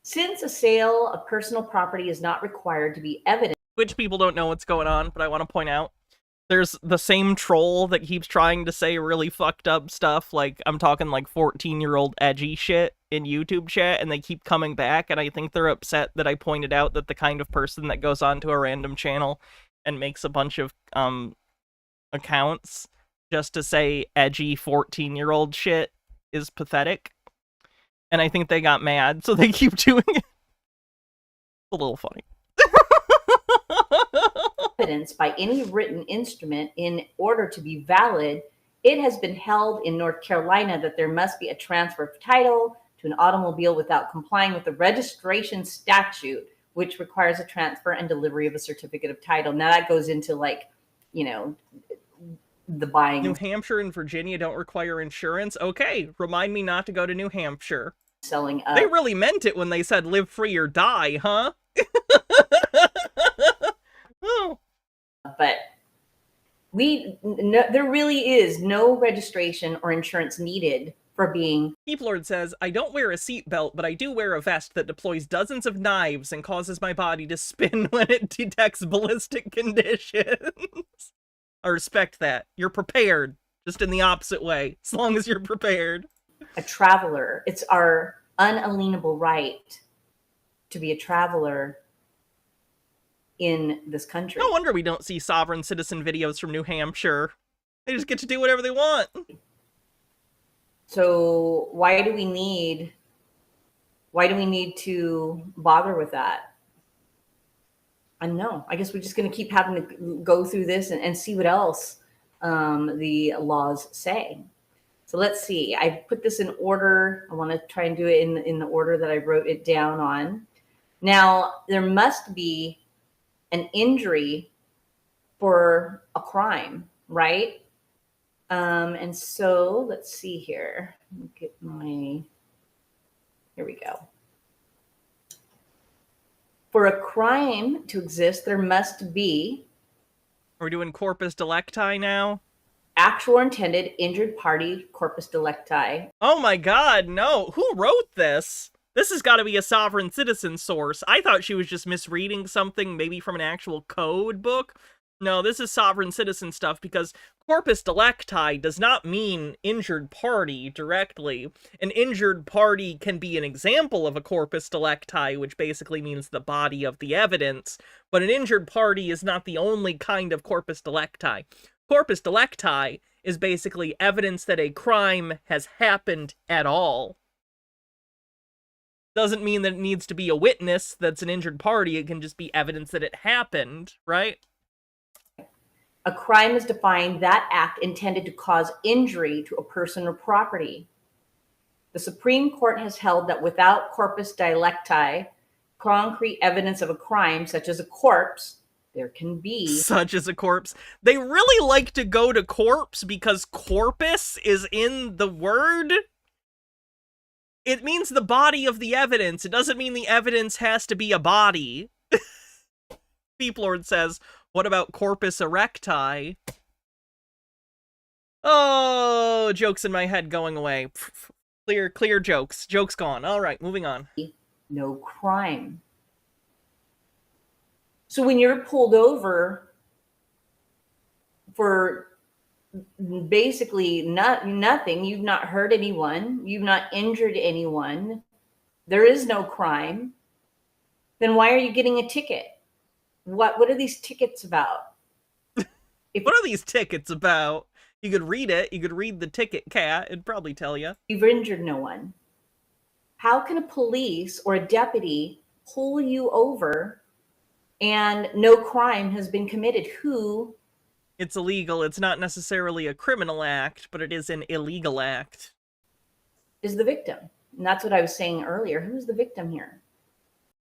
Since a sale of personal property is not required to be evident. Which people don't know what's going on, but I want to point out. There's the same troll that keeps trying to say really fucked up stuff, like, I'm talking like 14-year-old edgy shit in YouTube chat, and they keep coming back, and I think they're upset that I pointed out that the kind of person that goes onto a random channel and makes a bunch of accounts just to say edgy 14-year-old shit is pathetic. And I think they got mad, so they keep doing it. It's a little funny. Evidence by any written instrument in order to be valid, it has been held in North Carolina that there must be a transfer of title to an automobile without complying with the registration statute, which requires a transfer and delivery of a certificate of title. Now that goes into, like, you know, the buying. New Hampshire and Virginia don't require insurance. Okay, remind me not to go to New Hampshire. Selling They really meant it when they said live free or die, huh? Oh. But there really is no registration or insurance needed for being. Peeplord says, I don't wear a seatbelt, but I do wear a vest that deploys dozens of knives and causes my body to spin when it detects ballistic conditions. I respect that. You're prepared, just in the opposite way, as long as you're prepared. A traveler. It's our unalienable right to be a traveler in this country. No wonder we don't see sovereign citizen videos from New Hampshire. They just get to do whatever they want. So why do we need to bother with that? I don't know. I guess we're just going to keep having to go through this and see what else the laws say. So let's see. I put this in order. I want to try and do it in the order that I wrote it down on. Now, there must be an injury for a crime, right? And so let's see here. Let me get my, here we go. For a crime to exist, there must be. We're doing corpus delicti now? Actual or intended injured party corpus delicti. Oh my god, no. Who wrote this? This has got to be a sovereign citizen source. I thought she was just misreading something, maybe from an actual code book. No, this is sovereign citizen stuff, because corpus delicti does not mean injured party directly. An injured party can be an example of a corpus delicti, which basically means the body of the evidence, but an injured party is not the only kind of corpus delicti. Corpus delicti is basically evidence that a crime has happened at all. Doesn't mean that it needs to be a witness that's an injured party. It can just be evidence that it happened, right? A crime is defined that act intended to cause injury to a person or property. The Supreme Court has held that without corpus delicti, concrete evidence of a crime, such as a corpse, there can be. Such as a corpse. They really like to go to corpse because corpus is in the word. It means the body of the evidence. It doesn't mean the evidence has to be a body. Peeplord says, what about corpus erecti? Oh, jokes in my head going away. Clear jokes. Jokes gone. All right, moving on. No crime. So when you're pulled over for basically nothing, you've not hurt anyone, you've not injured anyone, there is no crime, then why are you getting a ticket? What are these tickets about? What are these tickets about? You could read it. You could read the ticket, Cat. It'd probably tell you. You've injured no one. How can a police or a deputy pull you over and no crime has been committed? Who? It's illegal. It's not necessarily a criminal act, but it is an illegal act. Is the victim. And that's what I was saying earlier. Who's the victim here?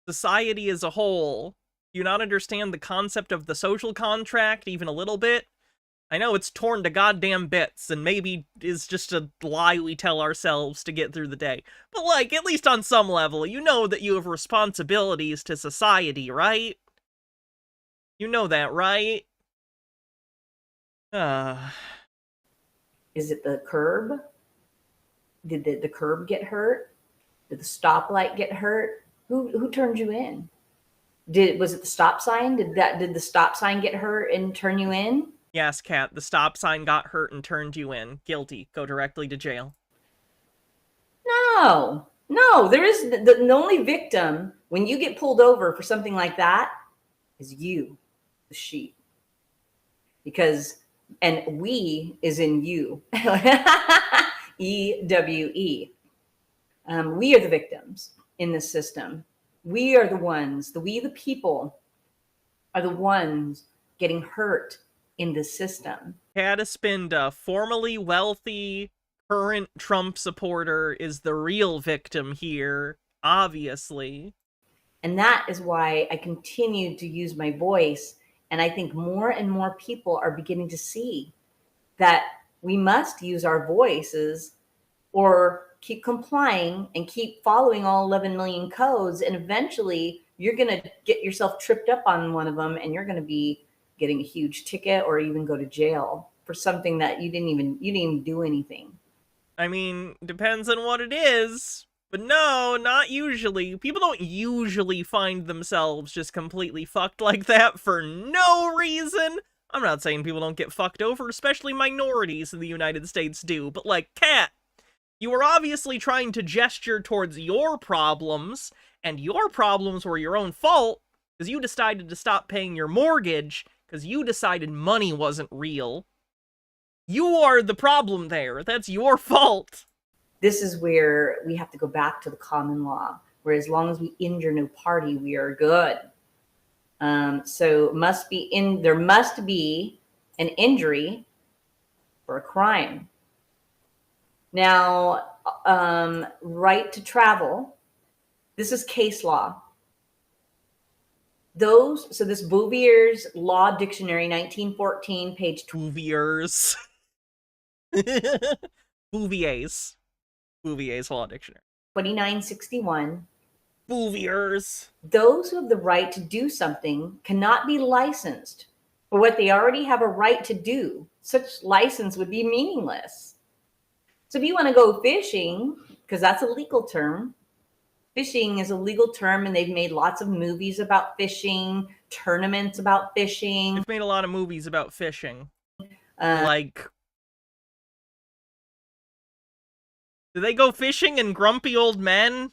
Society as a whole. Do you not understand the concept of the social contract even a little bit? I know it's torn to goddamn bits, and maybe is just a lie we tell ourselves to get through the day. But, like, at least on some level, you know that you have responsibilities to society, right? You know that, right? Is it the curb? Did the curb get hurt? Did the stoplight get hurt? Who turned you in? Was it the stop sign? Did the stop sign get hurt and turn you in? Yes, Kat, the stop sign got hurt and turned you in. Guilty. Go directly to jail. No, there is the only victim when you get pulled over for something like that is you, the sheep. Because, and we is in you. EWE. We are the victims in this system. We are the ones, we the people are the ones getting hurt in this system. Cataspind, a formerly wealthy, current Trump supporter, is the real victim here, obviously. And that is why I continue to use my voice. And I think more and more people are beginning to see that we must use our voices or keep complying and keep following all 11 million codes. And eventually you're going to get yourself tripped up on one of them and you're going to be getting a huge ticket or even go to jail for something that you didn't even do anything. I mean, depends on what it is. But no, not usually. People don't usually find themselves just completely fucked like that for no reason. I'm not saying people don't get fucked over, especially minorities in the United States do. But like, Kat, you were obviously trying to gesture towards your problems, and your problems were your own fault, because you decided to stop paying your mortgage, because you decided money wasn't real. You are the problem there. That's your fault. This is where we have to go back to the common law, where as long as we injure no party, we are good. So there must be an injury for a crime. Now, right to travel, this is case law. So this Bouvier's Law Dictionary, 1914, page 2. Bouvier's. Bouvier's Law Dictionary. 2961. Bouviers. Those who have the right to do something cannot be licensed for what they already have a right to do. Such license would be meaningless. So if you want to go fishing, because that's a legal term, fishing is a legal term, and they've made lots of movies about fishing, tournaments about fishing. They've made a lot of movies about fishing. Like, do they go fishing in Grumpy Old Men?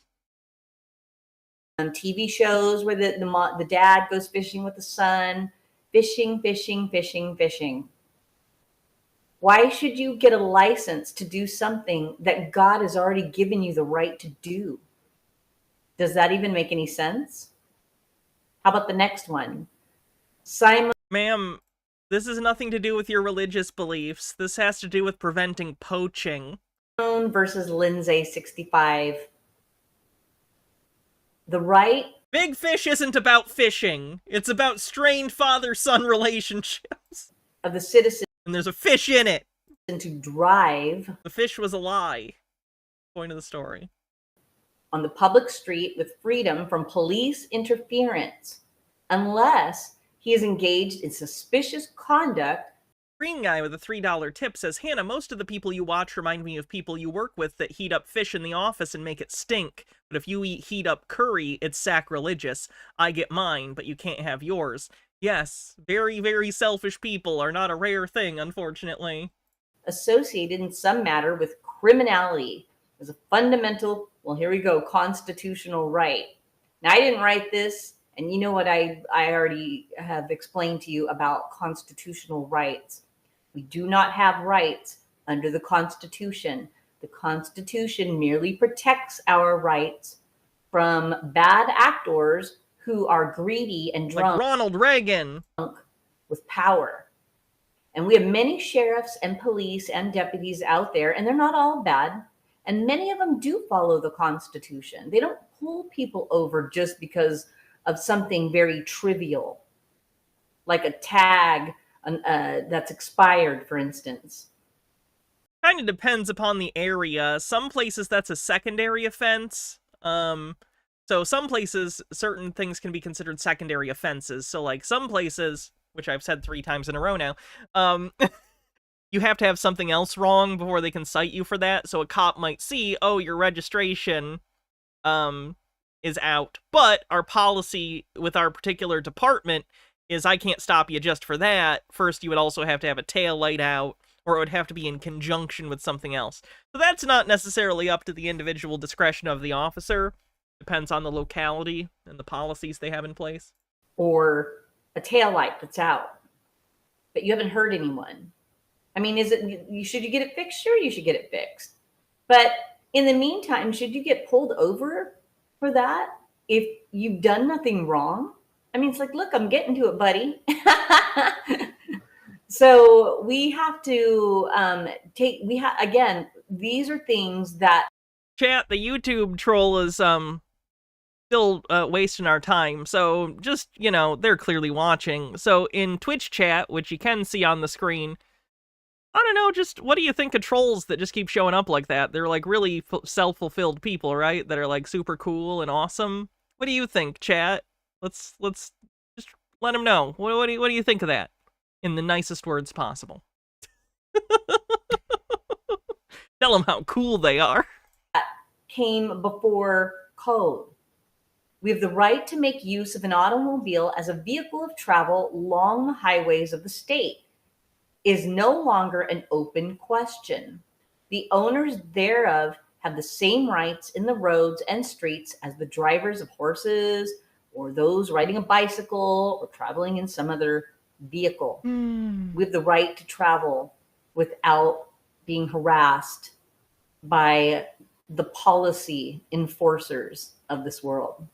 TV shows where the dad goes fishing with the son. Fishing, fishing, fishing, fishing. Why should you get a license to do something that God has already given you the right to do? Does that even make any sense? How about the next one? Simon. Ma'am, this has nothing to do with your religious beliefs. This has to do with preventing poaching. Versus Lindsay 65. The right. Big Fish isn't about fishing. It's about strained father-son relationships. Of the citizen. And there's a fish in it. And to drive. The fish was a lie. Point of the story. On the public street with freedom from police interference, unless he is engaged in suspicious conduct. Green guy with a $3 tip says, Hannah, most of the people you watch remind me of people you work with that heat up fish in the office and make it stink. But if you heat up curry, it's sacrilegious. I get mine, but you can't have yours. Yes, very, very selfish people are not a rare thing, unfortunately. Associated in some matter with criminality as a fundamental, well, here we go, constitutional right. Now, I didn't write this, and you know what I already have explained to you about constitutional rights. We do not have rights under the Constitution. The Constitution merely protects our rights from bad actors who are greedy and drunk. Like Ronald Reagan. With power. And we have many sheriffs and police and deputies out there, and they're not all bad. And many of them do follow the Constitution. They don't pull people over just because of something very trivial, like a tag that's expired, for instance. Kind of depends upon the area. Some places that's a secondary offense. So some places, certain things can be considered secondary offenses. So like some places, which I've said 3 times in a row now, you have to have something else wrong before they can cite you for that. So a cop might see, oh, your registration is out. But our policy with our particular department is I can't stop you just for that. First, you would also have to have a tail light out, or it would have to be in conjunction with something else. So that's not necessarily up to the individual discretion of the officer. Depends on the locality and the policies they have in place. Or a tail light that's out, but you haven't hurt anyone. I mean, should you get it fixed? Sure, you should get it fixed. But in the meantime, should you get pulled over for that if you've done nothing wrong? I mean, it's like, look, I'm getting to it, buddy. So we have to again, these are things that... Chat, the YouTube troll is still wasting our time. So just, they're clearly watching. So in Twitch chat, which you can see on the screen, I don't know, just what do you think of trolls that just keep showing up like that? They're like really self-fulfilled people, right? That are like super cool and awesome. What do you think, chat? Let's just let them know. What do you think of that? In the nicest words possible. Tell them how cool they are. Came before code. We have the right to make use of an automobile as a vehicle of travel along the highways of the state. Is no longer an open question. The owners thereof have the same rights in the roads and streets as the drivers of horses or those riding a bicycle or traveling in some other vehicle. We have the right to travel without being harassed by the policy enforcers of this world.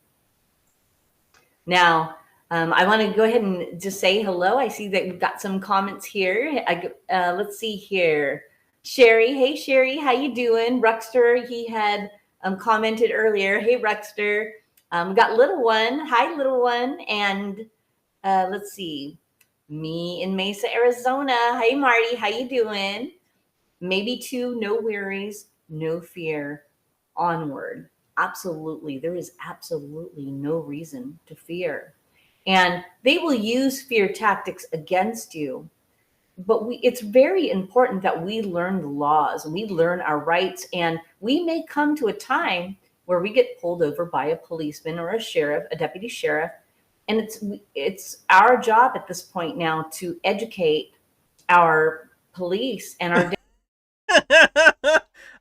Now, I want to go ahead and just say hello. I see that we've got some comments here. Let's see here. Sherry, hey Sherry, how you doing? Ruxter, he had commented earlier. Hey Ruxter. We got Little One. Hi Little One. And let's see. Me in Mesa, Arizona. Hey Marty, how you doing? Maybe 2, no worries, no fear, onward. Absolutely. There is absolutely no reason to fear. And they will use fear tactics against you. But it's very important that we learn the laws, we learn our rights, and we may come to a time where we get pulled over by a policeman or a sheriff, a deputy sheriff. And it's our job at this point now to educate our police and our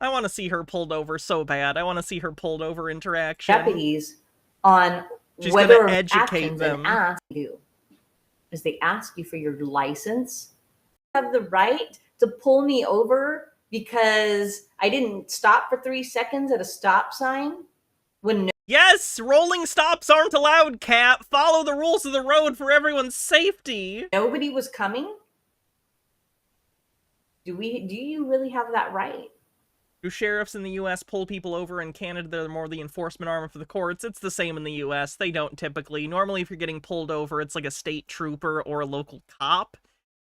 I want to see her pulled over so bad. I want to see her pulled over interaction. deputies on She's whether gonna educate them. And ask you is they ask you for your license. You have the right to pull me over because I didn't stop for 3 seconds at a stop sign when Yes, rolling stops aren't allowed, Cat. Follow the rules of the road for everyone's safety. Nobody was coming. Do you really have that right? Do sheriffs in the U.S. pull people over? In Canada, they're more the enforcement arm for the courts. It's the same in the U.S. They don't typically. Normally, if you're getting pulled over, it's like a state trooper or a local cop.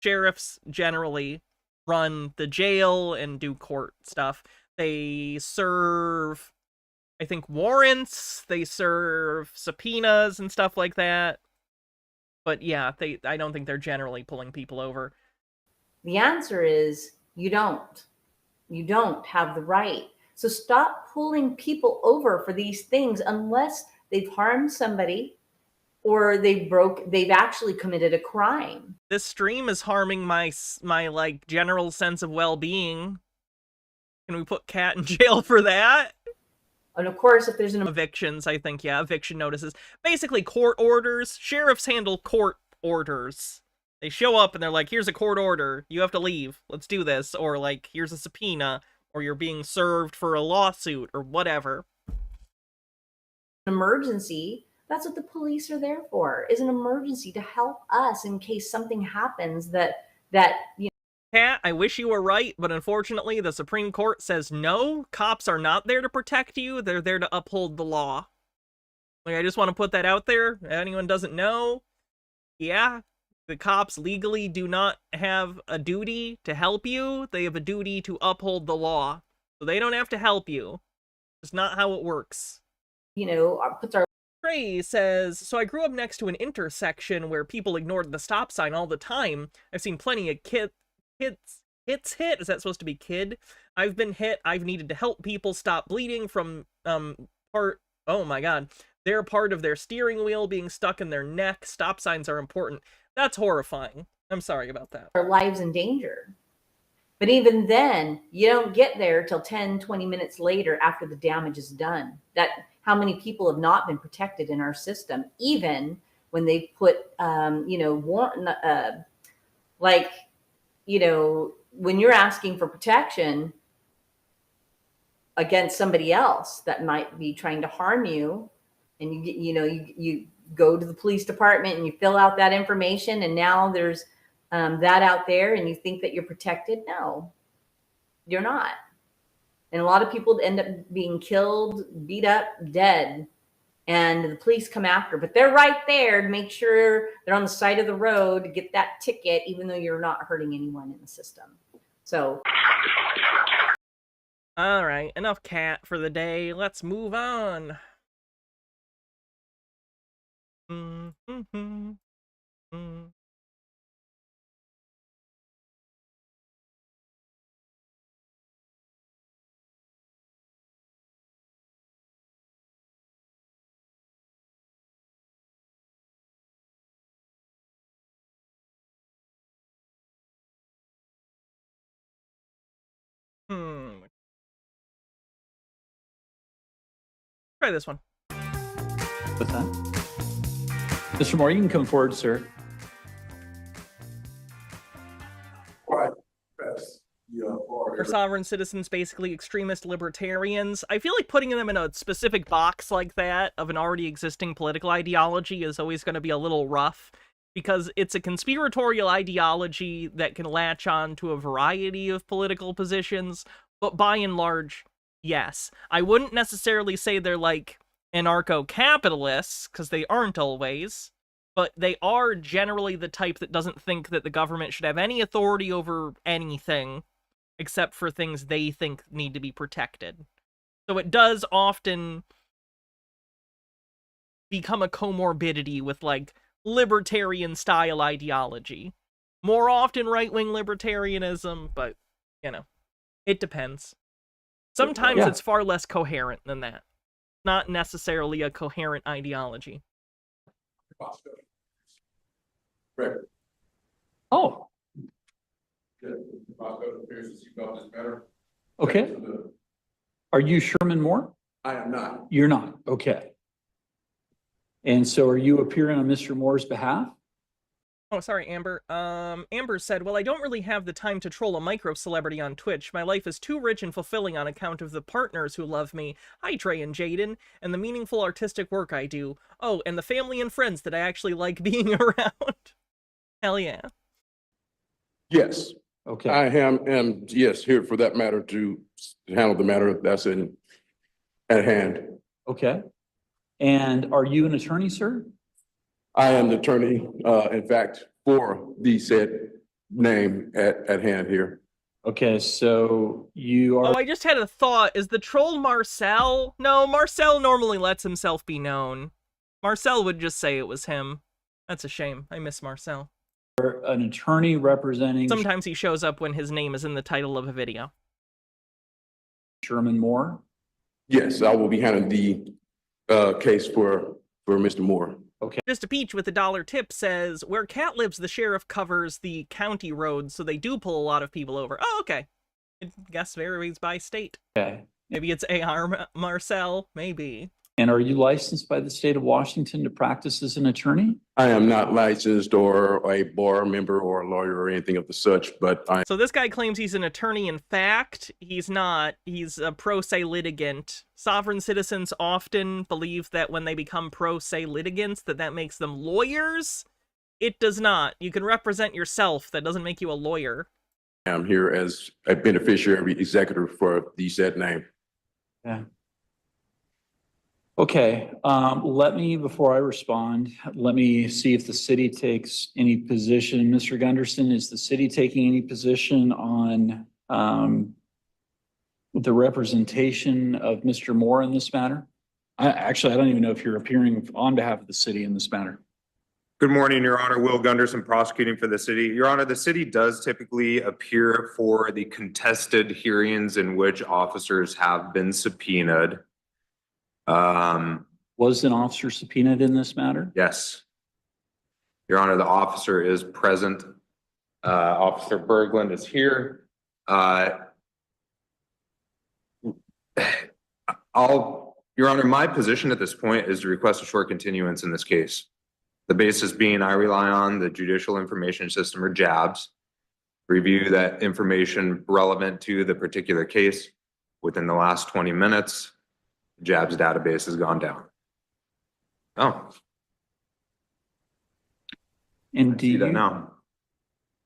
Sheriffs generally run the jail and do court stuff. They serve, I think, warrants. They serve subpoenas and stuff like that. But yeah, I don't think they're generally pulling people over. The answer is you don't. You don't have the right. So stop pulling people over for these things unless they've harmed somebody or they've actually committed a crime. This stream is harming my like general sense of well-being. Can we put Cat in jail for that? And of course, if there's an evictions, I think, yeah, eviction notices. Basically, court orders. Sheriffs handle court orders. They show up and they're like, here's a court order. You have to leave. Let's do this. Or like, here's a subpoena. Or you're being served for a lawsuit or whatever. Emergency. That's what the police are there for, is an emergency to help us in case something happens that you know. Kat, I wish you were right, but unfortunately the Supreme Court says no, cops are not there to protect you, they're there to uphold the law. Like, I just want to put that out there. If anyone doesn't know, yeah, the cops legally do not have a duty to help you, they have a duty to uphold the law. So they don't have to help you. It's not how it works. You know, puts our Trey says, so I grew up next to an intersection where people ignored the stop sign all the time. I've seen plenty of hits hit. Is that supposed to be kid? I've been hit. I've needed to help people stop bleeding from, oh my god. They're part of their steering wheel being stuck in their neck. Stop signs are important. That's horrifying. I'm sorry about that. Our lives in danger. But even then, you don't get there till 10, 20 minutes later after the damage is done. How many people have not been protected in our system, even when they put, when you're asking for protection against somebody else that might be trying to harm you, and you go to the police department and you fill out that information, and now there's that out there, and you think that you're protected. No, you're not. And a lot of people end up being killed, beat up, dead, and the police come after. But they're right there to make sure they're on the side of the road to get that ticket, even though you're not hurting anyone in the system. So. All right, enough cat for the day. Let's move on. Try this one. What's that? Mr. Moore, you can come forward, sir. For sovereign citizens, basically extremist libertarians. I feel like putting them in a specific box like that of an already existing political ideology is always going to be a little rough, because it's a conspiratorial ideology that can latch on to a variety of political positions, but by and large, yes. I wouldn't necessarily say they're like anarcho-capitalists, because they aren't always, but they are generally the type that doesn't think that the government should have any authority over anything, except for things they think need to be protected. So it does often become a comorbidity with, like, libertarian-style ideology. More often right-wing libertarianism, but, you know, it depends. Sometimes it's far less coherent than that. Not necessarily a coherent ideology. Oh. Okay. Are you Sherman Moore? I am not. You're not. Okay. And so are you appearing on Mr. Moore's behalf? Oh, sorry, Amber. Amber said, well, I don't really have the time to troll a micro-celebrity on Twitch. My life is too rich and fulfilling on account of the partners who love me, hi Trey and Jaden, and the meaningful artistic work I do. Oh, and the family and friends that I actually like being around. Hell yeah. Yes. Okay. I am yes, here for that matter to handle the matter that's at hand. Okay. And are you an attorney, sir? I am the attorney, in fact, for the said name at hand here. Okay, so you are... Oh, I just had a thought. Is the troll Marcel? No, Marcel normally lets himself be known. Marcel would just say it was him. That's a shame. I miss Marcel. An attorney representing... Sometimes he shows up when his name is in the title of a video. Sherman Moore? Yes, I will be handling the case for Mr. Moore. Okay. Just a Peach with a $1 tip says, where Cat lives, the sheriff covers the county roads, so they do pull a lot of people over. Oh, okay. I guess varies by state. Okay. Maybe it's A.R. Marcel, maybe. And are you licensed by the state of Washington to practice as an attorney? I am not licensed or a bar member or a lawyer or anything of the such, but I... So this guy claims he's an attorney. In fact, he's not. He's a pro se litigant. Sovereign citizens often believe that when they become pro se litigants, that makes them lawyers. It does not. You can represent yourself. That doesn't make you a lawyer. I'm here as a beneficiary executive for the said name. Yeah. Okay, let me, before I respond, let me see if the city takes any position. Mr. Gunderson, is the city taking any position on the representation of Mr. Moore in this matter? Actually, I don't even know if you're appearing on behalf of the city in this matter. Good morning, Your Honor. Will Gunderson, prosecuting for the city. Your Honor, the city does typically appear for the contested hearings in which officers have been subpoenaed. Was an officer subpoenaed in this matter? Yes. Your Honor, the officer is present. Officer Berglund is here. Your Honor, my position at this point is to request a short continuance in this case. The basis being I rely on the Judicial Information System, or JABS, review that information relevant to the particular case within the last 20 minutes. JABS database has gone down. Oh. And do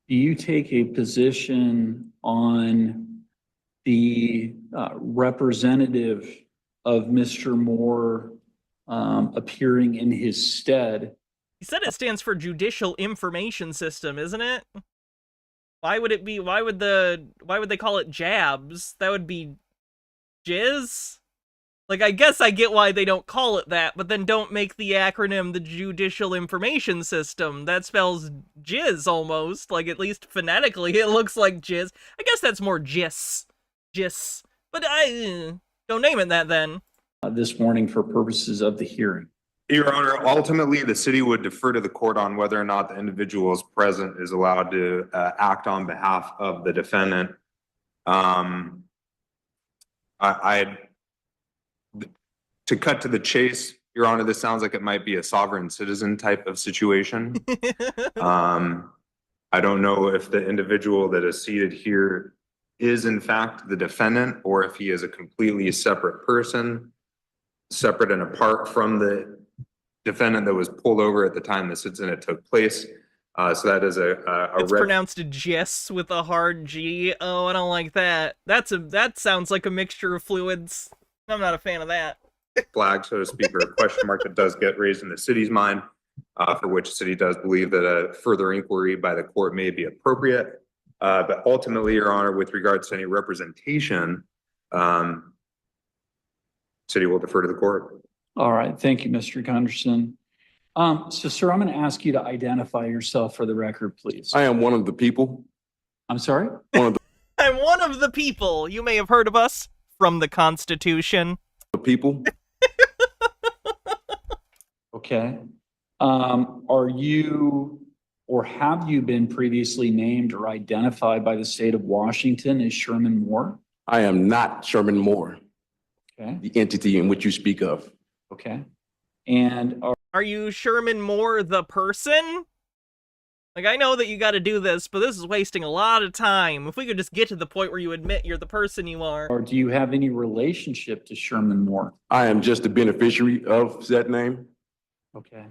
you take a position on the representative of Mr. Moore appearing in his stead? He said it stands for Judicial Information System, isn't it? Why would it be? Why would they call it JABS? That would be jizz? Like, I guess I get why they don't call it that, but then don't make the acronym the Judicial Information System. That spells jizz almost. Like, at least phonetically, it looks like jizz. I guess that's more jis. Jis. But don't name it that then. This morning for purposes of the hearing. Your Honor, ultimately, the city would defer to the court on whether or not the individual is present is allowed to act on behalf of the defendant. To cut to the chase, Your Honor, this sounds like it might be a sovereign citizen type of situation. I don't know if the individual that is seated here is in fact the defendant, or if he is a completely separate person, separate and apart from the defendant that was pulled over at the time this incident took place. So that is it's pronounced jis with a hard G. Oh, I don't like that. That sounds like a mixture of fluids. I'm not a fan of that. Flag, so to speak, or a question mark that does get raised in the city's mind, for which the city does believe that a further inquiry by the court may be appropriate. But ultimately, Your Honor, with regards to any representation, city will defer to the court. All right. Thank you, Mr. Gunderson. So, sir, I'm going to ask you to identify yourself for the record, please. I am one of the people. I'm sorry? I'm one of the people. You may have heard of us from the Constitution. The people. Okay. Are you or have you been previously named or identified by the state of Washington as Sherman Moore? I am not Sherman Moore, Okay. the entity in which you speak of. Okay. And Are you Sherman Moore the person? Like, I know that you got to do this, but this is wasting a lot of time. If we could just get to the point where you admit you're the person you are. or do you have any relationship to Sherman Moore? I am just a beneficiary of that name. Okay.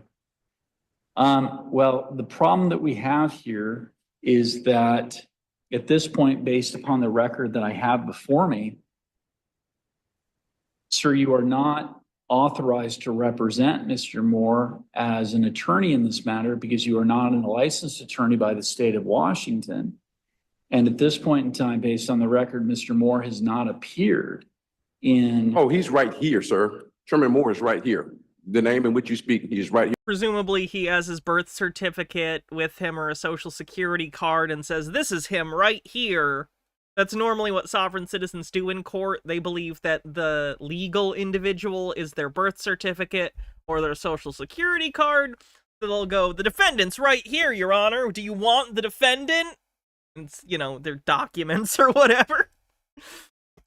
Well, the problem that we have here is that at this point, based upon the record that I have before me, sir, you are not authorized to represent Mr. Moore as an attorney in this matter because you are not a licensed attorney by the state of Washington. And at this point in time, based on the record, Mr. Moore has not appeared in. Oh, he's right here, sir. Sherman Moore is right here. The name in which you speak, he's right here. Presumably he has his birth certificate with him or a social security card and says, this is him right here. That's normally what sovereign citizens do in court. They believe that the legal individual is their birth certificate or their social security card. So they'll go, the defendant's right here, Your Honor. Do you want the defendant? It's, you know, their documents or whatever.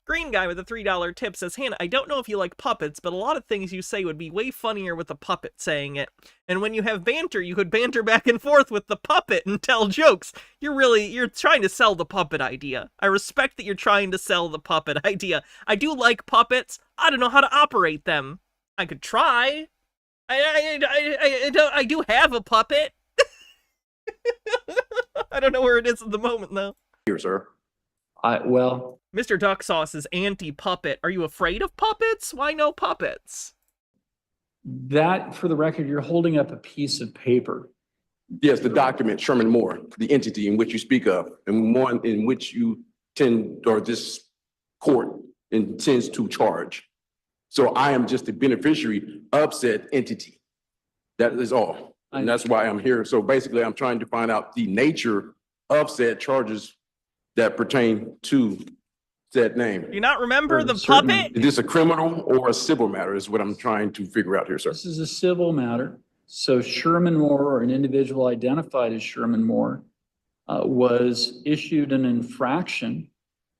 Green guy with a $3 tip says, Hannah, I don't know if you like puppets, but a lot of things you say would be way funnier with a puppet saying it. And when you have banter, you could banter back and forth with the puppet and tell jokes. You're trying to sell the puppet idea. I respect that you're trying to sell the puppet idea. I do like puppets. I don't know how to operate them. I could try. I do have a puppet. I don't know where it is at the moment, though. Here, sir. Well, Mr. Duck Sauce is anti-puppet. Are you afraid of puppets? Why no puppets? that, for the record, you're holding up a piece of paper. Yes, the document, Sherman Moore, the entity in which you speak of, and one in which you tend, or this court intends to charge. So I am just a beneficiary of said entity. That is all. And that's why I'm here. So basically, I'm trying to find out the nature of said charges that pertain to said name. Do you not remember the puppet? Is this a criminal or a civil matter is what I'm trying to figure out here, sir. This is a civil matter. So Sherman Moore, or an individual identified as Sherman Moore, was issued an infraction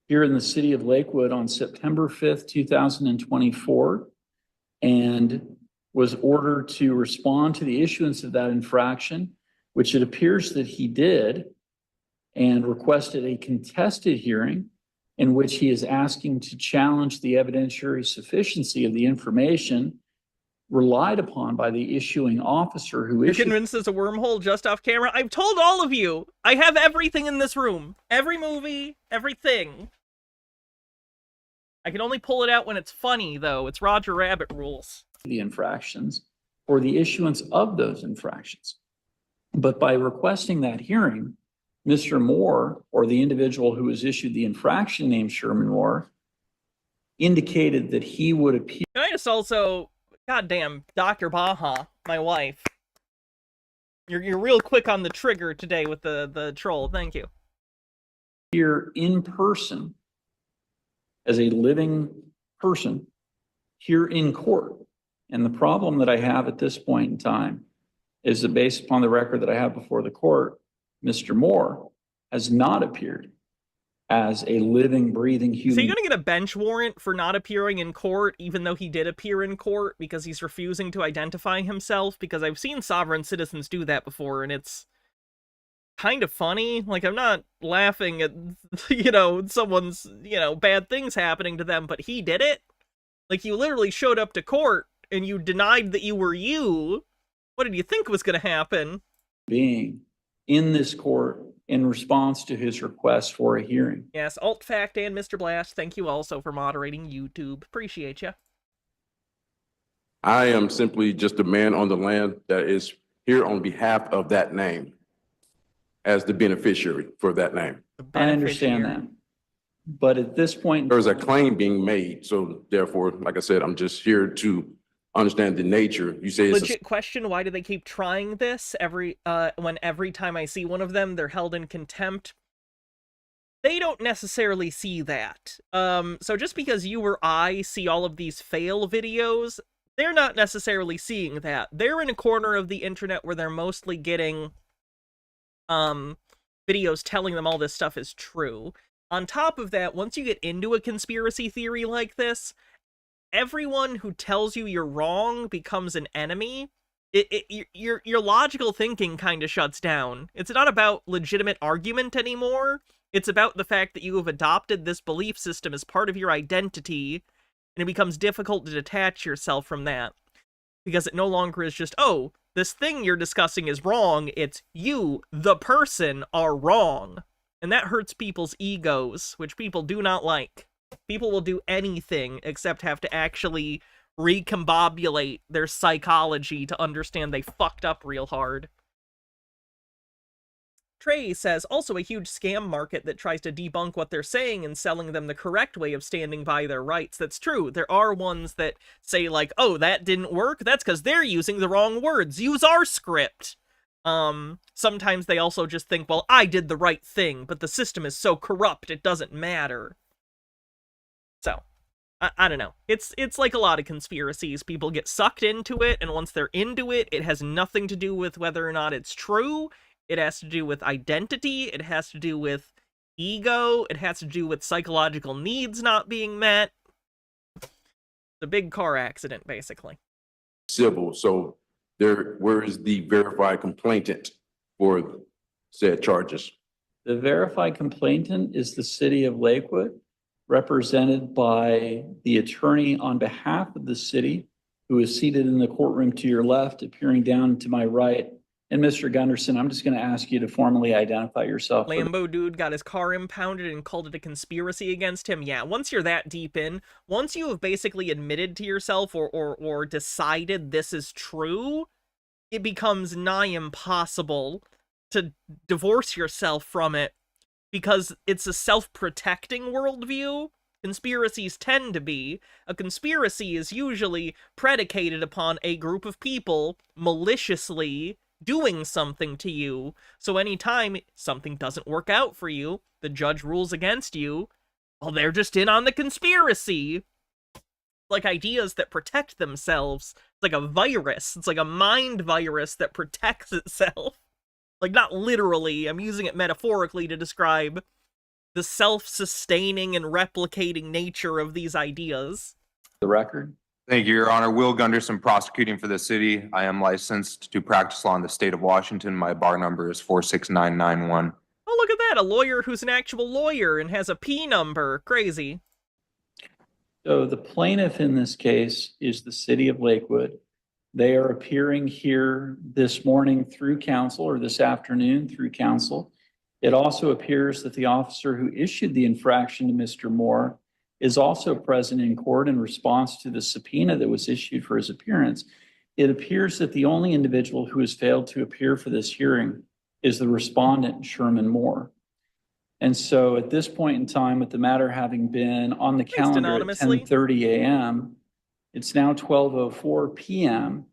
here in the city of Lakewood on September 5th, 2024, and was ordered to respond to the issuance of that infraction, which it appears that he did, and requested a contested hearing in which he is asking to challenge the evidentiary sufficiency of the information relied upon by the issuing officer who You're issued. convinced it's a wormhole just off camera? I've told all of you. I have everything in this room. Every movie, everything. I can only pull it out when it's funny, though. It's Roger Rabbit rules. The infractions or the issuance of those infractions. But by requesting that hearing, Mr. Moore, or the individual who was issued the infraction named Sherman Moore, indicated that he would appear. Can I just also, goddamn, Dr. Baha, my wife. You're real quick on the trigger today with the troll. Thank you. Here in person as a living person here in court. And the problem that I have at this point in time is that based upon the record that I have before the court, Mr. Moore has not appeared as a living, breathing human. So you're going to get a bench warrant for not appearing in court, even though he did appear in court, because he's refusing to identify himself? Because I've seen sovereign citizens do that before, and it's kind of funny. Like, I'm not laughing at, someone's, bad things happening to them, but he did it. Like, you literally showed up to court, and you denied that you were you. What did you think was going to happen? Being in this court in response to his request for a hearing. Yes, Alt Fact and Mr. Blast, thank you also for moderating YouTube. Appreciate you. I am simply just a man on the land that is here on behalf of that name as the beneficiary for that name. I understand that. But at this point, There's a claim being made, so therefore, like I said, I'm just here to understand the nature. You say it's Legit question, why do they keep trying this when every time I see one of them, they're held in contempt? They don't necessarily see that. So just because you or I see all of these fail videos, they're not necessarily seeing that. They're in a corner of the internet where they're mostly getting videos telling them all this stuff is true. On top of that, once you get into a conspiracy theory like this, everyone who tells you you're wrong becomes an enemy. Your logical thinking kind of shuts down. It's not about legitimate argument anymore. It's about the fact that you have adopted this belief system as part of your identity, and it becomes difficult to detach yourself from that. Because it no longer is just, oh, this thing you're discussing is wrong, it's you, the person, are wrong. And that hurts people's egos, which people do not like. People will do anything except have to actually recombobulate their psychology to understand they fucked up real hard. Trey says, also a huge scam market that tries to debunk what they're saying and selling them the correct way of standing by their rights. That's true. There are ones that say, like, oh, that didn't work? That's because they're using the wrong words. Use our script. Sometimes they also just think, well, I did the right thing, but the system is so corrupt it doesn't matter. So, I don't know. It's like a lot of conspiracies. People get sucked into it, and once they're into it, it has nothing to do with whether or not it's true. It has to do with identity, it has to do with ego, it has to do with psychological needs not being met. It's a big car accident, basically. civil, so where is the verified complainant for said charges? the verified complainant is the city of Lakewood, represented by the attorney on behalf of the city, who is seated in the courtroom to your left, appearing down to my right. And Mr. Gunderson, I'm just going to ask you to formally identify yourself. Lambo dude got his car impounded and called it a conspiracy against him. Yeah, once you're that deep in, once you have basically admitted to yourself or decided this is true, it becomes nigh impossible to divorce yourself from it, because it's a self-protecting worldview. Conspiracies tend to be. A conspiracy is usually predicated upon a group of people maliciously doing something to you. So anytime something doesn't work out for you, the judge rules against you, well, they're just in on the conspiracy. Like ideas that protect themselves. It's like a virus. It's like a mind virus that protects itself. Like, not literally, I'm using it metaphorically to describe the self-sustaining and replicating nature of these ideas. The record. Thank you, Your Honor. Will Gunderson, prosecuting for the city. I am licensed to practice law in the state of Washington. My bar number is 46991. Oh, look at that. A lawyer who's an actual lawyer and has a P number. Crazy. So the plaintiff in this case is the city of Lakewood. They are appearing here this morning through counsel, or this afternoon through counsel. It also appears that the officer who issued the infraction to Mr. Moore is also present in court in response to the subpoena that was issued for his appearance. It appears that the only individual who has failed to appear for this hearing is the respondent, Sherman Moore. And so at this point in time, with the matter having been on the calendar at 10:30 a.m., it's now 12:04 p.m.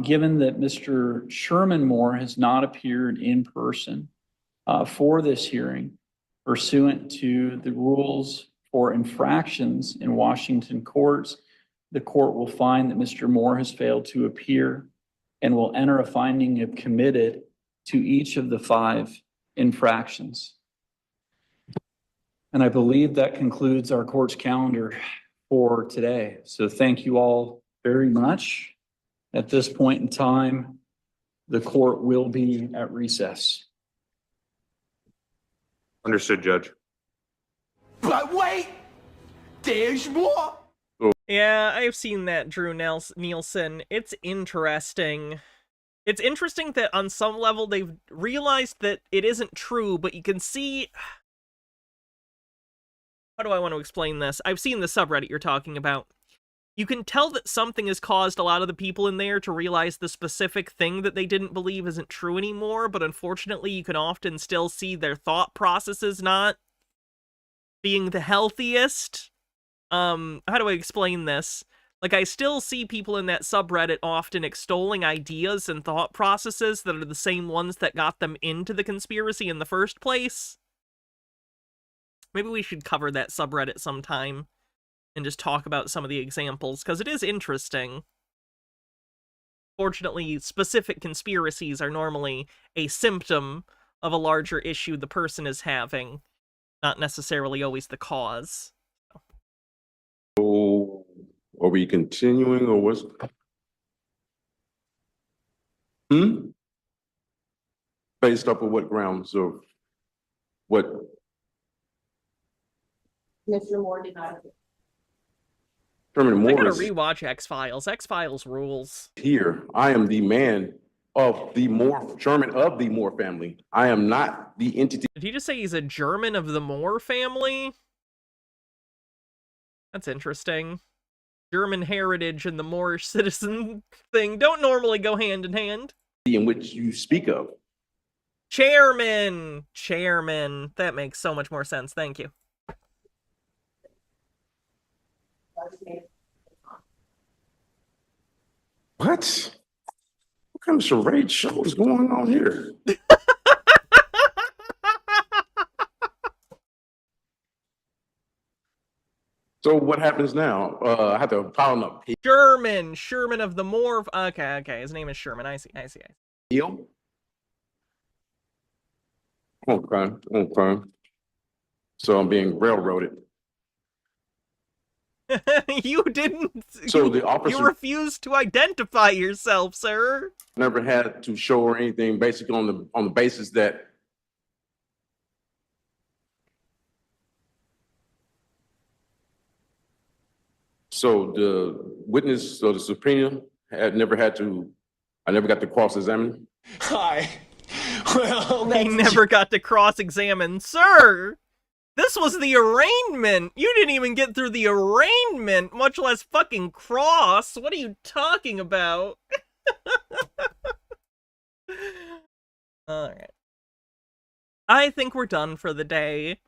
Given that Mr. Sherman Moore has not appeared in person for this hearing, pursuant to the rules for infractions in Washington courts, the court will find that Mr. Moore has failed to appear and will enter a finding of committed to each of the 5 infractions. And I believe that concludes our court's calendar for today. So thank you all very much. At this point in time, the court will be at recess. Understood, Judge. But wait, there's more. Yeah, I've seen that, Drew Nielsen. It's interesting. It's interesting that on some level they've realized that it isn't true, but you can see... How do I want to explain this? I've seen the subreddit you're talking about. you can tell that something has caused a lot of the people in there to realize the specific thing that they didn't believe isn't true anymore, but unfortunately you can often still see their thought processes not being the healthiest. How do I explain this? Like, I still see people in that subreddit often extolling ideas and thought processes that are the same ones that got them into the conspiracy in the first place. Maybe we should cover that subreddit sometime and just talk about some of the examples, because it is interesting. Fortunately, specific conspiracies are normally a symptom of a larger issue the person is having, not necessarily always the cause. So, are we continuing or what's? Based off of what grounds or what? Mr. Moore did not. Sherman I Moore gotta is rewatch X-Files. X-Files rules. here. I am the man of the Moore, Sherman of the Moore family. I am not the entity. Did he just say he's a German of the Moore family? That's interesting. German heritage and the Moorish citizen thing don't normally go hand in hand. In which you speak of. Chairman! Chairman. That makes so much more sense. Thank you. What? What kind of charade show is going on here? So what happens now? I have to file an appeal. Sherman of the Moore. Okay. His name is Sherman. I see. Okay. So I'm being railroaded. You didn't. So the officer You refused to identify yourself, sir. never had to show or anything, basically on the basis that so the witness or the subpoena had never had to. I never got to cross-examine. Hi. Well, They never got to cross-examine, sir. This was the arraignment. You didn't even get through the arraignment, much less fucking cross. What are you talking about? Alright. I think we're done for the day.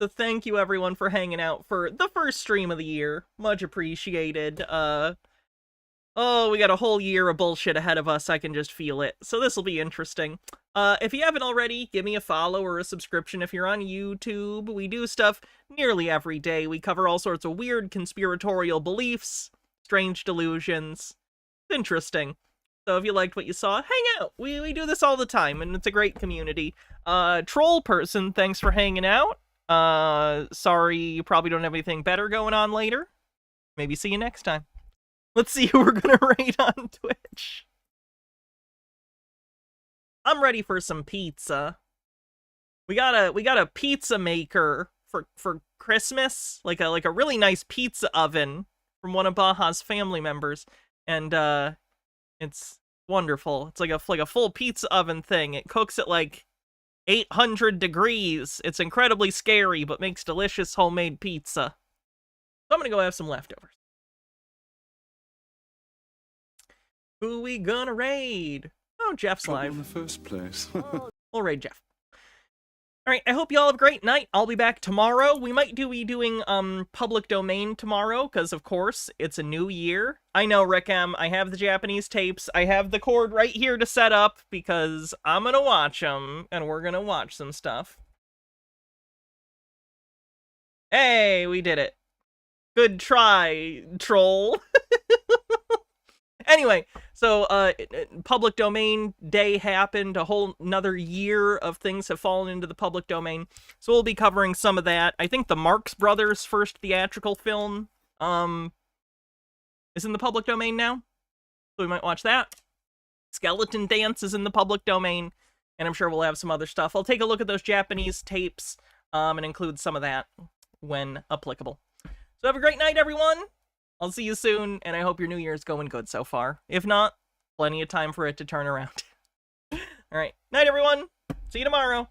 So thank you everyone for hanging out for the first stream of the year. Much appreciated. Oh, we got a whole year of bullshit ahead of us. I can just feel it. So this will be interesting. If you haven't already, give me a follow or a subscription if you're on YouTube. We do stuff nearly every day. We cover all sorts of weird conspiratorial beliefs, strange delusions. It's interesting. So if you liked what you saw, hang out. We do this all the time, and it's a great community. Troll person, thanks for hanging out. Sorry you probably don't have anything better going on later. Maybe see you next time. Let's see who we're gonna raid on Twitch. I'm ready for some pizza. We got a pizza maker for Christmas, like a really nice pizza oven from one of Baja's family members, and it's wonderful. It's like a full pizza oven thing. It cooks at like 800 degrees. It's incredibly scary, but makes delicious homemade pizza. So I'm gonna go have some leftovers. Who we gonna raid? Oh, Jeff's live. In the first place. We'll raid Jeff. Alright, I hope you all have a great night. I'll be back tomorrow. We might be doing public domain tomorrow, because of course, it's a new year. I know, Rickham, I have the Japanese tapes. I have the cord right here to set up, because I'm gonna watch them, and we're gonna watch some stuff. Hey, we did it. Good try, troll. Anyway, so public domain day happened. A whole another year of things have fallen into the public domain. So we'll be covering some of that. I think the Marx Brothers' first theatrical film is in the public domain now. So we might watch that. Skeleton Dance is in the public domain. And I'm sure we'll have some other stuff. I'll take a look at those Japanese tapes and include some of that when applicable. So have a great night, everyone. I'll see you soon, and I hope your new year's going good so far. If not, plenty of time for it to turn around. Alright, night everyone! See you tomorrow!